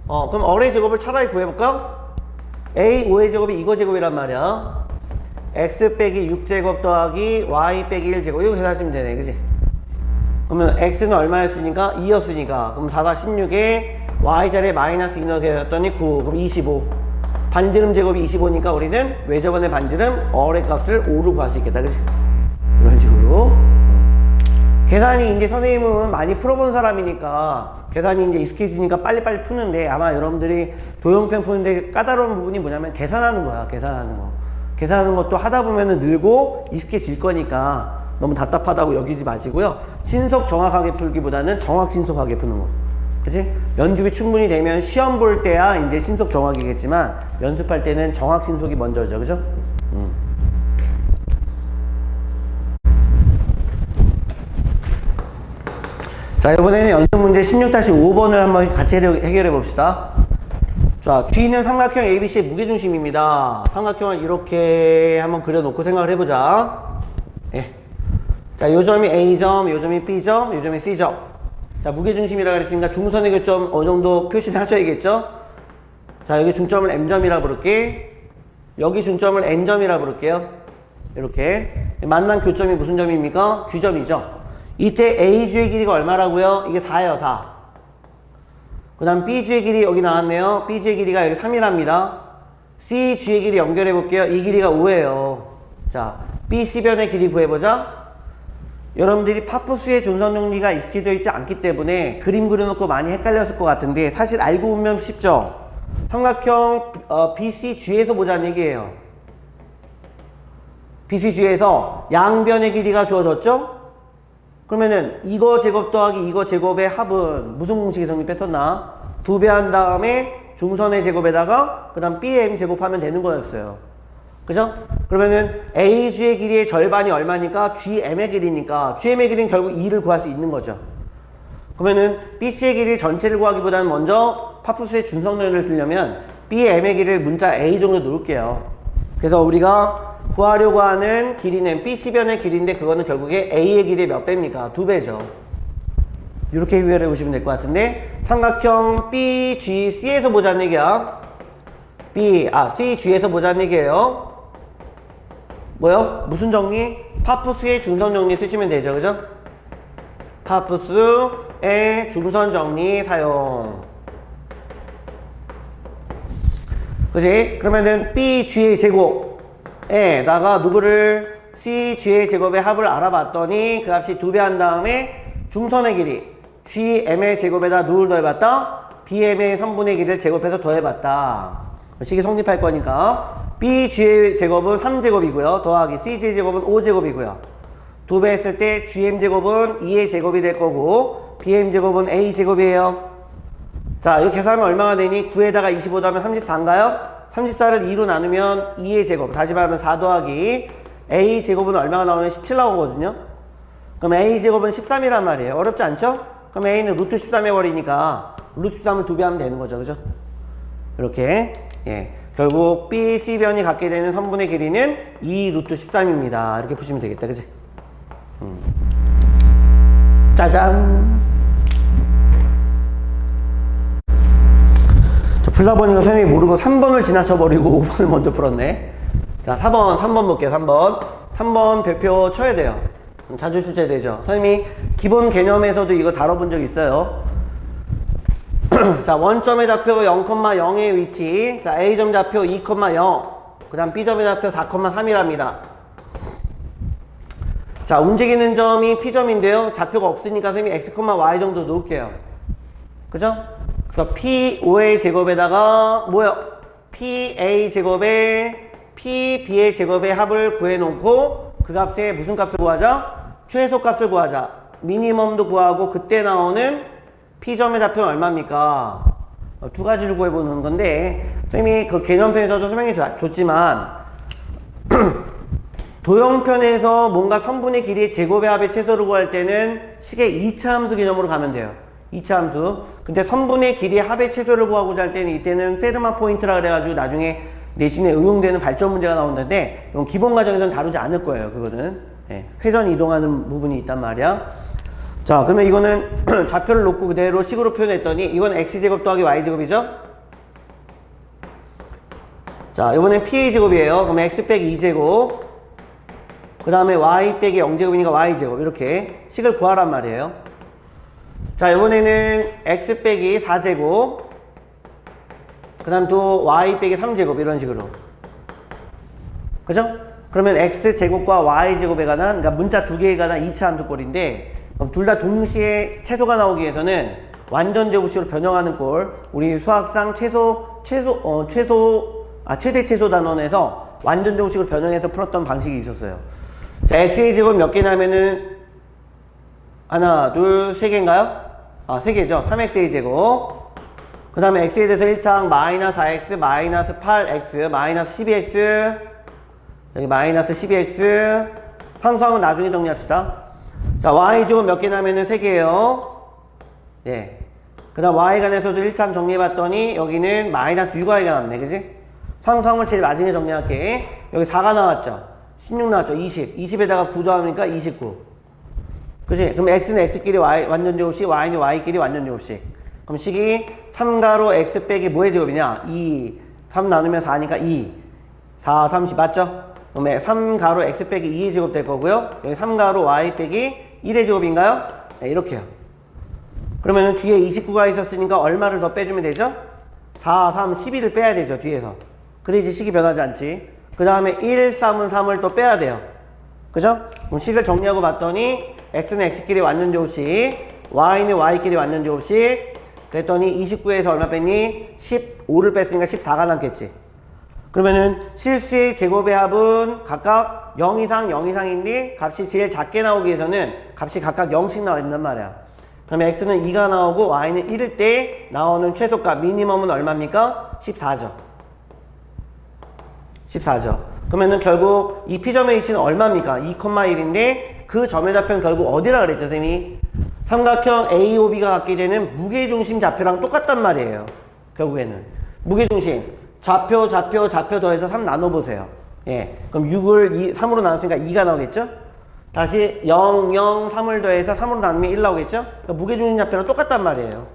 Speaker 1: 그럼 어의 제곱을 차라리 구해볼까? A 5의 제곱이 이거 제곱이란 말이야. x 빼기 6제곱 더하기 y 빼기 1제곱 이거 계산하시면 되네, 그지? 그러면 x는 얼마였으니까? 2였으니까 그럼 4다 16에 y 자리에 마이너스 2 넣어서 했더니 9. 그럼 25. 반지름 제곱이 25니까 우리는 외접원의 반지름 어의 값을 5로 구할 수 있겠다. 그치? 이런 식으로. 계산이 이제 선생님은 많이 풀어본 사람이니까 계산이 이제 익숙해지니까 빨리빨리 푸는데 아마 여러분들이 도형편 푸는데 까다로운 부분이 뭐냐면 계산하는 거야. 계산하는 거. 계산하는 것도 하다 보면은 늘고 익숙해질 거니까 너무 답답하다고 여기지 마시고요. 신속 정확하게 풀기보다는 정확 신속하게 푸는 거. 그치? 연습이 충분히 되면 시험 볼 때야 이제 신속 정확이겠지만 연습할 때는 정확 신속이 먼저죠. 그죠? 자, 이번에는 연습 문제 16-5번을 한번 같이 해결해 봅시다. 자, G는 삼각형 ABC의 무게중심입니다. 삼각형을 이렇게 한번 그려놓고 생각을 해보자. 예. 자, 요점이 A점, 요점이 B점, 요점이 C점. 자, 무게중심이라고 그랬으니까 중선의 교점 어느 정도 표시를 하셔야겠죠? 자, 여기 중점을 M점이라 부를게. 여기 중점을 N점이라 부를게요. 이렇게. 만난 교점이 무슨 점입니까? G점이죠. 이때 AG의 길이가 얼마라고요? 이게 4예요, 4. 그 다음 BG의 길이 여기 나왔네요. BG의 길이가 여기 3이랍니다. CG의 길이 연결해 볼게요. 이 길이가 5예요. 자, BC변의 길이 구해보자. 여러분들이 파푸스의 준선 정리가 익숙해져 있지 않기 때문에 그림 그려놓고 많이 헷갈렸을 것 같은데 사실 알고 보면 쉽죠? 삼각형 BCG에서 보자는 얘기예요. BCG에서 양변의 길이가 주어졌죠? 그러면은 이거 제곱 더하기 이거 제곱의 합은 무슨 공식이 성립했었나? 2배 한 다음에 중선의 제곱에다가 그 다음 BM 제곱하면 되는 거였어요. 그죠? 그러면은 AG의 길이의 절반이 얼마니까? GM의 길이니까 GM의 길이는 결국 2를 구할 수 있는 거죠. 그러면은 BC의 길이 전체를 구하기보다는 먼저 파푸스의 준선을 쓰려면 BM의 길이를 문자 A 정도 놓을게요. 그래서 우리가 구하려고 하는 길이는 BC변의 길이인데 그거는 결국에 A의 길이 몇 배입니까? 2배죠. 이렇게 비교해 보시면 될 것 같은데 삼각형 BGC에서 보자는 얘기야. CG에서 보자는 얘기예요. 뭐요? 무슨 정리? 파푸스의 중선 정리 쓰시면 되죠. 그죠? 파푸스의 중선 정리 사용. 그지? 그러면은 BG의 제곱 에다가 누구를 CG의 제곱의 합을 알아봤더니 그 값이 2배 한 다음에 중선의 길이 GM의 제곱에다 누구를 더해봤다? BM의 선분의 길이를 제곱해서 더해봤다. 식이 성립할 거니까 BG의 제곱은 3제곱이고요. 더하기 CG의 제곱은 5제곱이고요. 2배 했을 때 GM 제곱은 2의 제곱이 될 거고 BM 제곱은 A 제곱이에요. 자, 이렇게 계산하면 얼마가 되니? 9에다가 25 더하면 34인가요? 34를 2로 나누면 2의 제곱, 다시 말하면 4 더하기 A 제곱은 얼마가 나오면 17 나오거든요. 그럼 A 제곱은 13이란 말이에요. 어렵지 않죠? 그럼 A는 루트 13 해버리니까 루트 13을 2배 하면 되는 거죠. 그죠? 이렇게. 예. 결국 B, C변이 갖게 되는 선분의 길이는 2 루트 13입니다. 이렇게 보시면 되겠다. 그치? 짜잔! 풀다 보니까 선생님이 모르고 3번을 지나쳐버리고 5번을 먼저 풀었네. 자, 3번 볼게요. 3번 별표 쳐야 돼요. 자주 출제되죠. 선생님이 기본 개념에서도 이거 다뤄본 적 있어요. 자, 원점의 좌표 0,0의 위치. 자, A점 좌표 2,0. 그 다음 B점의 좌표 4,3이랍니다. 자, 움직이는 점이 P점인데요. 좌표가 없으니까 선생님이 X, Y 정도 놓을게요. 그죠? 그러니까 P5의 제곱에다가 뭐요? PA 제곱에 PB의 제곱의 합을 구해놓고 그 값에 무슨 값을 구하자? 최소 값을 구하자. 미니멈도 구하고 그때 나오는 P점의 좌표는 얼마입니까? 두 가지를 구해보는 건데 선생님이 그 개념편에서도 설명해 줬지만 도형편에서 뭔가 선분의 길이의 제곱의 합의 최소를 구할 때는 식의 2차 함수 개념으로 가면 돼요. 2차 함수. 근데 선분의 길이의 합의 최소를 구하고자 할 때는 이때는 페르마 포인트라 그래가지고 나중에 내신에 응용되는 발전 문제가 나오는데 이건 기본 과정에서는 다루지 않을 거예요. 그거는. 네. 회전 이동하는 부분이 있단 말이야. 자, 그러면 이거는 좌표를 놓고 그대로 식으로 표현했더니 이건 x제곱 더하기 y제곱이죠? 자, 이번엔 pa제곱이에요. 그러면 x 빼기 2제곱 그 다음에 y 빼기 0제곱이니까 y제곱 이렇게 식을 구하란 말이에요. 자, 이번에는 x 빼기 4제곱 그 다음 또 y 빼기 3제곱 이런 식으로. 그죠? 그러면 x제곱과 y제곱에 관한, 그러니까 문자 두 개에 관한 2차 함수꼴인데, 둘 다 동시에 채소가 나오기 위해서는 완전 제곱식으로 변형하는 꼴, 우리 수학상 최대 최소 단원에서 완전 제곱식으로 변형해서 풀었던 방식이 있었어요. 자, x의 제곱 몇 개냐면은 하나, 둘, 세 개인가요? 세 개죠. 3x의 제곱. 그 다음에 x에 대해서 1창 마이너스 4x, 마이너스 8x, 마이너스 12x, 여기 마이너스 12x. 상수함은 나중에 정리합시다. 자, y제곱 몇 개냐면은 3개예요. 예. 그 다음 y에 관해서도 1창 정리해봤더니 여기는 마이너스 6y가 남네. 그지? 상수함을 제일 나중에 정리할게. 여기 4가 나왔죠. 16 나왔죠. 20. 20에다가 9 더하니까 29. 그지? 그럼 x는 x끼리 y 완전 제곱식, y는 y끼리 완전 제곱식. 그럼 식이 3가로 x 빼기 뭐의 제곱이냐? 2. 3 나누면 4니까 2. 4, 30 맞죠? 그러면 3가로 x 빼기 2의 제곱 될 거고요. 여기 3가로 y 빼기 1의 제곱인가요? 네, 이렇게요. 그러면은 뒤에 29가 있었으니까 얼마를 더 빼주면 되죠? 4, 3, 12를 빼야 되죠, 뒤에서. 그래야지 식이 변하지 않지. 그 다음에 1, 3은 3을 또 빼야 돼요. 그죠? 그럼 식을 정리하고 봤더니 x는 x끼리 완전 제곱식, y는 y끼리 완전 제곱식. 그랬더니 29에서 얼마 뺐니? 15를 뺐으니까 14가 남겠지. 그러면은 실수의 제곱의 합은 각각 0 이상 0 이상인데 값이 제일 작게 나오기 위해서는 값이 각각 0씩 나와 있단 말이야. 그러면 x는 2가 나오고 y는 1일 때 나오는 최소값 미니멈은 얼마입니까? 14죠. 14죠. 그러면은 결국 이 P점의 위치는 얼마입니까? 2,1인데 그 점의 좌표는 결국 어디라 그랬죠, 선생님이? 삼각형 AOB가 갖게 되는 무게중심 좌표랑 똑같단 말이에요. 결국에는. 무게중심. 좌표 더해서 3 나눠보세요. 예. 그럼 6을 3으로 나눴으니까 2가 나오겠죠? 다시 0, 0, 3을 더해서 3으로 나누면 1 나오겠죠? 그러니까 무게중심 좌표랑 똑같단 말이에요.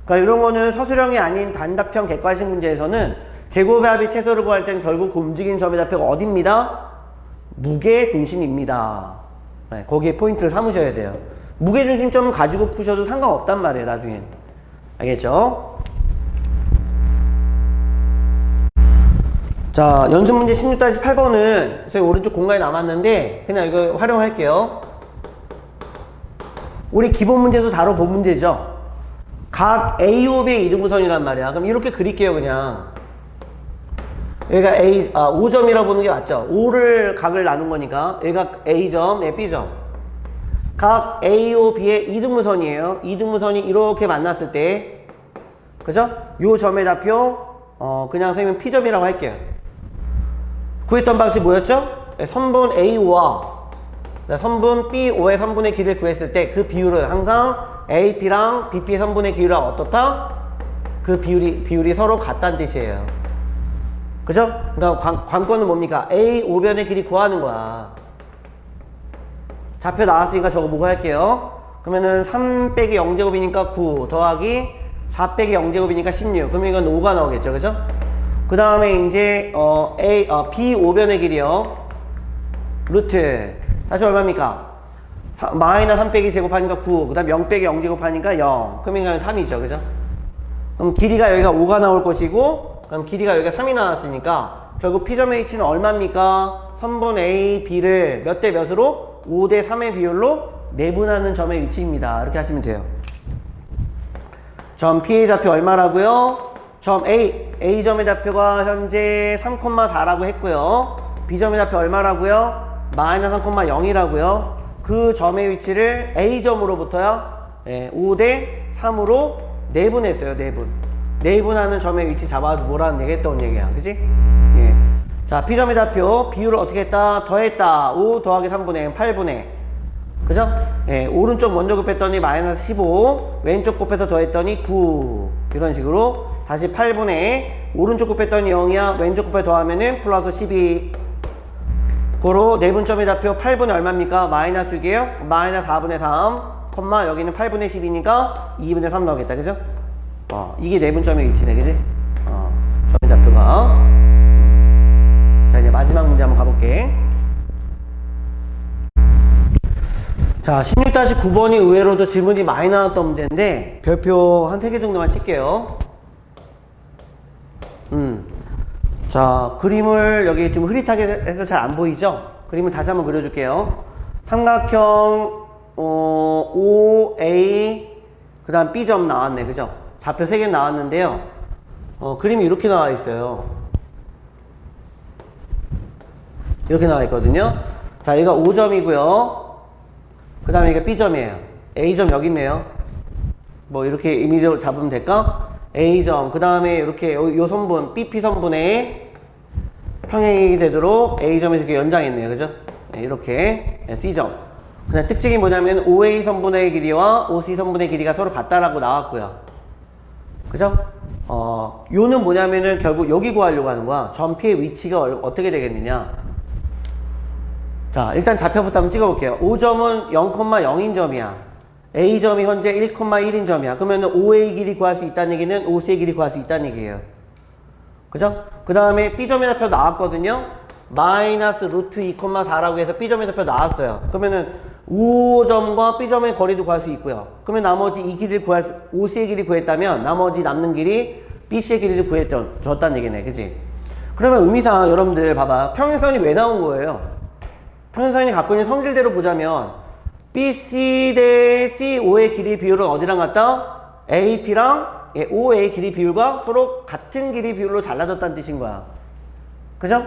Speaker 1: 그러니까 이런 거는 서술형이 아닌 단답형 객관식 문제에서는 제곱의 합이 최소를 구할 땐 결국 그 움직이는 점의 좌표가 어딥니다? 무게중심입니다. 네, 거기에 포인트를 삼으셔야 돼요. 무게중심점을 가지고 푸셔도 상관없단 말이에요, 나중엔. 알겠죠? 자, 연습 문제 16-8번은 선생님 오른쪽 공간이 남았는데 그냥 이거 활용할게요. 우리 기본 문제도 다뤄본 문제죠. 각 AOB의 이등분선이란 말이야. 그럼 이렇게 그릴게요, 그냥. 여기가 5점이라고 보는 게 맞죠? 5를 각을 나눈 거니까 여기가 A점, B점. 각 AOB의 이등분선이에요. 이등분선이 이렇게 만났을 때, 그죠? 요 점의 좌표, 그냥 선생님은 P점이라고 할게요. 구했던 방식이 뭐였죠? 선분 A5와 선분 B5의 선분의 길이를 구했을 때 그 비율은 항상 AP랑 BP의 선분의 길이가 어떻다? 그 비율이 서로 같다는 뜻이에요. 그죠? 그러니까 관건은 뭡니까? A5변의 길이 구하는 거야. 좌표 나왔으니까 저거 보고 할게요. 그러면은 3 빼기 0제곱이니까 9 더하기 4 빼기 0제곱이니까 16. 그러면 이건 5가 나오겠죠. 그죠? 그 다음에 이제 B5변의 길이요. 루트. 다시 얼마입니까? 마이너스 3 빼기 제곱하니까 9. 그 다음 0 빼기 0 제곱하니까 0. 그럼 이거는 3이죠. 그죠? 그럼 길이가 여기가 5가 나올 것이고, 그럼 길이가 여기가 3이 나왔으니까, 결국 P점의 H는 얼마입니까? 선분 A, B를 몇 대 몇으로? 5대 3의 비율로 내분하는 점의 위치입니다. 이렇게 하시면 돼요. 점 P의 좌표 얼마라고요? 점 A점의 좌표가 현재 3,4라고 했고요. B점의 좌표 얼마라고요? 마이너스 3,0이라고요. 그 점의 위치를 A점으로부터요, 5대 3으로 내분했어요. 내분하는 점의 위치 잡아도 뭐라는 얘기 했던 얘기야. 그치? 예. 자, B점의 좌표 비율을 어떻게 했다? 더했다. 5 더하기 3분의 8분의. 그죠? 예, 오른쪽 먼저 곱했더니 마이너스 15, 왼쪽 곱해서 더했더니 9. 이런 식으로 다시 8분의 오른쪽 곱했더니 0이야. 왼쪽 곱해 더하면은 플러스 12. 고로 내분점의 좌표 8분의 얼마입니까? 마이너스 6이에요? 마이너스 4분의 3, 콤마 여기는 8분의 10이니까 2분의 3 나오겠다. 그죠? 이게 내분점의 위치네. 그지? 점의 좌표가. 자, 이제 마지막 문제 한번 가볼게. 자, 16-9번이 의외로도 질문이 많이 나왔던 문제인데 별표 한 3개 정도만 칠게요. 자, 그림을 여기 좀 흐릿하게 해서 잘 안 보이죠? 그림을 다시 한번 그려줄게요. 삼각형, OA, 그 다음 B점 나왔네. 그죠? 좌표 3개 나왔는데요. 그림이 이렇게 나와 있어요. 이렇게 나와 있거든요. 자, 여기가 5점이고요. 그 다음에 이게 B점이에요. A점 여기 있네요. 뭐 이렇게 의미로 잡으면 될까? A점, 그 다음에 이렇게 요 선분, BP 선분에 평행이 되도록 A점에서 이렇게 연장했네요. 그죠? 네, 이렇게 C점. 그냥 특징이 뭐냐면 OA 선분의 길이와 OC 선분의 길이가 서로 같다라고 나왔고요. 그죠? 요는 뭐냐면은 결국 여기 구하려고 하는 거야. 점피의 위치가 어떻게 되겠느냐. 자, 일단 좌표부터 한번 찍어볼게요. 5점은 0,0인 점이야. A점이 현재 1,1인 점이야. 그러면 OA 길이 구할 수 있다는 얘기는 OC의 길이 구할 수 있다는 얘기예요. 그죠? 그 다음에 B점의 좌표 나왔거든요. 마이너스 루트 2,4라고 해서 B점의 좌표 나왔어요. 그러면은 5점과 B점의 거리도 구할 수 있고요. 그러면 나머지 이 길이를 OC의 길이 구했다면 나머지 남는 길이 BC의 길이를 구해줬다는 얘기네. 그치? 그러면 의미상 여러분들 봐봐. 평행선이 왜 나온 거예요? 평행선이 갖고 있는 성질대로 보자면 BC 대 CO의 길이 비율은 어디랑 같다? AP랑 OA 길이 비율과 서로 같은 길이 비율로 잘라졌다는 뜻인 거야. 그죠?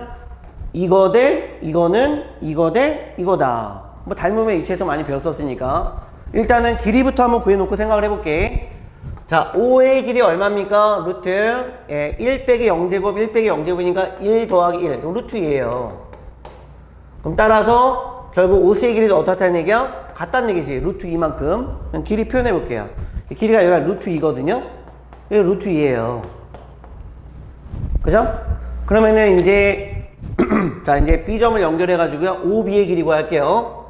Speaker 1: 이거 대 이거는 이거 대 이거다. 뭐 닮음의 이치에서 많이 배웠었으니까 일단은 길이부터 한번 구해놓고 생각을 해볼게. 자, OA 길이 얼마입니까? 루트 1 빼기 0제곱 1 빼기 0제곱이니까 1 더하기 1 루트 2예요. 그럼 따라서 결국 OC의 길이도 어떻다는 얘기야? 같다는 얘기지. 루트 2만큼. 길이 표현해 볼게요. 길이가 여기가 루트 2거든요. 여기 루트 2예요. 그죠? 그러면은 이제 자, 이제 B점을 연결해 가지고요. OB의 길이 구할게요.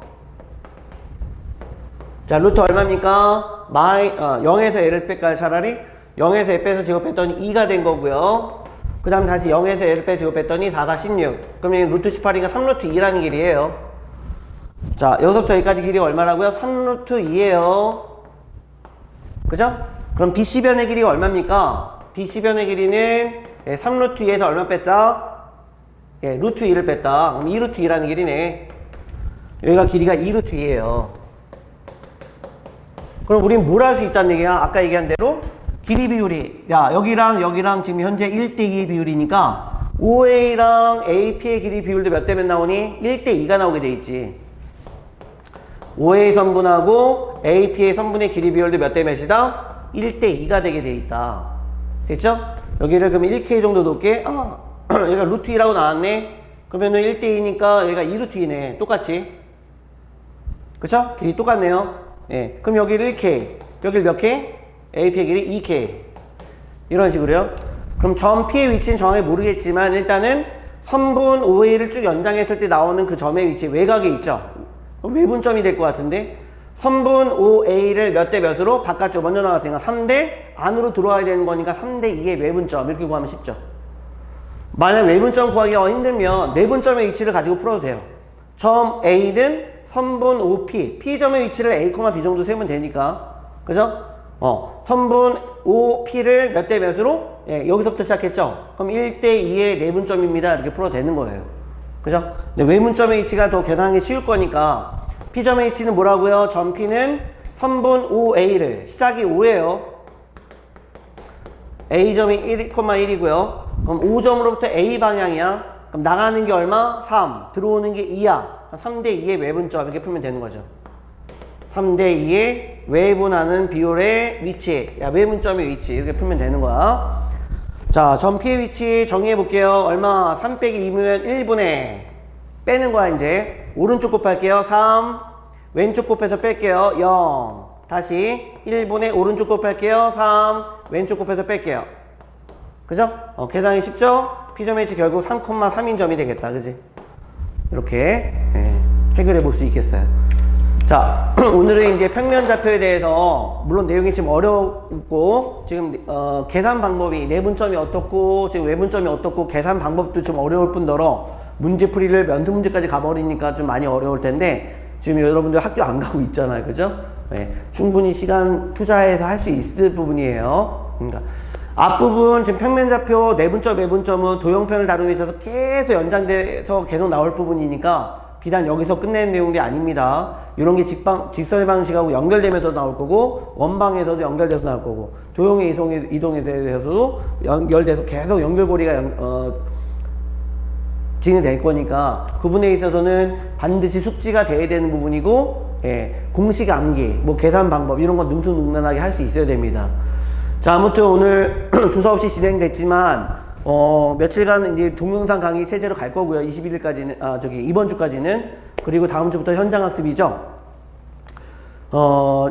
Speaker 1: 자, 루트 얼마입니까? 0에서 L을 뺄까요? 차라리 0에서 L 빼서 제곱했더니 2가 된 거고요. 그 다음 다시 0에서 L을 빼서 제곱했더니 4, 4, 16. 그러면 루트 18이니까 3루트 2라는 길이에요. 자, 여기서부터 여기까지 길이가 얼마라고요? 3루트 2예요. 그죠? 그럼 BC변의 길이가 얼마입니까? BC변의 길이는 3루트 2에서 얼마 뺐다? 루트 2를 뺐다. 그럼 2루트 2라는 길이네. 여기가 길이가 2루트 2예요. 그럼 우린 뭘 할 수 있다는 얘기야? 아까 얘기한 대로 길이 비율이 여기랑 지금 현재 1대2의 비율이니까 OA랑 AP의 길이 비율도 몇 대면 나오니? 1대2가 나오게 돼 있지. OA 선분하고 AP의 선분의 길이 비율도 몇 대 몇이다? 1대2가 되게 돼 있다. 됐죠? 여기를 그러면 1K 정도 놓을게. 얘가 루트 2라고 나왔네. 그러면은 1대2니까 얘가 2루트 2네. 똑같이. 그쵸? 길이 똑같네요. 예. 그럼 여기를 1K. 여기를 몇 K? AP의 길이 2K. 이런 식으로요. 그럼 점 P의 위치는 정확히 모르겠지만 일단은 선분 OA를 쭉 연장했을 때 나오는 그 점의 위치 외곽에 있죠. 외분점이 될 것 같은데 선분 OA를 몇 대 몇으로 바깥쪽 먼저 나왔으니까 3대 안으로 들어와야 되는 거니까 3대 2의 외분점 이렇게 구하면 쉽죠. 만약 외분점 구하기가 힘들면 내분점의 위치를 가지고 풀어도 돼요. 점 A는 선분 OP, P점의 위치를 A, B 정도 세우면 되니까. 그죠? 선분 OP를 몇 대 몇으로? 여기서부터 시작했죠? 그럼 1대 2의 내분점입니다. 이렇게 풀어도 되는 거예요. 그죠? 근데 외분점의 위치가 더 계산하기 쉬울 거니까 P점의 위치는 뭐라고요? 점 P는 선분 OA를 시작이 5예요. A점이 1,1이고요. 그럼 5점으로부터 A 방향이야. 그럼 나가는 게 얼마? 3. 들어오는 게 2야. 3대 2의 외분점 이렇게 풀면 되는 거죠. 3대 2의 외분하는 비율의 위치, 외분점의 위치 이렇게 풀면 되는 거야. 자, 점 P의 위치 정리해 볼게요. 얼마? 3 빼기 2면 1분의 빼는 거야 이제. 오른쪽 곱할게요. 3. 왼쪽 곱해서 뺄게요. 0. 다시 1분의 오른쪽 곱할게요. 3. 왼쪽 곱해서 뺄게요. 그죠? 계산이 쉽죠? P점의 위치 결국 3,3인 점이 되겠다. 그지? 이렇게 해결해 볼 수 있겠어요. 자, 오늘은 이제 평면 좌표에 대해서 물론 내용이 지금 어렵고 지금 계산 방법이 내분점이 어떻고 지금 외분점이 어떻고 계산 방법도 좀 어려울 뿐더러 문제풀이를 면도 문제까지 가버리니까 좀 많이 어려울 텐데 지금 여러분들 학교 안 가고 있잖아요. 그죠? 충분히 시간 투자해서 할 수 있을 부분이에요. 그러니까 앞부분 지금 평면좌표 내분점 외분점은 도형편을 다루면서 있어서 계속 연장돼서 계속 나올 부분이니까 비단 여기서 끝내는 내용이 아닙니다. 이런 게 직선의 방식하고 연결되면서 나올 거고 원방에서도 연결돼서 나올 거고 도형의 이동에 대해서도 연결돼서 계속 연결고리가 진행될 거니까 그 부분에 있어서는 반드시 숙지가 돼야 되는 부분이고 공식 암기, 뭐 계산 방법 이런 건 능수능란하게 할 수 있어야 됩니다. 자, 아무튼 오늘 두 수업씩 진행됐지만 며칠간 이제 동영상 강의 체제로 갈 거고요. 21일까지는 이번 주까지는. 그리고 다음 주부터 현장 학습이죠.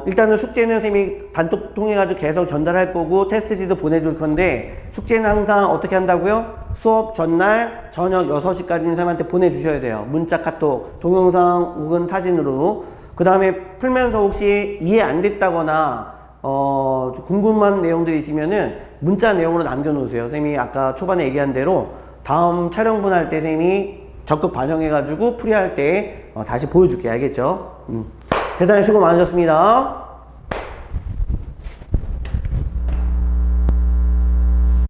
Speaker 1: 일단은 숙제는 선생님이 단톡 통해 가지고 계속 전달할 거고 테스트지도 보내줄 건데 숙제는 항상 어떻게 한다고요? 수업 전날 저녁 6시까지는 선생님한테 보내주셔야 돼요. 문자, 카톡, 동영상 혹은 사진으로. 그 다음에 풀면서 혹시 이해 안 됐다거나 궁금한 내용들이 있으면은 문자 내용으로 남겨놓으세요. 선생님이 아까 초반에 얘기한 대로 다음 촬영분 할 때 선생님이 적극 반영해가지고 풀이할 때 다시 보여줄게. 알겠죠? 대단히 수고 많으셨습니다.